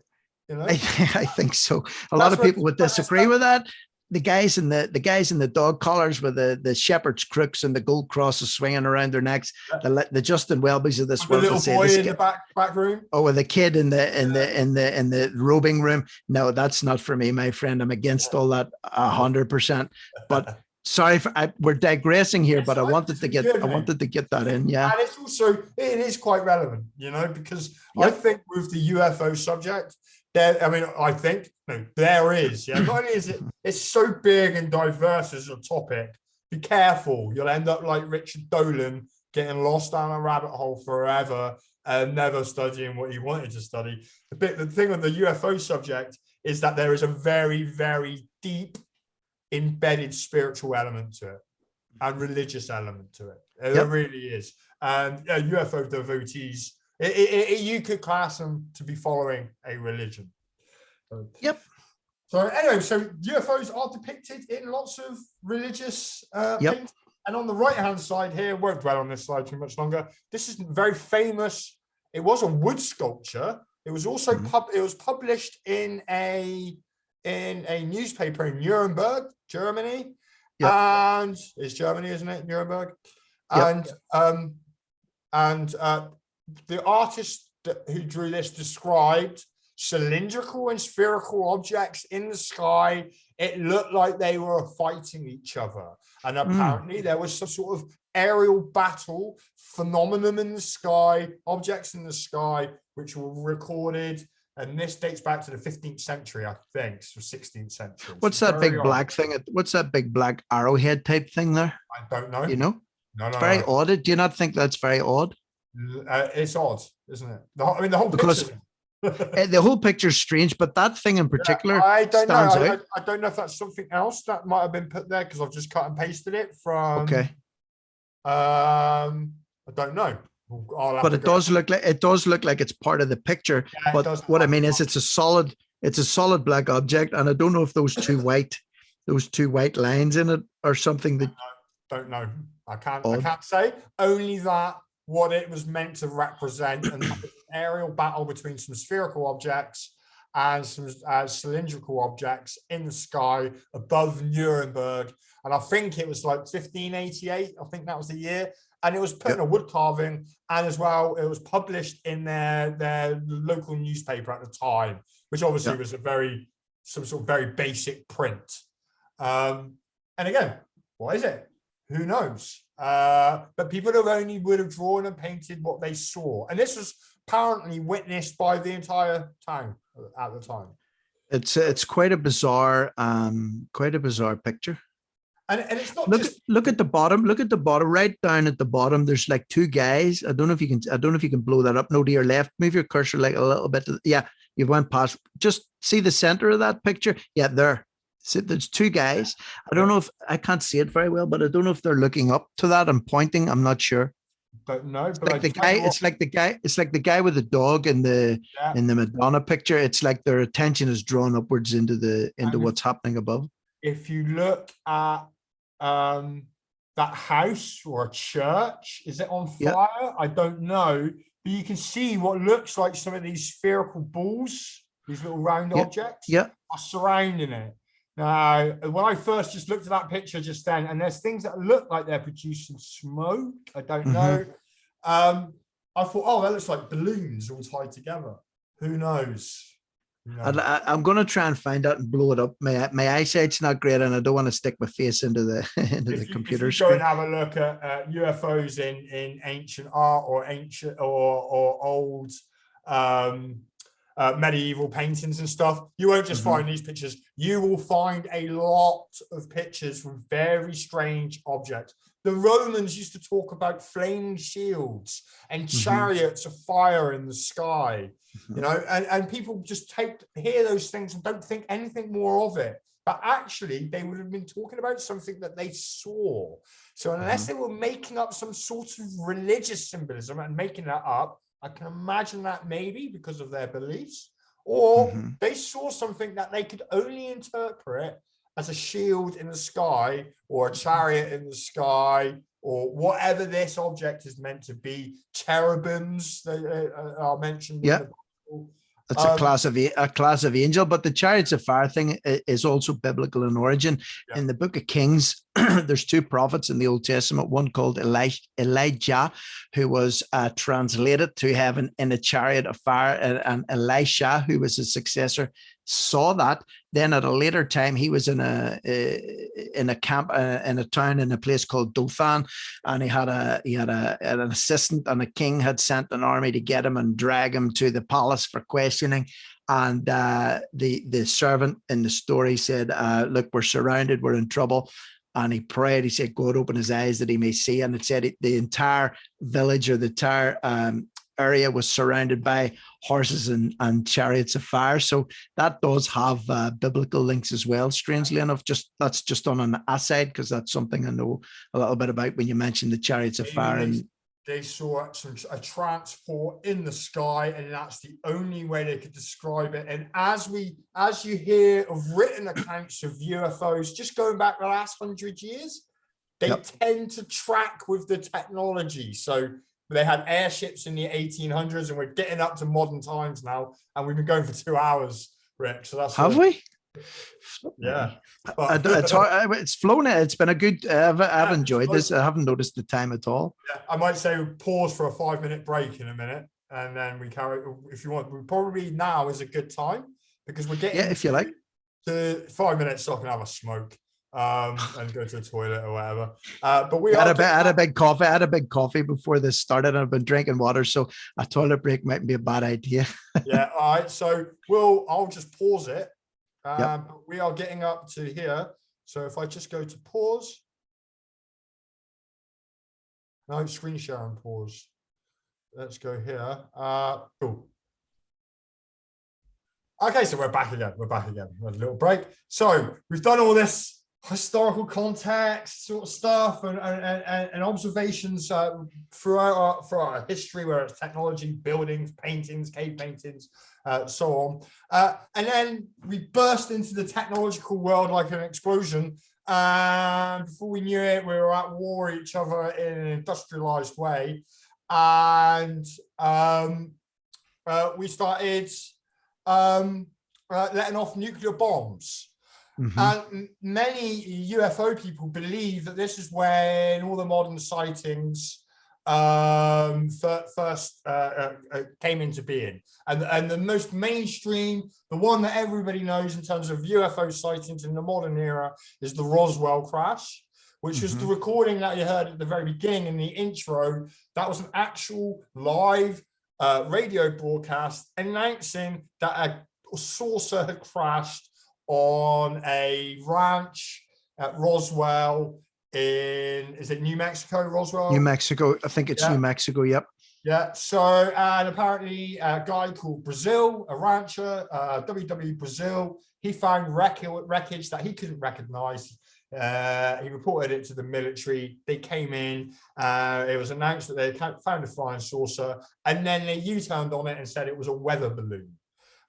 You know? I think so. A lot of people would disagree with that. The guys in the dog collars with the shepherd's crooks and the gold crosses swinging around their necks, the Justin Welbys of this world. The little boy in the back room. Oh, with the kid in the robing room. No, that's not for me, my friend. I'm against all that 100%. But sorry, we're digressing here, but I wanted to get that in. Yeah, and it's also, it is quite relevant, you know, because I think with the UFO subject, there is. Yeah, not only is it's so big and diverse as a topic. Be careful, you'll end up like Richard Dolan, getting lost down a rabbit hole forever and never studying what he wanted to study. The thing with the UFO subject is that there is a very, very deep embedded spiritual element to it and religious element to it. There really is. And UFO devotees, you could class them to be following a religion. Yep. So anyway, so UFOs are depicted in lots of religious paintings. And on the right-hand side here, won't dwell on this slide too much longer. This is very famous. It was a wood sculpture. It was also it was published in a in a newspaper in Nuremberg, Germany. Yep. And it's Germany, isn't it? Nuremberg. Yep. And the artist who drew this described cylindrical and spherical objects in the sky. It looked like they were fighting each other. And apparently there was some sort of aerial battle phenomenon in the sky, objects in the sky, which were recorded. And this dates back to the 15th century, I think, so 16th century. What's that big black thing? What's that big black arrowhead type thing there? I don't know. You know? No, it's very odd. Do you not think that's very odd? It's odd, isn't it? The whole because picture. The whole picture's strange, but that thing in particular I don't stands know. out. I don't know if that's something else that might have been put there because I've just cut and pasted it from. Okay. I don't know. But it does look like it's part of the picture. Yeah, but what I mean is it's a solid black object, and I don't know if those two white lines in it or something that don't know. I can't say. Only that what it was meant to represent an aerial battle between some spherical objects and some cylindrical objects in the sky above Nuremberg. And I think it was like 1588. I think that was the year. And it was put in a wood carving, and as well, it was published in their local newspaper at the time, which obviously was some sort of very basic print. And again, what is it? Who knows? But people would have drawn and painted what they saw, and this was apparently witnessed by the entire town at the time. It's quite a bizarre picture. And it's not look at the bottom. Look at the bottom, right down at the bottom. There's like two guys. I don't know if you can blow that up. No, to your left. Move your cursor like a little bit. Yeah, you went past. Just see the center of that picture. Yeah, there. So there's two guys. I don't know if I can't see it very well, but I don't know if they're looking up to that and pointing. I'm not sure. Don't know. It's like the guy. It's like the guy with the dog in the Madonna picture. It's like their attention is drawn upwards into what's happening above. If you look at that house or a church, is it on fire? I don't know, but you can see what looks like some of these spherical balls, these little round objects are surrounding it. Now, when I first just looked at that picture just then, and there's things that look like they're producing smoke, I don't know. I thought, oh, that looks like balloons all tied together. Who knows? I'm going to try and find out and blow it up. My eyesight's not great, and I don't want to stick my face into the computer screen. Go and have a look at UFOs in ancient art or ancient or old medieval paintings and stuff, you won't just find these pictures. You will find a lot of pictures from very strange objects. The Romans used to talk about flaming shields and chariots of fire in the sky, you know, and people just hear those things and don't think anything more of it. But actually, they would have been talking about something that they saw. So unless they were making up some sort of religious symbolism and making that up, I can imagine that maybe because of their beliefs, or they saw something that they could only interpret as a shield in the sky or a chariot in the sky or whatever this object is meant to be. Cherubims are mentioned. Yeah. It's a class of angel, but the chariots of fire thing is also biblical in origin. Yeah. In the book of Kings, there's two prophets in the Old Testament, one called Elijah, who was translated to heaven in a chariot of fire, and Elisha, who was his successor, saw that. Then at a later time, he was in a camp in a town in a place called Dothan, and he had an assistant, and the king had sent an army to get him and drag him to the palace for questioning. And the servant in the story said, "Look, we're surrounded, we're in trouble." And he prayed. He said, "God, open his eyes that he may see." And it said the entire village or the entire area was surrounded by horses and chariots of fire. So that does have biblical links as well. Strangely enough, that's just on an aside, because that's something I know a little bit about when you mentioned the chariots of fire. And they saw a transport in the sky, and that's the only way they could describe it. And as you hear of written accounts of UFOs, just going back the last 100 years, they tend to track with the technology. So they had airships in the 1800s, and we're getting up to modern times now, and we've been going for 2 hours, Rick. So that's we? Yeah. It's hard, it's flown. It's been a good. I've enjoyed this. I haven't noticed the time at all. Yeah, I might say pause for a 5-minute break in a minute, and then we carry. If you want, we probably now is a good time because we're getting. Yeah, if you like. To 5 minutes, so I can have a smoke and go to the toilet or whatever. But we had a big coffee. I had a big coffee before this started, and I've been drinking water, so a toilet break might be a bad idea. Yeah. All right. So I'll just pause it. Yep. We are getting up to here. So if I just go to pause. No, screen share and pause. Let's go here. Cool. Okay, so we're back again. We had a little break. So we've done all this historical context sort of stuff and observations throughout our history, where it's technology, buildings, paintings, cave paintings, so on. And then we burst into the technological world like an explosion. And before we knew it, we were at war with each other in an industrialized way. And we started letting off nuclear bombs. Mm-hmm. And many UFO people believe that this is when all the modern sightings first came into being. And the most mainstream, the one that everybody knows in terms of UFO sightings in the modern era, is the Roswell crash, which was the recording that you heard at the very beginning in the intro. That was an actual live radio broadcast announcing that a saucer had crashed on a ranch at Roswell is it New Mexico, Roswell? New Mexico. I think it's New Mexico. Yep. Yeah. So, and apparently a guy called Brazil, a rancher, WW Brazil, he found wreckage that he couldn't recognize. He reported it to the military. They came in. It was announced that they found a flying saucer, and then they U-turned on it and said it was a weather balloon.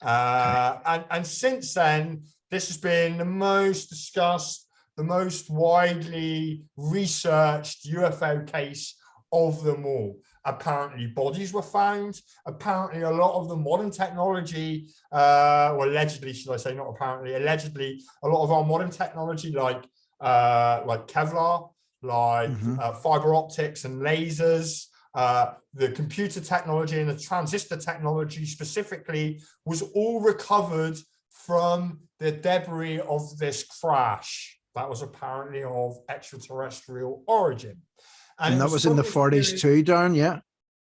And since then, this has been the most discussed, the most widely researched UFO case of them all. Apparently, bodies were found. Apparently, a lot of the modern technology, or allegedly, should I say, not apparently, allegedly, a lot of our modern technology, like Kevlar, fiber optics and lasers, the computer technology and the transistor technology specifically, was all recovered from the debris of this crash that was apparently of extraterrestrial origin. And that was in the 40s too, Darren, yeah.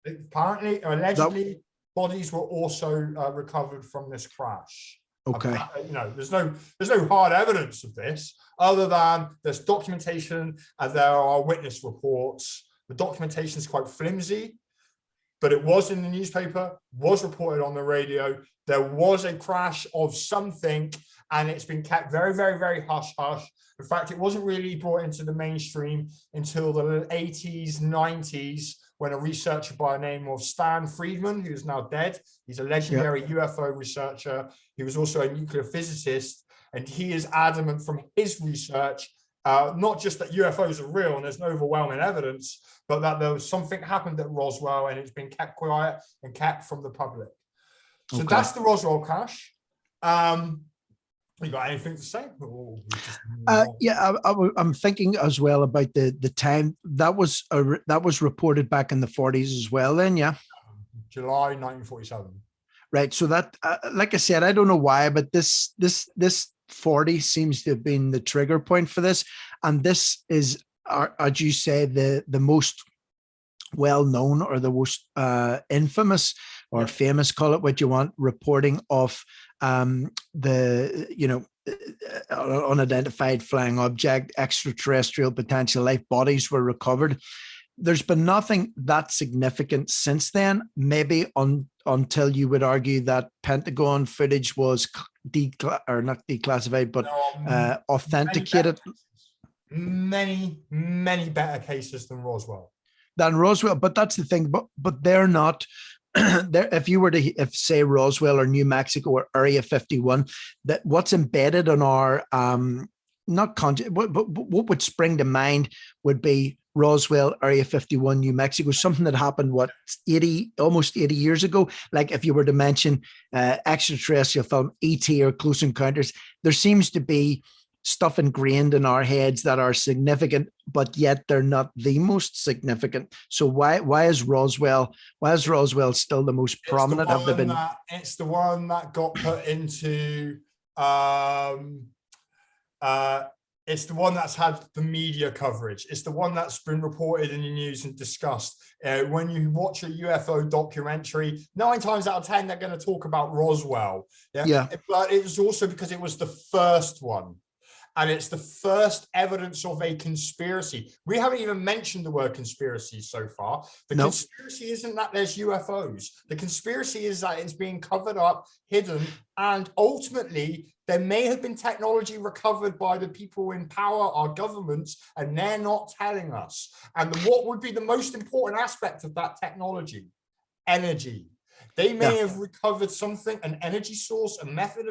Apparently, allegedly, bodies were also recovered from this crash. Okay. There's no hard evidence of this, other than there's documentation and there are witness reports. The documentation is quite flimsy, but it was in the newspaper, was reported on the radio. There was a crash of something, and it's been kept very, very, very hush-hush. In fact, it wasn't really brought into the mainstream until the 80s, 90s, when a researcher by the name of Stan Friedman, who's now dead, he's a legendary UFO researcher. He was also a nuclear physicist, and he is adamant from his research, not just that UFOs are real and there's no overwhelming evidence, but that there was something happened at Roswell and it's been kept quiet and kept from the public. So that's the Roswell crash. You got anything to say? I'm thinking as well about the time that was reported back in the 40s as well. Then, July 1947. Right. So that, like I said, I don't know why, but this 40 seems to have been the trigger point for this, and this is, as you say, the most well known or the most infamous or famous, call it what you want, reporting of the unidentified flying object, extraterrestrial potential life. Bodies were recovered. There's been nothing that significant since then, maybe until you would argue that Pentagon footage was not declassified, but authenticated. Many better cases than Roswell. But that's the thing. But they're not. If you were to say Roswell or New Mexico or Area 51, that what's embedded in our not conscious, but what would spring to mind would be Roswell, Area 51, New Mexico, something that happened, what, almost 80 years ago? Like if you were to mention extraterrestrial film, ET or Close Encounters, there seems to be stuff ingrained in our heads that are significant, but yet they're not the most significant. So why is Roswell still the most prominent? Have they been? It's the one that got put into it's the one that's had the media coverage. It's the one that's been reported in the news and discussed. When you watch a UFO documentary, 9 times out of 10, they're going to talk about Roswell. Yeah. But it was also because it was the first one. And it's the first evidence of a conspiracy. We haven't even mentioned the word conspiracy so far. The conspiracy isn't that there's UFOs. The conspiracy is that it's being covered up, hidden, and ultimately there may have been technology recovered by the people in power, our governments, and they're not telling us. And what would be the most important aspect of that technology? Energy. They may have recovered something, an energy source, a method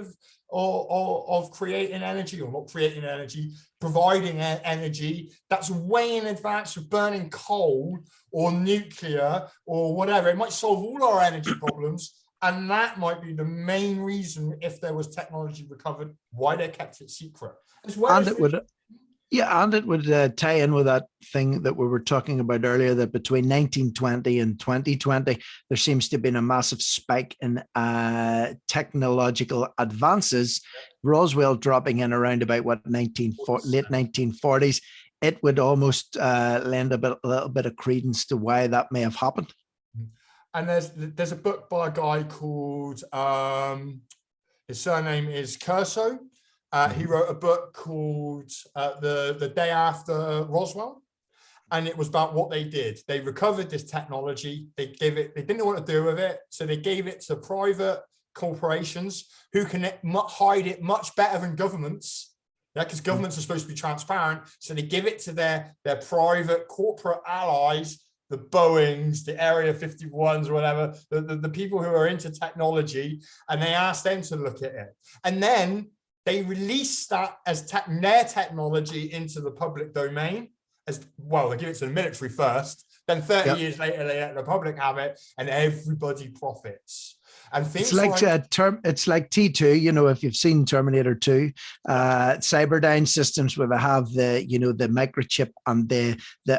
of creating energy, or not creating energy, providing energy that's way in advance of burning coal or nuclear or whatever. It might solve all our energy problems. And that might be the main reason, if there was technology recovered, why they kept it secret. And it would tie in with that thing that we were talking about earlier, that between 1920 and 2020, there seems to have been a massive spike in technological advances. Roswell dropping in around about late 1940s. It would almost lend a little bit of credence to why that may have happened. And there's a book by a guy called, his surname is Curso. He wrote a book called The Day After Roswell, and it was about what they did. They recovered this technology. They didn't know what to do with it, so they gave it to private corporations who can hide it much better than governments. Yeah, because governments are supposed to be transparent. So they give it to their private corporate allies, the Boeings, the Area 51s, or whatever, the people who are into technology, and they ask them to look at it. And then they release that as their technology into the public domain. As well, they give it to the military first, then 30 years later, they let the public have it, and everybody profits. And things it's like T2, you know, if you've seen Terminator 2, Cyberdyne systems where they have the microchip and the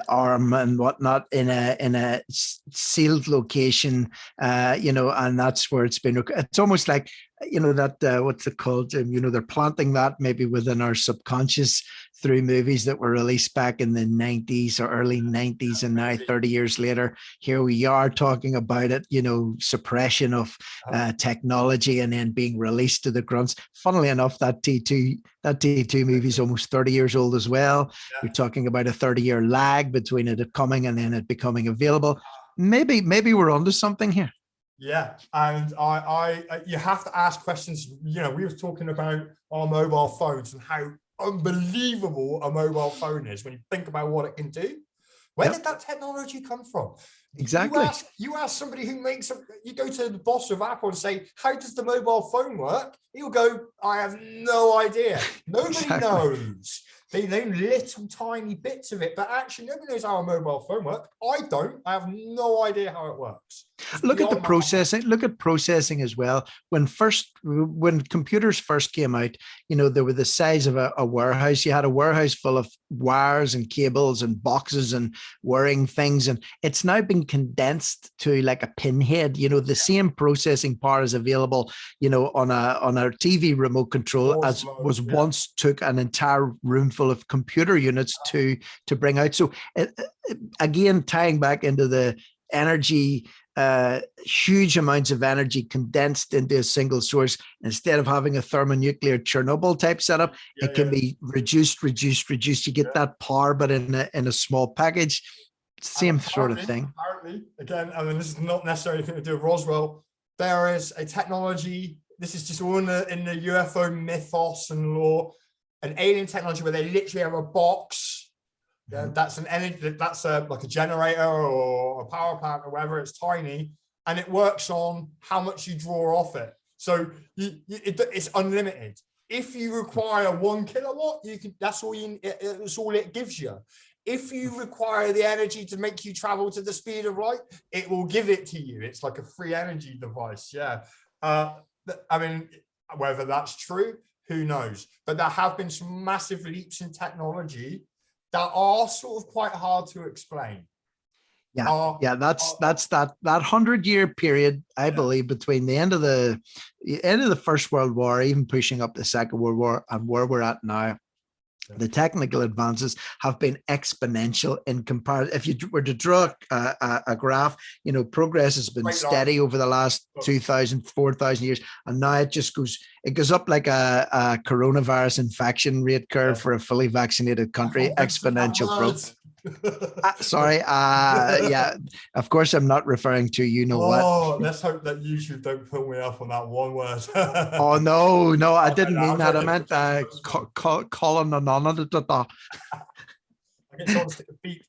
arm and whatnot in a sealed location, and that's where it's been. It's almost like, that what's it called? They're planting that maybe within our subconscious through movies that were released back in the 90s or early 90s, and now 30 years later, here we are talking about it. Suppression of technology and then being released to the grunts. Funnily enough, that T2 movie is almost 30 years old as well. You're talking about a 30-year lag between it coming and then it becoming available. Maybe we're onto something here. Yeah, and you have to ask questions. We were talking about our mobile phones and how unbelievable a mobile phone is when you think about what it can do. Where did that technology come from? Exactly. You ask somebody who makes you go to the boss of Apple and say, how does the mobile phone work? He'll go, I have no idea. Nobody knows. They know little tiny bits of it, but actually nobody knows how a mobile phone works. I don't. I have no idea how it works. Look at the processing. Look at processing as well. When computers first came out, they were the size of a warehouse. You had a warehouse full of wires and cables and boxes and wiring things, and it's now been condensed to like a pinhead. The same processing power is available, on a TV remote control as was once took an entire room full of computer units to bring out. So again, tying back into the energy, huge amounts of energy condensed into a single source. Instead of having a thermonuclear Chernobyl type setup, it can be reduced. You get that power, but in a small package. Same sort of thing. Apparently, again, I mean, this is not necessarily anything to do with Roswell. There is a technology. This is just all in the UFO mythos and lore, an alien technology where they literally have a box. Yeah, that's an energy. That's like a generator or a power plant or whatever. It's tiny, and it works on how much you draw off it. So it's unlimited. If you require 1 kilowatt, you can. That's all it gives you. if you require the energy to make you travel to the speed of light, it will give it to you. It's like a free energy device. Yeah. I mean, whether that's true, who knows? But there have been some massive leaps in technology that are sort of quite hard to explain. Yeah, that's that 100-year period, I believe, between the end of the First World War, even pushing up the Second World War, and where we're at now. The technical advances have been exponential in comparison. If you were to draw a graph, you know, progress has been steady over the last 2,000, 4,000 years, and now it just goes up like a coronavirus infection rate curve for a fully vaccinated country. Exponential growth. Sorry, yeah, of course I'm not referring to what. Let's hope that YouTube don't pull me up on that one word. Oh no, I didn't mean that. I meant Colin Anonymous. I get someone to stick a beep.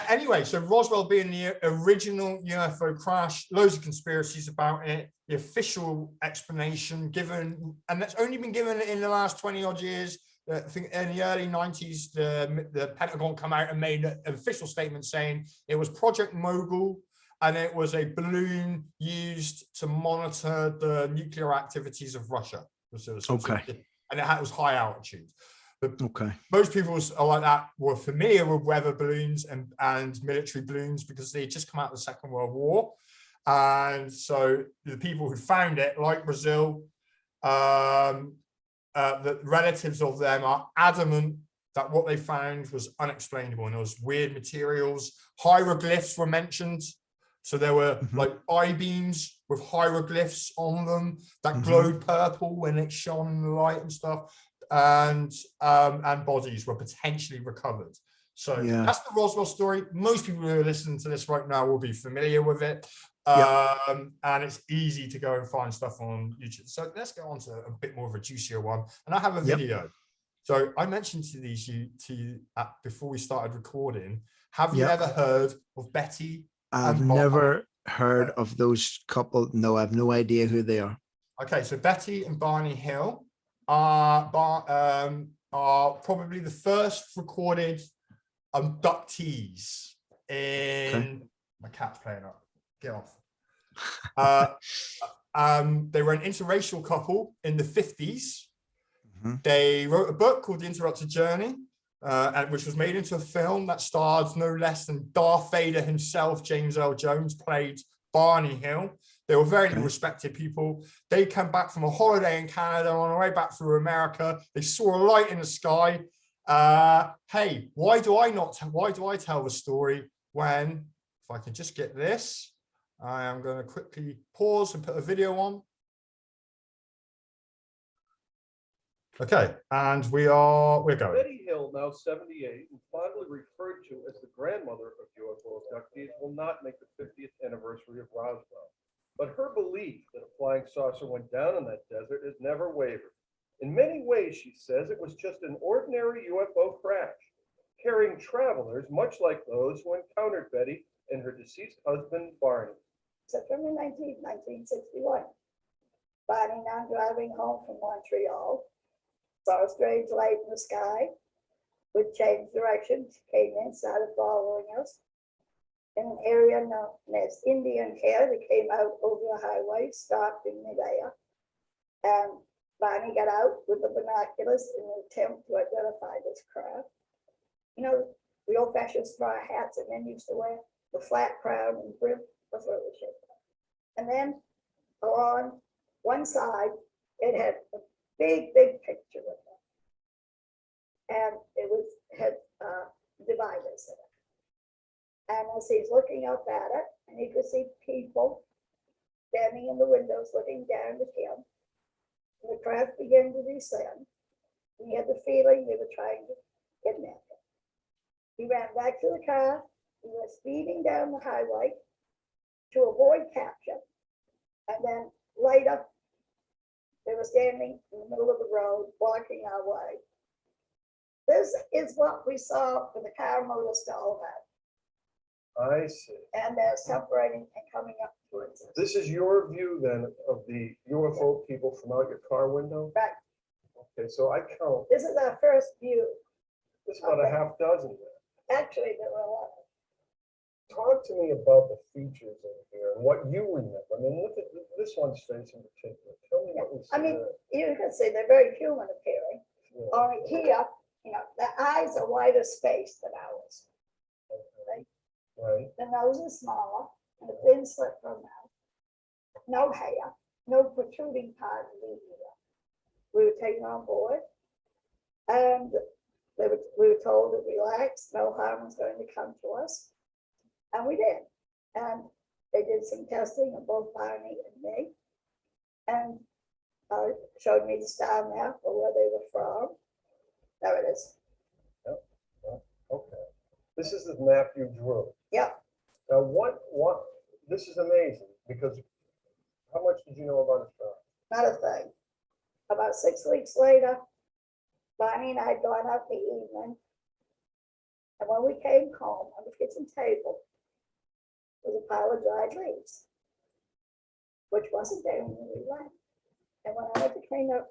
Anyway, so Roswell being the original UFO crash, loads of conspiracies about it. The official explanation given, and that's only been given in the last 20 odd years. I think in the early 90s, the Pentagon come out and made an official statement saying it was Project Mogul, and it was a balloon used to monitor the nuclear activities of Russia. Okay. And it was high altitude. But okay. Most people are like that were familiar with weather balloons and military balloons because they had just come out of the Second World War. And so the people who found it, like Brazil, the relatives of them are adamant that what they found was unexplainable, and there was weird materials. Hieroglyphs were mentioned. So there were like I-beams with hieroglyphs on them that glowed purple when it shone in the light and stuff. And bodies were potentially recovered. So that's the Roswell story. Most people who are listening to this right now will be familiar with it. And it's easy to go and find stuff on YouTube. So let's go on to a bit more of a juicier one. And I have a video. So I mentioned to you before we started recording. Have you ever heard of Betty? I've never heard of those couple. No, I have no idea who they are. Okay, so Betty and Barney Hill are probably the first recorded abductees in my cat's playing up. Get off. They were an interracial couple in the 50s. They wrote a book called The Interrupted Journey, which was made into a film that starred no less than Darth Vader himself. James Earl Jones played Barney Hill. They were very respected people. They came back from a holiday in Canada on their way back through America. They saw a light in the sky. Hey, why do I tell the story when, if I can just get this, I am going to quickly pause and put a video on. Okay, and we're going. Betty Hill, now 78, and fondly referred to as the grandmother of UFO abductees, will not make the 50th anniversary of Roswell. But her belief that a flying saucer went down in that desert has never wavered. In many ways, she says it was just an ordinary UFO crash, carrying travelers much like those who encountered Betty and her deceased husband, Barney. September 19, 1961. Barney and I driving home from Montreal, saw a strange light in the sky, would change directions, came in, started following us. In an area known as Indian Care, they came out over the highway, stopped in midair, and Barney got out with the binoculars in an attempt to identify this craft. You know, the old-fashioned straw hats that men used to wear, the flat crown and brim, that's what it was shaped like. And then along one side, it had a big picture with it. And it had dividers in it. And as he's looking up at it, and he could see people standing in the windows looking down at him, and the craft began to descend. And he had the feeling they were trying to kidnap him. He ran back to the car. He was speeding down the highway to avoid capture. And then later, they were standing in the middle of the road, blocking our way. This is what we saw when the car motor stalled out. I see. And they're separating and coming up towards us. This is your view then of the UFO people from out your car window? Right. Okay, so I count. This is our first view. There's about a half dozen there. Actually, there were a lot. Talk to me about the features in here and what you remember. I mean, look at this one's face in particular. Tell me what we see. I mean, there. you can see they're very human appearing. Yeah. Only here, the eyes are wider spaced than ours. Okay. Right. The nose is smaller and a thin slit from mouth. No hair, no protruding part of the ear. We were taken on board and we were told to relax, no harm was going to come to us. And we did. And they did some testing of both Barney and me. And showed me the star map of where they were from. There it is. Okay. This is the map you drew. Yep. Now, this is amazing because how much did you know about the star? Not a thing. About 6 weeks later, Barney and I had gone out in the evening. And when we came home, on the kitchen table was a pile of dried leaves, which wasn't there when we went. And when I went to clean up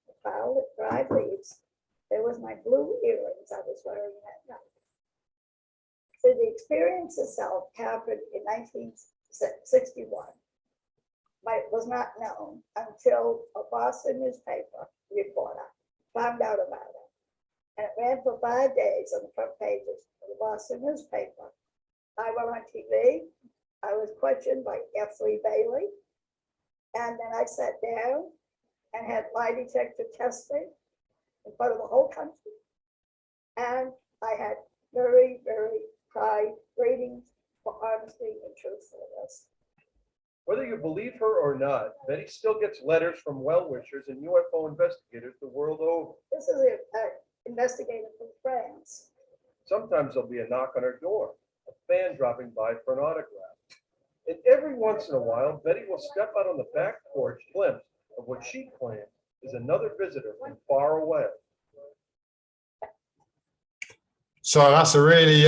the pile of dried leaves, there was my blue earrings I was wearing that night. So the experience itself happened in 1961. But it was not known until a Boston newspaper reporter found out about it. And it ran for 5 days on the front pages of the Boston newspaper. I went on TV. I was questioned by F. Lee Bailey. And then I sat down and had lie detector testing in front of the whole country. And I had very, very high ratings for honesty and truthfulness. Whether you believe her or not, Betty still gets letters from well-wishers and UFO investigators the world over. This is an investigator from France. Sometimes there'll be a knock on her door, a fan dropping by for an autograph. And every once in a while, Betty will step out on the back porch glimpse of what she claims is another visitor from far away. So that's a really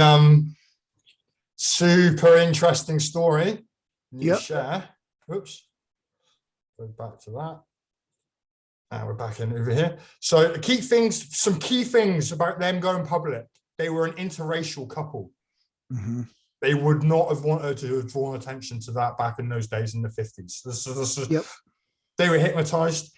super interesting story. You Yep. share. Oops. Go back to that. And we're back in over here. So some key things about them going public. They were an interracial couple. Mhm. They would not have wanted to have drawn attention to that back in those days in the 50s. Yep. They were hypnotized,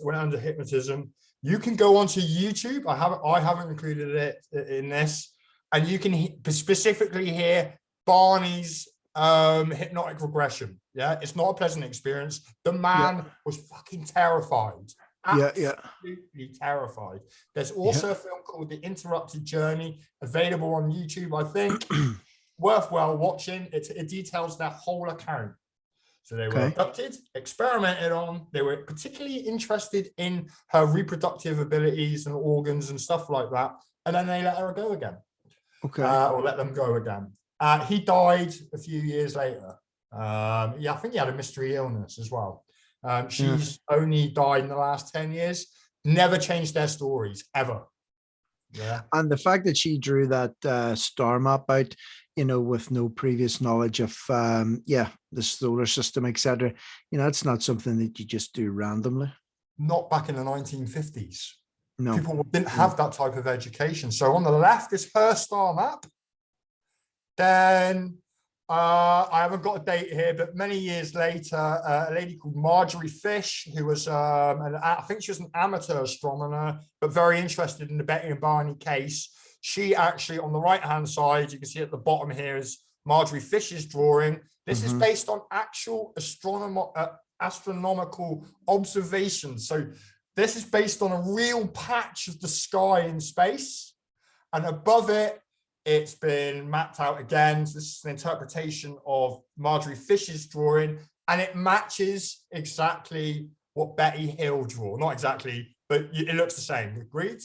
went under hypnotism. You can go onto YouTube. I haven't included it in this, and you can specifically hear Barney's hypnotic regression. Yeah, it's not a pleasant experience. The man was fucking terrified. Absolutely terrified. There's also a film called The Interrupted Journey, available on YouTube, I think. Worthwhile watching. It details their whole account. So they were abducted, experimented on. They were particularly interested in her reproductive abilities and organs and stuff like that. And then they let her go again. Or let them go again. He died a few years later. I think he had a mystery illness as well. She's only died in the last 10 years. Never changed their stories, ever. Yeah. And the fact that she drew that star map out, with no previous knowledge of, the solar system, etc., it's not something that you just do randomly. Not back in the 1950s. No. People didn't have that type of education. So on the left is her star map. Then I haven't got a date here, but many years later, a lady called Marjorie Fish, who was, I think she was an amateur astronomer, but very interested in the Betty and Barney case. She actually, on the right-hand side, you can see at the bottom here is Marjorie Fish's drawing. This is based on actual astronomical observations. So this is based on a real patch of the sky in space, and above it, it's been mapped out again. So this is an interpretation of Marjorie Fish's drawing, and it matches exactly what Betty Hill drew. Not exactly, but it looks the same. Agreed?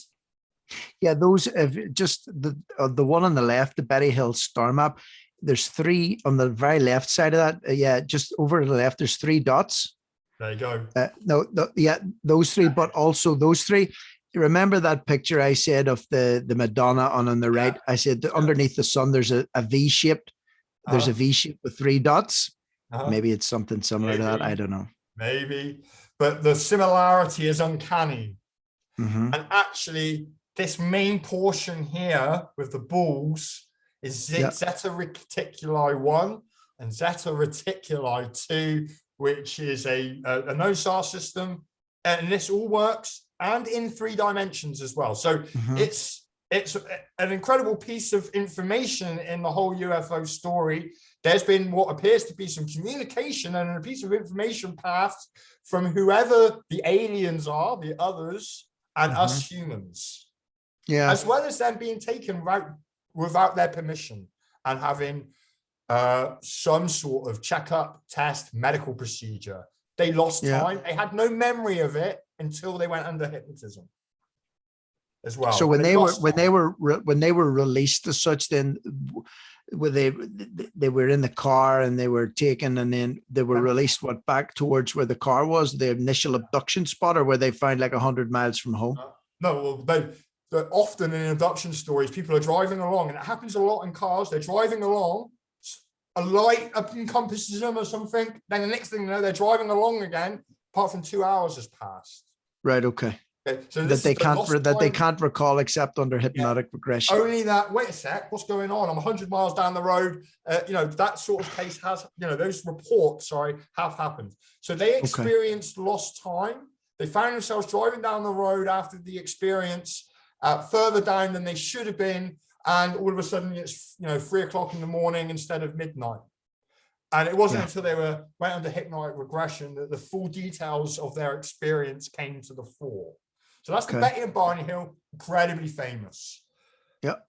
Yeah, those just the one on the left, the Betty Hill star map. There's 3 on the very left side of that. Just over to the left, there's 3 dots. There you go. Those 3, but also those 3. Remember that picture I said of the Madonna on the right? I said underneath the sun, there's a V shaped. There's a V shape with 3 dots. Maybe it's something similar to that. I don't know. Maybe, but the similarity is uncanny. And actually, this main portion here with the balls is Zeta Reticuli 1 and Zeta Reticuli 2, which is a known star system. And this all works and in 3 dimensions as well. So it's an incredible piece of information in the whole UFO story. There's been what appears to be some communication and a piece of information passed from whoever the aliens are, the others, and us humans. Yeah. As well as them being taken without their permission and having some sort of checkup, test, medical procedure. They lost time. They had no memory of it until they went under hypnotism as well. So when they were released as such, then were they were in the car and they were taken, and then they were released back towards where the car was, the initial abduction spot, or were they found like 100 miles from home? No, well, they often in abduction stories, people are driving along, and it happens a lot in cars. They're driving along, a light encompasses them or something. Then the next thing you know, they're driving along again, apart from 2 hours has passed. Right. Okay. So that they can't recall except under hypnotic regression. Only that. Wait a sec. What's going on? I'm 100 miles down the road. That sort of case has. Those reports. Have happened. So they experienced lost time. They found themselves driving down the road after the experience, further down than they should have been, and all of a sudden it's 3 o'clock in the morning instead of midnight. And it wasn't until they went under hypnotic regression that the full details of their experience came to the fore. So that's the Betty and Barney Hill, incredibly famous. Yep.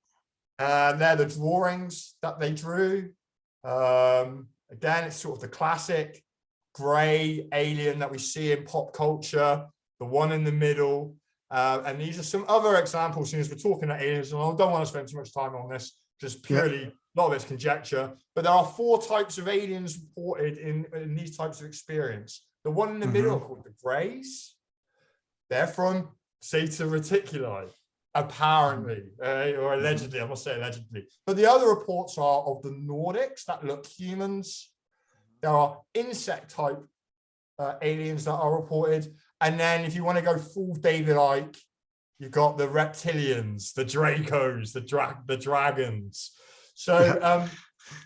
And they're the drawings that they drew. Again, it's sort of the classic gray alien that we see in pop culture, the one in the middle. And these are some other examples, since we're talking about aliens, and I don't want to spend too much time on this, just purely, a lot of it's conjecture. But there are 4 types of aliens reported in these types of experience. The one in the middle are called the Greys. They're from Zeta Reticuli, apparently, or allegedly. I must say allegedly. But the other reports are of the Nordics that look humans. There are insect-type aliens that are reported. And then if you want to go full David-like, you've got the reptilians, the Dracos, the dragons. So,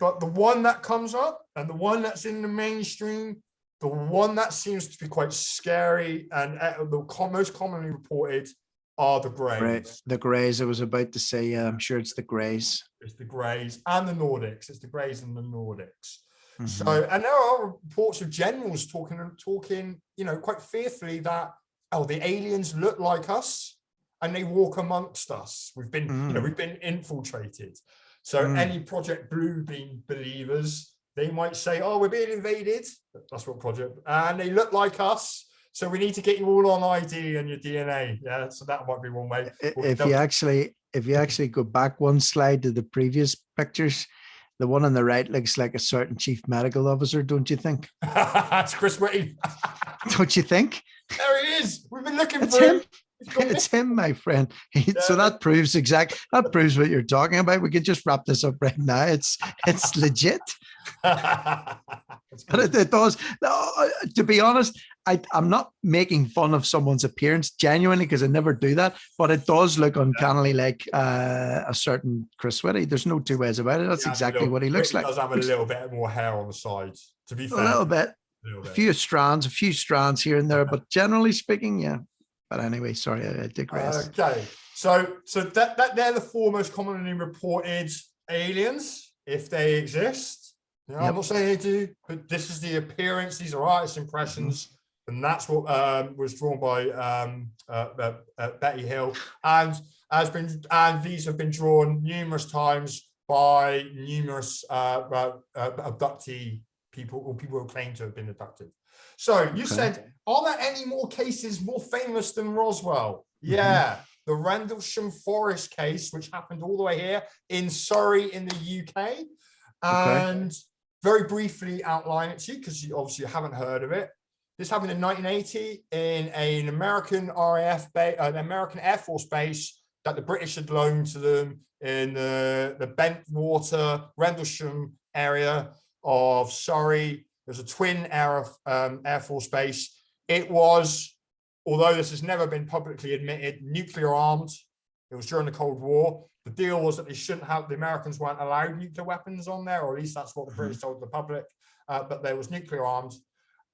but the one that comes up and the one that's in the mainstream, the one that seems to be quite scary and the most commonly reported are the Greys. Right. The Greys, I was about to say, I'm sure it's the Greys. It's the Greys and the Nordics. It's the Greys and the Nordics. So, and there are reports of generals talking, quite fearfully that, the aliens look like us and they walk amongst us. We've been, we've been infiltrated. So any Project Bluebeam believers, they might say, we're being invaded. That's what and they look like us. So we need to get you all on ID and your DNA. Yeah. So that might be one way. If you actually go back one slide to the previous pictures, the one on the right looks like a certain chief medical officer, don't you think? That's Chris Whitty. Don't you think? There he is. We've been looking for him. It's him, my friend. So that proves what you're talking about. We could just wrap this up right now. It's legit. But it does. To be honest, I'm not making fun of someone's appearance genuinely, because I never do that. But it does look uncannily like a certain Chris Whitty. There's no 2 ways about it. That's exactly what he looks like. He does have a little bit more hair on the side, to be fair. A little bit. A few strands here and there, but generally speaking, yeah. But anyway, sorry, I digress. Okay, so that they're the 4 most commonly reported aliens, if they exist. I'm not saying they do, but this is the appearance. These are artist impressions, and that's what was drawn by Betty Hill, and these have been drawn numerous times by numerous abductee people, or people who claim to have been abducted. So you said, are there any more cases more famous than Roswell? Yeah, the Rendlesham Forest case, which happened all the way here in Surrey in the UK. And very briefly outline it to you, because you obviously haven't heard of it. This happened in 1980 in an American RAF base, an American Air Force base that the British had loaned to them in the Bentwater, Rendlesham area of Surrey. There's a twin Air Force base. It was, although this has never been publicly admitted, nuclear armed. It It was during the Cold War. The deal was that they shouldn't have, the Americans weren't allowed nuclear weapons on there, or at least that's what the British told the public, but there was nuclear arms.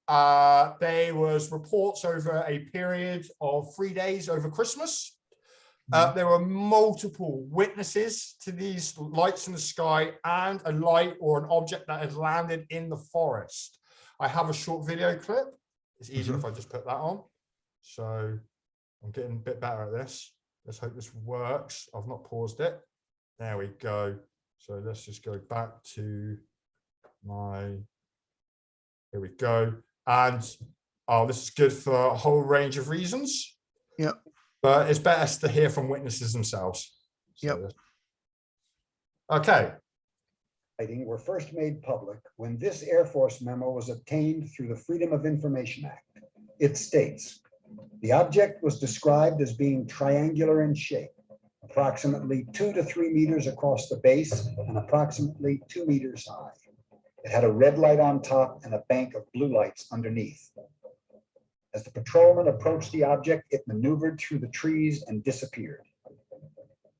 There was reports over a period of 3 days over Christmas. There were multiple witnesses to these lights in the sky and a light or an object that had landed in the forest. I have a short video clip. It's easier if I just put that on. So I'm getting a bit better at this. Let's hope this works. I've not paused it. There we go. So let's just go back to my, here we go. And this is good for a whole range of reasons. Yep. But it's best to hear from witnesses themselves. Yep. Okay. Were first made public when this Air Force memo was obtained through the Freedom of Information Act. It states, the object was described as being triangular in shape, approximately 2 to 3 meters across the base and approximately 2 meters high. It had a red light on top and a bank of blue lights underneath. As the patrolman approached the object, it maneuvered through the trees and disappeared.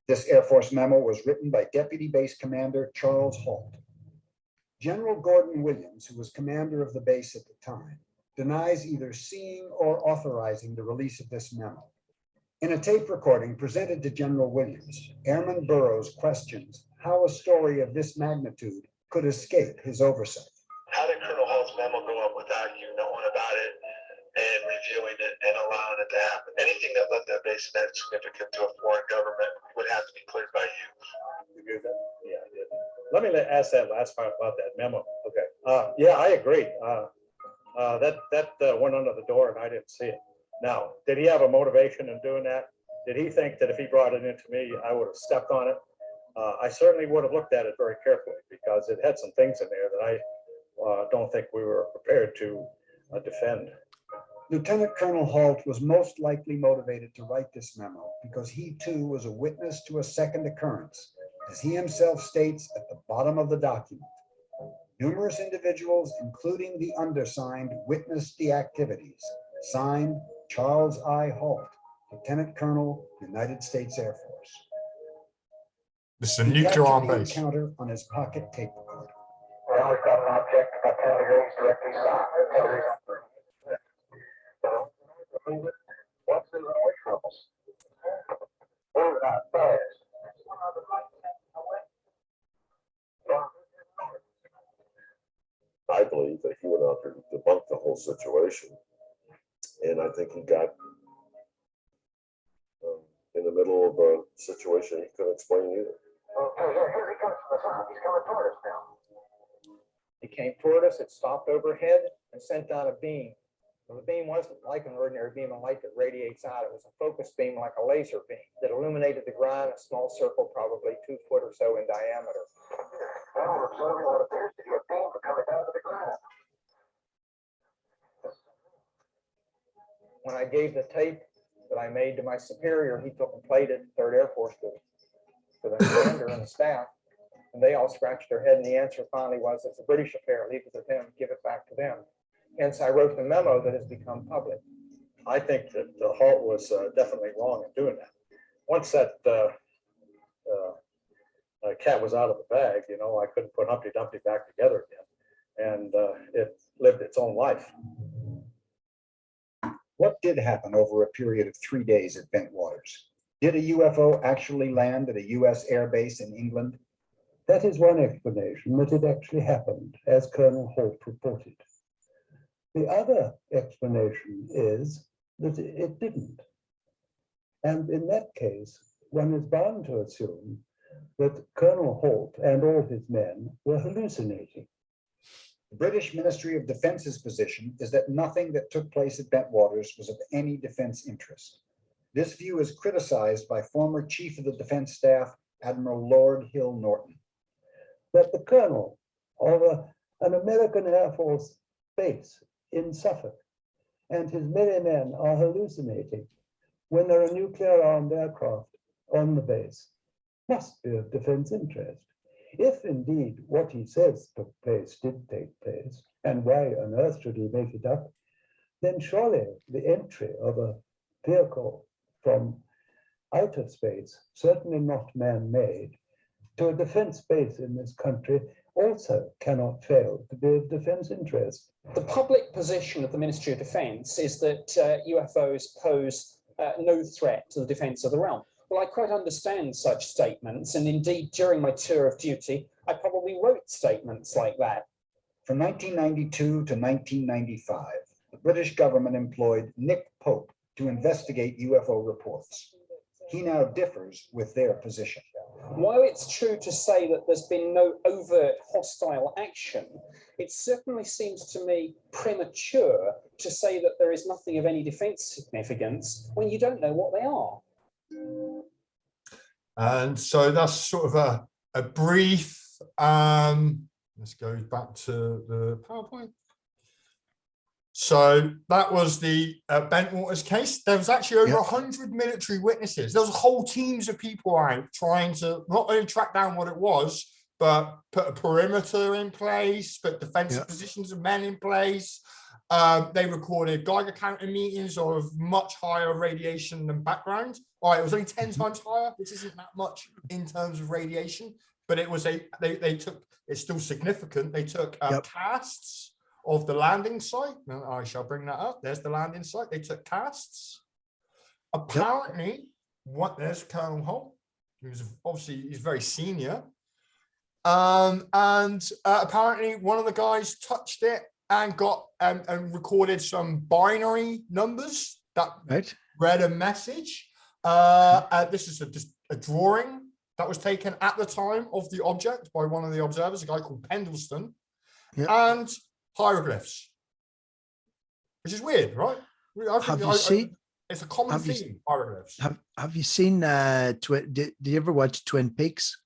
This Air Force memo was written by Deputy Base Commander Charles Halt. General Gordon Williams, who was commander of the base at the time, denies either seeing or authorizing the release of this memo. In a tape recording presented to General Williams, Airman Burroughs questions how a story of this magnitude could escape his oversight. How did Colonel Halt's memo go up without you knowing about it and reviewing it and allowing it to happen? Anything that left that base that significant to a foreign government would have to be cleared by you. You agree with that? Yeah, I did. Let me ask that last part about that memo. Okay. Yeah, I agree. That went under the door and I didn't see it. Now, did he have a motivation in doing that? Did he think that if he brought it into me, I would have stepped on it? I certainly would have looked at it very carefully because it had some things in there that I don't think we were prepared to defend. Lieutenant Colonel Halt was most likely motivated to write this memo because he too was a witness to a second occurrence, as he himself states at the bottom of the document. Numerous individuals, including the undersigned, witnessed the activities. Signed, Charles I. Halt, Lieutenant Colonel, United States Air Force. This is a nuclear arm The base. encounter on his pocket tape recorder. Well, we've got an object about 10 degrees directly south. What's in the way troubles? Move that fast. I believe that he went out there to debunk the whole situation. And I think he got in the middle of a situation he couldn't explain either. Okay, here he comes from the south. He's coming toward us now. It came toward us, it stopped overhead and sent down a beam. Well, the beam wasn't like an ordinary beam of light that radiates out. It was a focus beam like a laser beam that illuminated the ground, a small circle, probably 2 foot or so in diameter. Now we're observing what appears to be a beam coming down to the ground. When I gave the tape that I made to my superior, he took and played it, 3rd Air Force, to the commander and the staff, and they all scratched their head, and the answer finally was, it's a British affair, leave it to them, give it back to them. Hence, I wrote the memo that has become public. I think that Halt was definitely wrong in doing that. Once that cat was out of the bag, you know, I couldn't put Humpty Dumpty back together again, and it lived its own life. What did happen over a period of 3 days at Bentwaters? Did a UFO actually land at a US air base in England? That is one explanation, that it actually happened, as Colonel Halt reported. The other explanation is that it didn't. And in that case, one is bound to assume that Colonel Halt and all his men were hallucinating. The British Ministry of Defence's position is that nothing that took place at Bentwaters was of any defense interest. This view is criticized by former Chief of the Defense Staff, Admiral Lord Hill Norton. That the colonel of an American Air Force base in Suffolk and his merry men are hallucinating when there are nuclear-armed aircraft on the base must be of defense interest. If indeed what he says took place did take place, and why on earth should he make it up, then surely the entry of a vehicle from out of space, certainly not man-made, to a defense base in this country also cannot fail to be of defense interest. The public position of the Ministry of Defence is that UFOs pose no threat to the defence of the realm. Well, I quite understand such statements, and indeed, during my tour of duty, I probably wrote statements like that. From 1992 to 1995, the British government employed Nick Pope to investigate UFO reports. He now differs with their position. While it's true to say that there's been no overt hostile action, it certainly seems to me premature to say that there is nothing of any defence significance when you don't know what they are. And so that's sort of a brief, let's go back to the PowerPoint. So that was the Bentwaters case. There was actually over 100 military witnesses. There was whole teams of people out trying to not only track down what it was, but put a perimeter in place, put defensive positions of men in place. They recorded Geiger counter meetings of much higher radiation than background. All right, it was only 10 times higher, which isn't that much in terms of radiation, but it was they took, it's still significant. They took casts of the landing site. Now, I shall bring that up. There's the landing site. They took casts. Apparently, there's Colonel Holt. He was obviously, he's very senior. Apparently one of the guys touched it and got and recorded some binary numbers that read a message. This is just a drawing that was taken at the time of the object by one of the observers, a guy called Pendleton, and hieroglyphs, which is weird, right? It's a common theme, hieroglyphs. Have you seen did you ever watch Twin Peaks?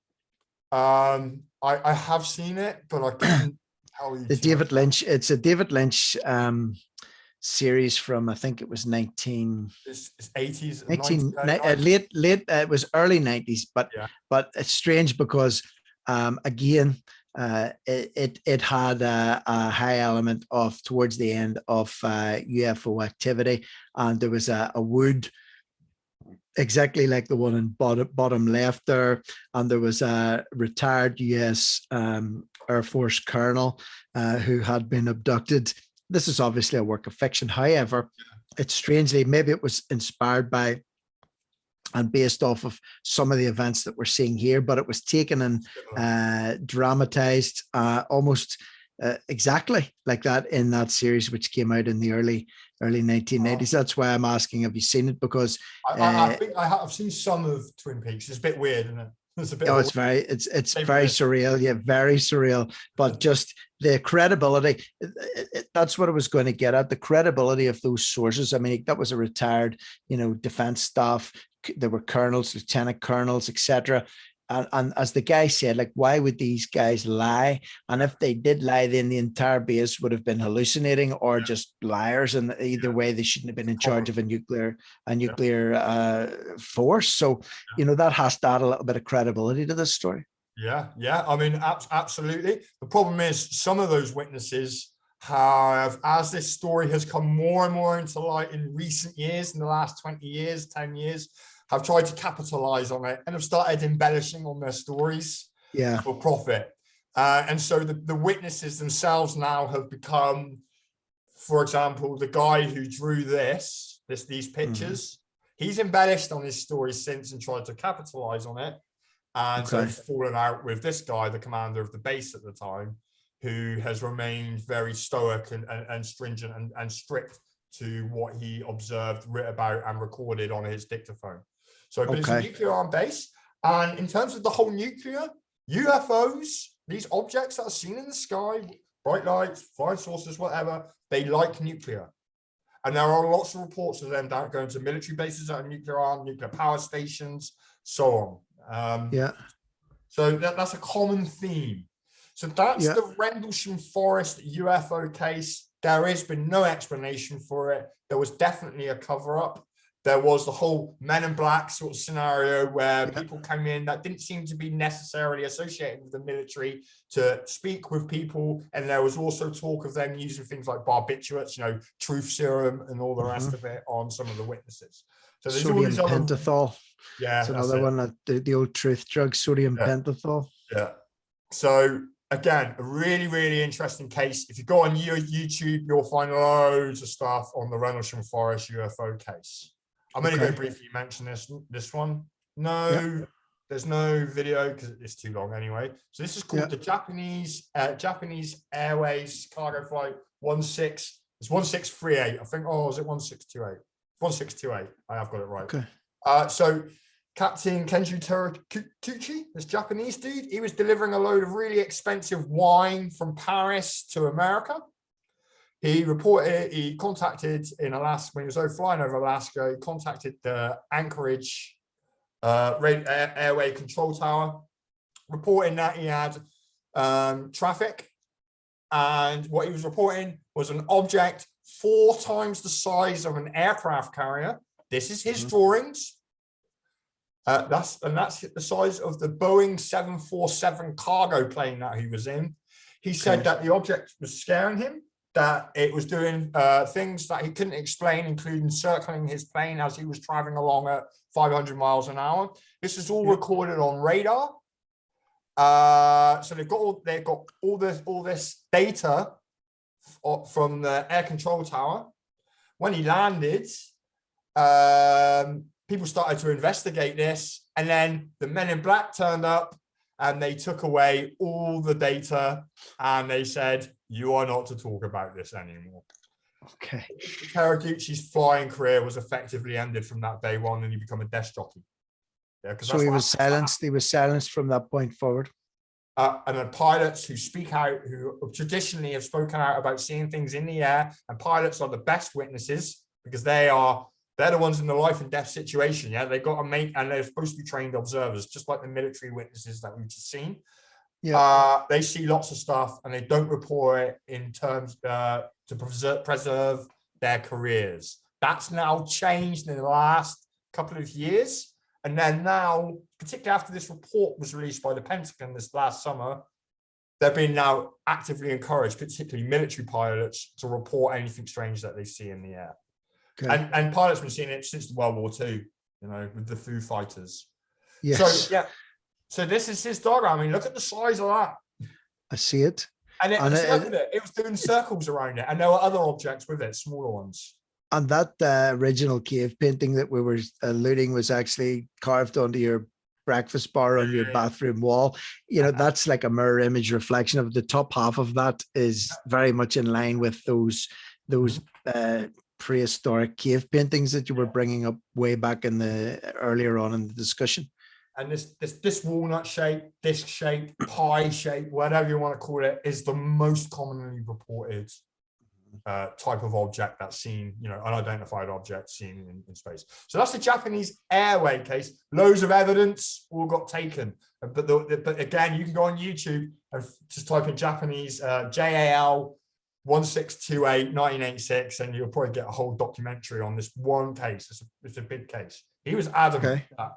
I have seen it, but I couldn't tell you. David Lynch, it's a David Lynch series from, I think it was 80s, late it was early 90s, but it's strange because again, it had a high element of towards the end of UFO activity, and there was a wood exactly like the one in bottom left there, and there was a retired US Air Force colonel who had been abducted. This is obviously a work of fiction. However, it's strangely, maybe it was inspired by and based off of some of the events that we're seeing here, but it was taken and dramatized almost exactly like that in that series, which came out in the early 1990s. That's why I'm asking, have you seen it? Because I think I've seen some of Twin Peaks. It's a bit weird, isn't it? It's a bit. Oh, it's very surreal. Yeah, very surreal. But just the credibility. That's what I was going to get at. The credibility of those sources. I mean, that was a retired, defense staff. There were colonels, lieutenant colonels, etc. And as the guy said, like, why would these guys lie? And if they did lie, then the entire base would have been hallucinating or just liars. And either way, they shouldn't have been in charge of a nuclear force. So, that has to add a little bit of credibility to this story. Yeah. I mean, absolutely. The problem is some of those witnesses have, as this story has come more and more into light in recent years, in the last 20 years, 10 years, have tried to capitalize on it and have started embellishing on their stories for profit. And so the witnesses themselves now have become, for example, the guy who drew these pictures, he's embellished on his story since and tried to capitalize on it. And so he's fallen out with this guy, the commander of the base at the time, who has remained very stoic and stringent and strict to what he observed, writ about and recorded on his dictaphone. So, but it's a nuclear armed base. And in terms of the whole nuclear, UFOs, these objects that are seen in the sky, bright lights, flying saucers, whatever, they like nuclear. And there are lots of reports of them going to military bases that are nuclear armed, nuclear power stations, so on. So that's a common theme. So that's the Rendlesham Forest UFO case. There has been no explanation for it. There was definitely a cover-up. There was the whole Men in Black sort of scenario where people came in that didn't seem to be necessarily associated with the military to speak with people. And there was also talk of them using things like barbiturates, truth serum and all the rest of it on some of the witnesses. So there's all Sodium these other, pentothal. yeah, It's that's another it. one that the old truth drug, sodium Yeah. pentothal. Yeah. So again, a really, really interesting case. If you go on YouTube, you'll find loads of stuff on the Rendlesham Forest UFO case. I'm only going to briefly mention this one. No, there's no video because it's too long anyway. So this is called the Japanese Airways cargo flight 1638. I think, oh, is it 1628? 1628. I have got it right. Okay. So Captain Kenji Terakuchi, this Japanese dude, he was delivering a load of really expensive wine from Paris to America. He contacted in Alaska, when he was flying over Alaska, he contacted the Anchorage airway control tower, reporting that he had traffic. And what he was reporting was an object 4 times the size of an aircraft carrier. This is his drawings. That's the size of the Boeing 747 cargo plane that he was in. He said that the object was scaring him, that it was doing things that he couldn't explain, including circling his plane as he was traveling along at 500 miles an hour. This is all recorded on radar. So they've got all this data from the air control tower. When he landed, people started to investigate this, and then the men in black turned up and they took away all the data and they said, you are not to talk about this anymore. Okay. Teraguchi's flying career was effectively ended from that day one, and he became a desk jockey. Yeah, so he was silenced. He was silenced from that point forward. And then pilots who speak out, who traditionally have spoken out about seeing things in the air, and pilots are the best witnesses because they're the ones in the life and death situation. Yeah, they got to make, and they're supposed to be trained observers, just like the military witnesses that we've just seen. Yeah, they see lots of stuff and they don't report it in terms to preserve their careers. That's now changed in the last couple of years. And then now, particularly after this report was released by the Pentagon this last summer, they're being now actively encouraged, particularly military pilots, to report anything strange that they see in the air. Okay. And pilots have been seeing it since World War II, you know, with the Foo Fighters. Yes. So, yeah. So this is his diagram. I mean, look at the size of that. I see it. And look at it. It was doing circles around it. And there were other objects with it, smaller ones. And that original cave painting that we were alluding was actually carved onto your breakfast bar on your bathroom wall. You know, that's like a mirror image reflection of the top half of that is very much in line with those prehistoric cave paintings that you were bringing up way back in the earlier on in the discussion. And this walnut shape, disc shape, pie shape, whatever you want to call it, is the most commonly reported type of object that's seen, you know, unidentified object seen in space. So that's the Japanese airway case. Loads of evidence all got taken. But again, you can go on YouTube and just type in Japanese JAL 1628 1986, and you'll probably get a whole documentary on this one case. It's a big case. He was adamant with that.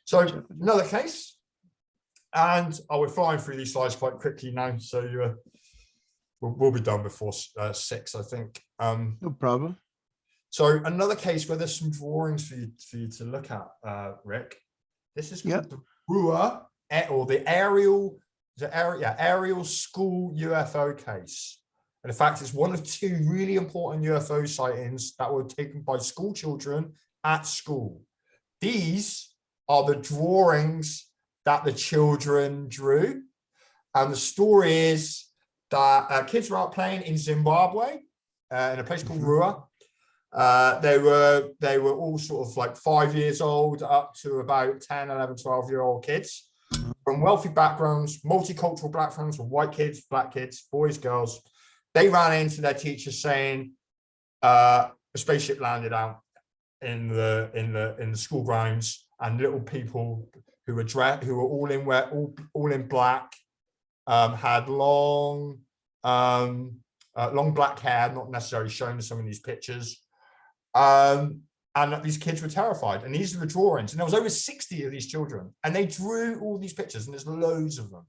So another case, and we're flying through these slides quite quickly now, so we'll be done before 6, I think. No problem. So another case where there's some drawings for you to look at, Rick. This is called the RUA, or the aerial school UFO case. And in fact, it's one of 2 really important UFO sightings that were taken by school children at school. These are the drawings that the children drew. And the story is that kids were out playing in Zimbabwe, in a place called Rua. They were all sort of like 5 years old up to about 10, 11, 12-year-old kids from wealthy backgrounds, multicultural backgrounds, from white kids, black kids, boys, girls. They ran into their teachers saying a spaceship landed out in the school grounds, and little people who were all in black, had long black hair, not necessarily shown in some of these pictures, and these kids were terrified. And these are the drawings, and there was over 60 of these children, and they drew all these pictures, and there's loads of them.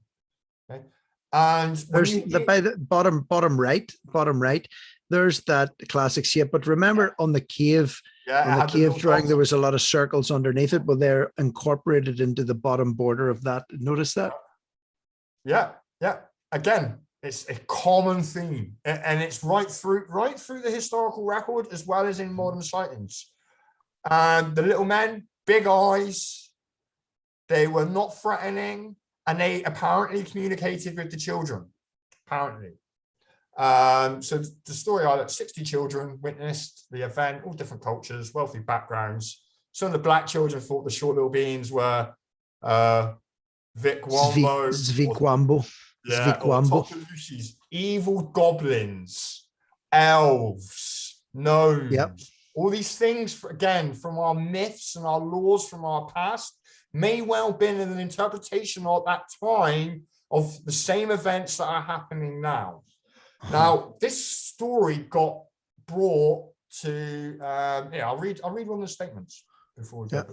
Okay, And when There's you the hear- by the bottom right. There's that classic shape. But remember on the cave, yeah, it on the had the cave little drawing, dots. there was a lot of circles underneath it, but they're incorporated into the bottom border of that. Notice that? Yeah, yeah. Again, it's a common theme, and it's right through the historical record as well as in modern sightings. And the little men, big eyes, they were not threatening, and they apparently communicated with the children. Apparently. So the story are that 60 children witnessed the event, all different cultures, wealthy backgrounds. Some of the black children thought the short little beings were Vic Wombo, Zvikwambo. yeah, or Tokalushis, evil goblins, elves, gnomes. Yep. All these things, again, from our myths and our laws from our past, may well have been an interpretation at that time of the same events that are happening now. Now, this story got brought to, I'll read one of the statements before we go.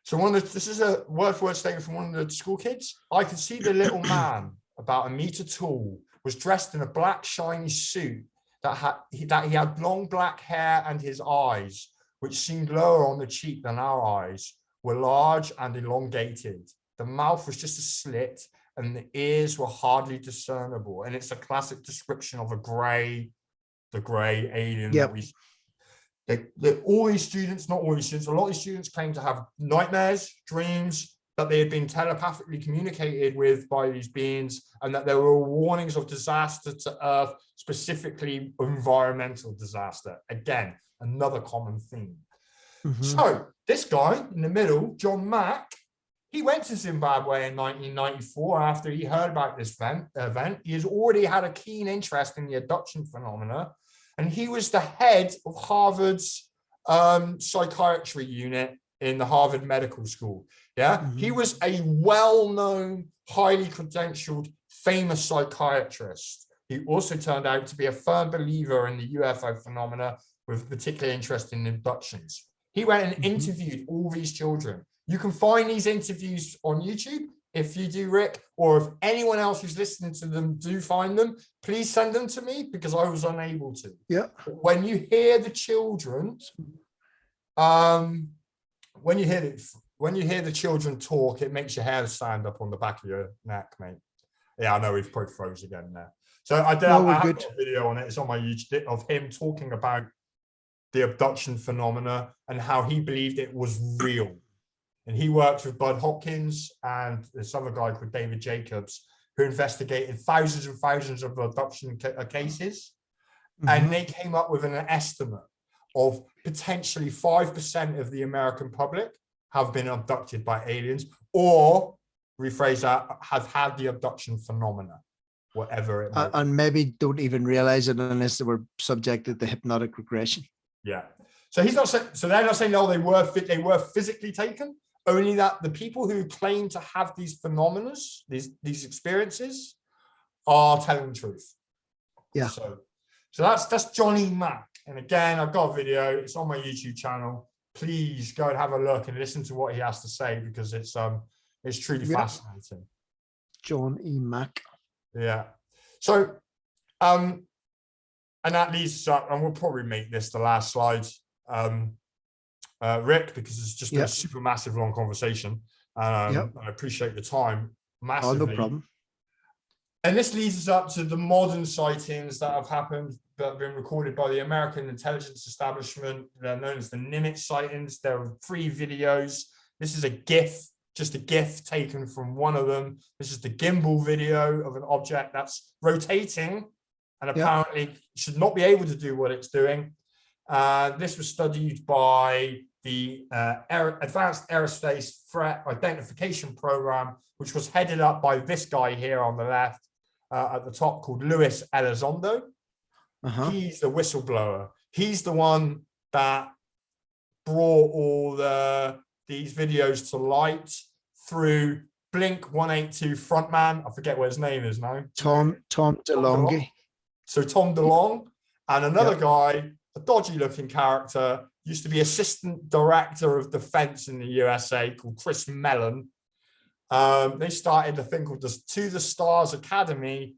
So this is a word-for-word statement from one of the school kids. I could see the little man, about 1 meter tall, was dressed in a black shiny suit that he had long black hair, and his eyes, which seemed lower on the cheek than our eyes, were large and elongated. The mouth was just a slit, and the ears were hardly discernible. And it's a classic description of the grey alien that we. All these students, not all these students, a lot of these students claim to have nightmares, dreams, that they had been telepathically communicated with by these beings, and that there were warnings of disaster to Earth, specifically environmental disaster. Again, another common theme. So this guy in the middle, John Mack, he went to Zimbabwe in 1994 after he heard about this event. He has already had a keen interest in the abduction phenomena, and he was the head of Harvard's psychiatry unit in the Harvard Medical School. Yeah, he was a well-known, highly credentialed, famous psychiatrist. He also turned out to be a firm believer in the UFO phenomena, with particular interest in abductions. He went and interviewed all these children. You can find these interviews on YouTube if you do, Rick, or if anyone else who's listening to them do find them, please send them to me, because I was unable to. Yeah. When you hear the children, when you hear the children talk, it makes your hair stand up on the back of your neck, mate. Yeah, I know we've probably froze again there. So I have a video on it. It's on my YouTube of him talking about the abduction phenomena and how he believed it was real. And he worked with Bud Hopkins and this other guy called David Jacobs, who investigated thousands and thousands of abduction cases. And they came up with an estimate of potentially 5% of the American public have been abducted by aliens, or rephrase that, have had the abduction phenomena, whatever it might be. And maybe don't even realize it unless they were subjected to hypnotic regression. Yeah. So he's not saying, so they're not saying, no, they were physically taken, only that the people who claim to have these phenomena, these experiences, are telling the truth. Yeah. So that's Johnny Mack. And again, I've got a video, it's on my YouTube channel. Please go and have a look and listen to what he has to say, because it's truly fascinating. John E. Mack. Yeah. So and that leads us up, and we'll probably make this the last slide, Rick, because it's just been a super massive long conversation. I appreciate the time massively. Oh, no problem. And this leads us up to the modern sightings that have happened, that have been recorded by the American intelligence establishment. They're known as the Nimitz sightings. There are 3 videos. This is a GIF, just a GIF taken from one of them. This is the gimbal video of an object that's rotating and apparently should not be able to do what it's doing. This was studied by the Advanced Aerospace Threat Identification Program, which was headed up by this guy here on the left at the top, called Luis Elizondo. He's the whistleblower. He's the one that brought all these videos to light through Blink 182 frontman. I forget what his name is now. Tom DeLonge. So Tom DeLonge and another guy, a dodgy looking character, used to be assistant director of defense in the USA, called Chris Mellon. They started a thing called the To the Stars Academy,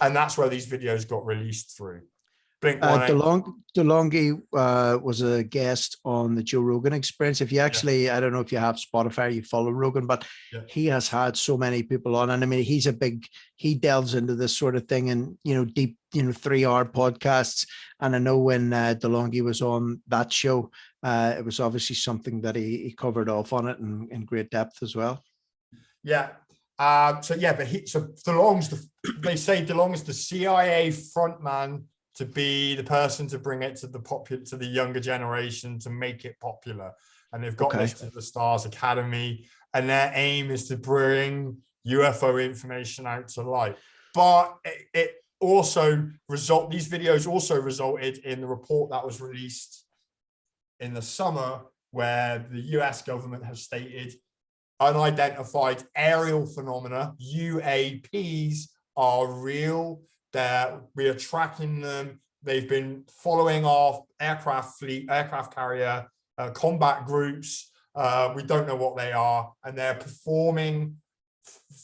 and that's where these videos got released through. Blink 182. DeLonghi was a guest on the Joe Rogan Experience. If you actually, I don't know if you have Spotify, you follow Rogan, but he has had so many people on. And I mean, he delves into this sort of thing and, deep, 3-hour podcasts. And I know when DeLonghi was on that show, it was obviously something that he covered off on it in great depth as well. Yeah. But they say DeLong's the CIA frontman to be the person to bring it to the younger generation, to make it popular. And they've got this to the Stars Academy, and their aim is to bring UFO information out to light. But these videos also resulted in the report that was released in the summer, where the US government has stated unidentified aerial phenomena, UAPs, are real. We are tracking them. They've been following our aircraft carrier, combat groups. We don't know what they are, and they're performing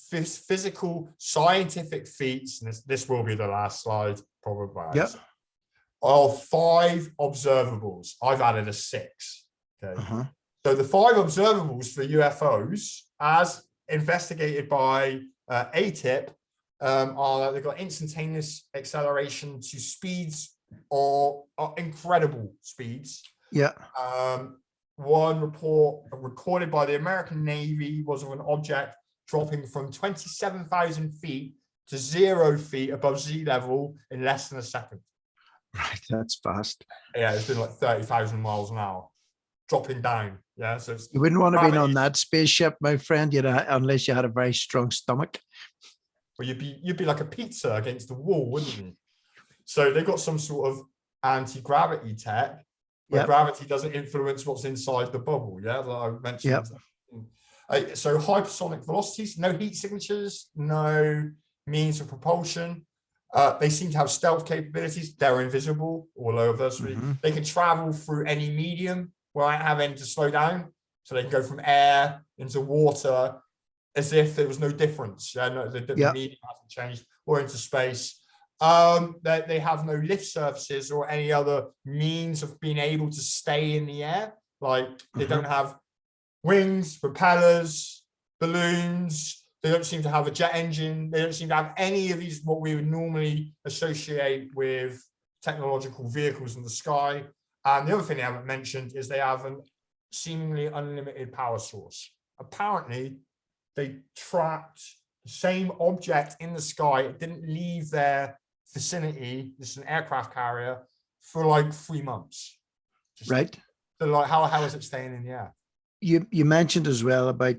physical, scientific feats. And this will be the last slide, probably. Yep. Of 5 observables. I've added a 6. Okay. So the 5 observables for UFOs, as investigated by ATIP, are that they've got instantaneous acceleration to speeds or incredible speeds. Yeah. One report recorded by the American Navy was of an object dropping from 27,000 feet to 0 feet above sea level in less than a second. Right, that's fast. Yeah, it's been like 30,000 miles an hour dropping down. Yeah, so you wouldn't want to be on that spaceship, my friend, unless you had a very strong stomach. Well, you'd be like a pizza against the wall, wouldn't you? So they've got some sort of anti-gravity tech where gravity doesn't influence what's inside the bubble. Yeah, like I mentioned. So hypersonic velocities, no heat signatures, no means of propulsion. They seem to have stealth capabilities. They're invisible or low velocity. They can travel through any medium without having to slow down. So they can go from air into water as if there was no difference. The medium hasn't changed, or into space. They have no lift surfaces or any other means of being able to stay in the air. Like they don't have wings, propellers, balloons. They don't seem to have a jet engine. They don't seem to have any of these, what we would normally associate with technological vehicles in the sky. And the other thing they haven't mentioned is they have a seemingly unlimited power source. Apparently, they tracked the same object in the sky. It didn't leave their vicinity. This is an aircraft carrier for like 3 months. Right. So like, how is it staying in the air? You mentioned as well about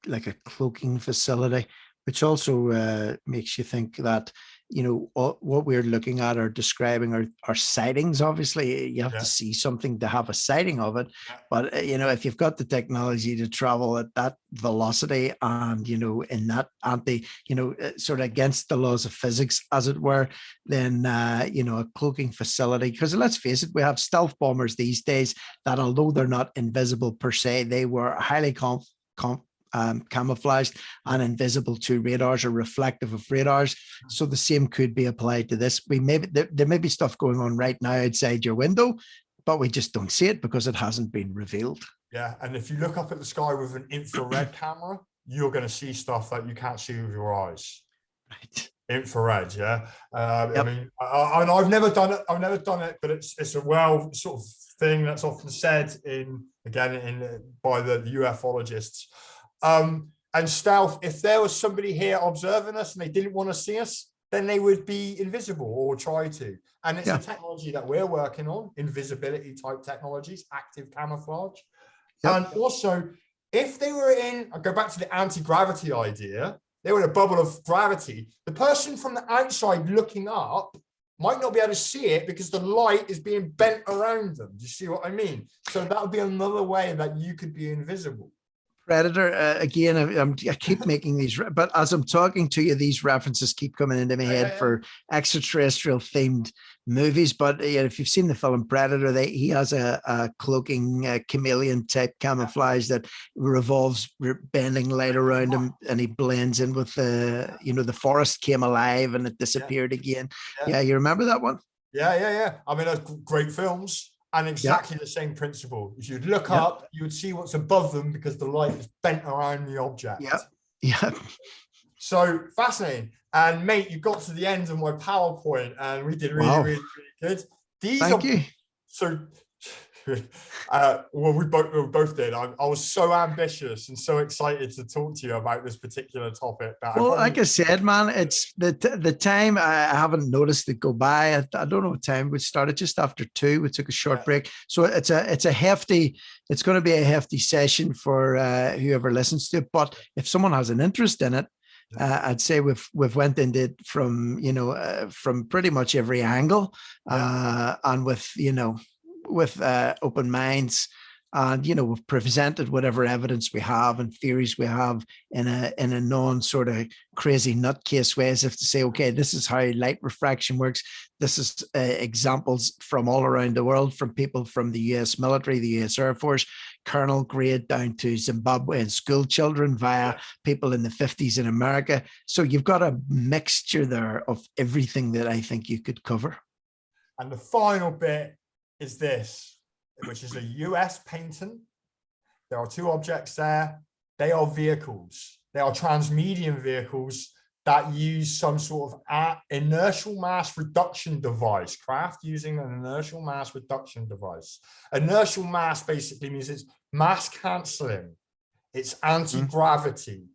like a cloaking facility, which also makes you think that, what we're looking at or describing are sightings. Obviously, you have to see something to have a sighting of it. But, if you've got the technology to travel at that velocity and, in that sort of against the laws of physics, as it were, then, a cloaking facility, because let's face it, we have stealth bombers these days that, although they're not invisible per se, they were highly camouflaged and invisible to radars or reflective of radars. So the same could be applied to this. There may be stuff going on right now outside your window, but we just don't see it because it hasn't been revealed. Yeah, and if you look up at the sky with an infrared camera, you're going to see stuff that you can't see with your eyes. Right. Infrared, yeah. I mean, I've never done it. But it's a well sort of thing that's often said by the ufologists. And stealth, if there was somebody here observing us and they didn't want to see us, then they would be invisible or try to. And it's the technology that we're working on, invisibility type technologies, active camouflage. And also, if they were I go back to the anti-gravity idea, they were in a bubble of gravity. The person from the outside looking up might not be able to see it because the light is being bent around them. Do you see what I mean? So that would be another way that you could be invisible. Predator, again, I keep making these, but as I'm talking to you, these references keep coming into my head for extraterrestrial themed movies, but if you've seen the film Predator, he has a cloaking chameleon type camouflage that revolves, bending light around him, and he blends in with the forest came alive and it disappeared again. Yeah, you remember that one? Yeah. I mean, those great films. And exactly the same principle. If you'd look up, you would see what's above them because the light is bent around the object. Yeah. So fascinating. And mate, you got to the end of my PowerPoint and we did really good. Thank you. So well, we both did. I was so ambitious and so excited to talk to you about this particular topic. Like I said, man, it's the time. I haven't noticed it go by. I don't know what time we started. Just after 2, we took a short break. So it's a hefty. It's going to be a hefty session for whoever listens to it. But if someone has an interest in it, I'd say we've went into it from from pretty much every angle, and with open minds, and we've presented whatever evidence we have and theories we have in a non sort of crazy nutcase way, as if to say, okay, this is how light refraction works. This is examples from all around the world, from people from the US military, the US Air Force, colonel grade down to Zimbabwe and school children, via people in the 50s in America. So you've got a mixture there of everything that I think you could cover. And the final bit is this, which is a US patent. There are 2 objects there. They are vehicles. They are transmedium vehicles that use some sort of inertial mass reduction device, craft using an inertial mass reduction device. Inertial mass basically means it's mass cancelling. It's anti-gravity.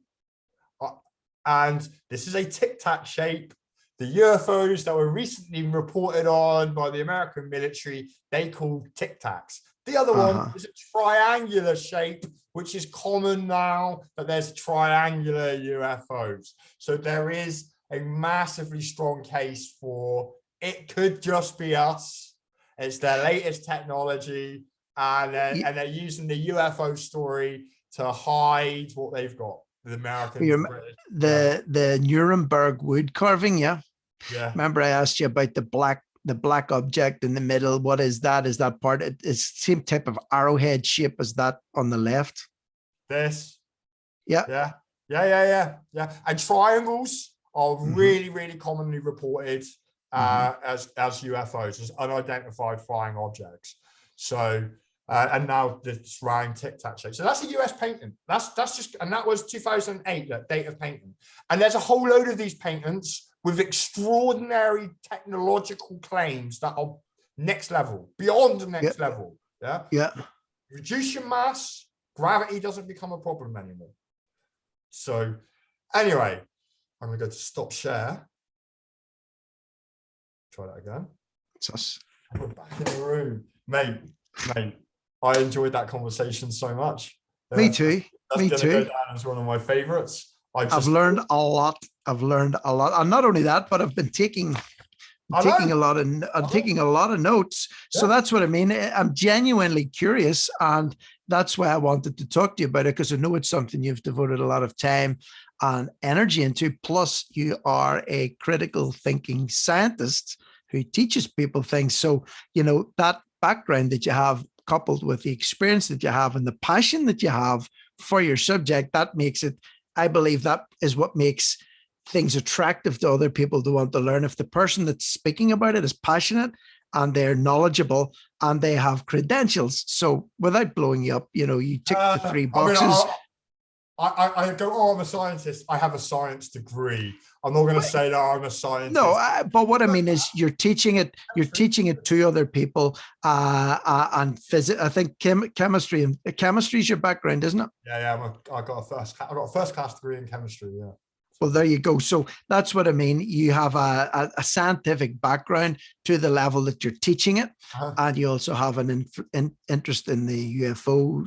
And this is a tic-tac shape. The UFOs that were recently reported on by the American military, they call Tic Tacs. The other one is a triangular shape, which is common now, that there's triangular UFOs. So there is a massively strong case for it could just be us. It's their latest technology, and they're using the UFO story to hide what they've got. The American, the Nuremberg wood carving, yeah. Remember, I asked you about the black object in the middle. What is that? Is that part? It's the same type of arrowhead shape as that on the left. This. Yeah. And triangles are really commonly reported as UFOs, as unidentified flying objects. So and now this round tic-tac shape. So that's a US patent. That's just, and that was 2008, that date of patent. And there's a whole load of these patents with extraordinary technological claims that are next level, beyond the next level. Reduce your mass, gravity doesn't become a problem anymore. So anyway, I'm going to go to stop share. Try that again. It's us. We're back in the room. Mate, I enjoyed that conversation so much. Me too. That's going to go down as one of my favorites. I've learned a lot. And not only that, but I've been taking a lot of notes. So that's what I mean. I'm genuinely curious, and that's why I wanted to talk to you about it, because I know it's something you've devoted a lot of time and energy into. Plus, you are a critical thinking scientist who teaches people things. So, that background that you have, coupled with the experience that you have and the passion that you have for your subject, that makes it, I believe, that is what makes things attractive to other people to want to learn. If the person that's speaking about it is passionate and they're knowledgeable and they have credentials. So without blowing you up, you tick the 3 boxes. I go, I'm a scientist. I have a science degree. I'm not going to say that I'm a scientist. No, but what I mean is you're teaching it to other people, and physics. I think chemistry is your background, isn't it? Yeah. I got a first class degree in chemistry. Yeah. Well, there you go. So that's what I mean. You have a scientific background to the level that you're teaching it. And you also have an interest in the UFO,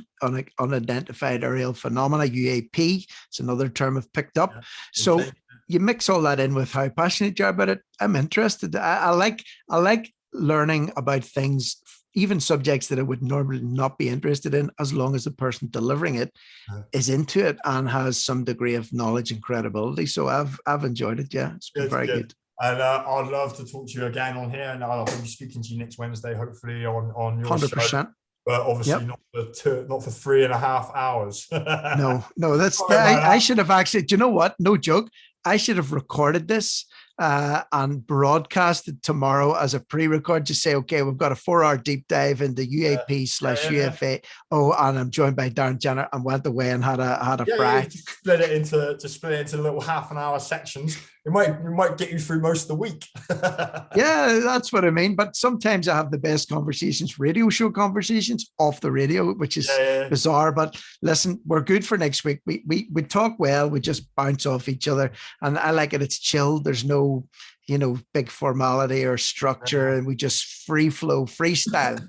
unidentified aerial phenomena, UAP. It's another term I've picked up. So you mix all that in with how passionate you are about it. I'm interested. I like learning about things, even subjects that I would normally not be interested in, as long as the person delivering it is into it and has some degree of knowledge and credibility. So I've enjoyed it. Yeah, it's been very good. And I'd love to talk to you again on here, and I'll be speaking to you next Wednesday, hopefully on your 100%. show. But obviously not for 3.5 hours. No, that's Sorry about I that. should have actually. Do you know what? No joke. I should have recorded this and broadcasted tomorrow as a pre-record. Just say, okay, we've got a 4-hour deep dive into UAP/UFO. Oh, and I'm joined by Darren Jenner, and went away and had a fry. Just split it into little half-an-hour sections. It might get you through most of the week. Yeah, that's what I mean. But sometimes I have the best conversations, radio show conversations off the radio, which is bizarre. But listen, we're good for next week. We talk well. We just bounce off each other, and I like it. It's chilled. There's no, big formality or structure, and we just free flow, freestyle.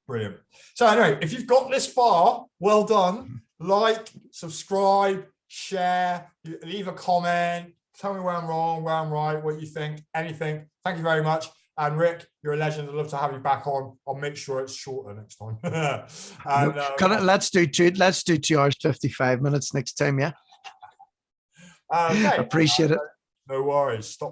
Brilliant. So anyway, if you've got this far, well done. Like, subscribe, share, leave a comment. Tell me where I'm wrong, where I'm right, what you think, anything. Thank you very much. And Rick, you're a legend. I'd love to have you back on. I'll make sure it's shorter next time. Let's do 2 hours 55 minutes next time. Yeah. Okay. Appreciate it. No worries. Stop.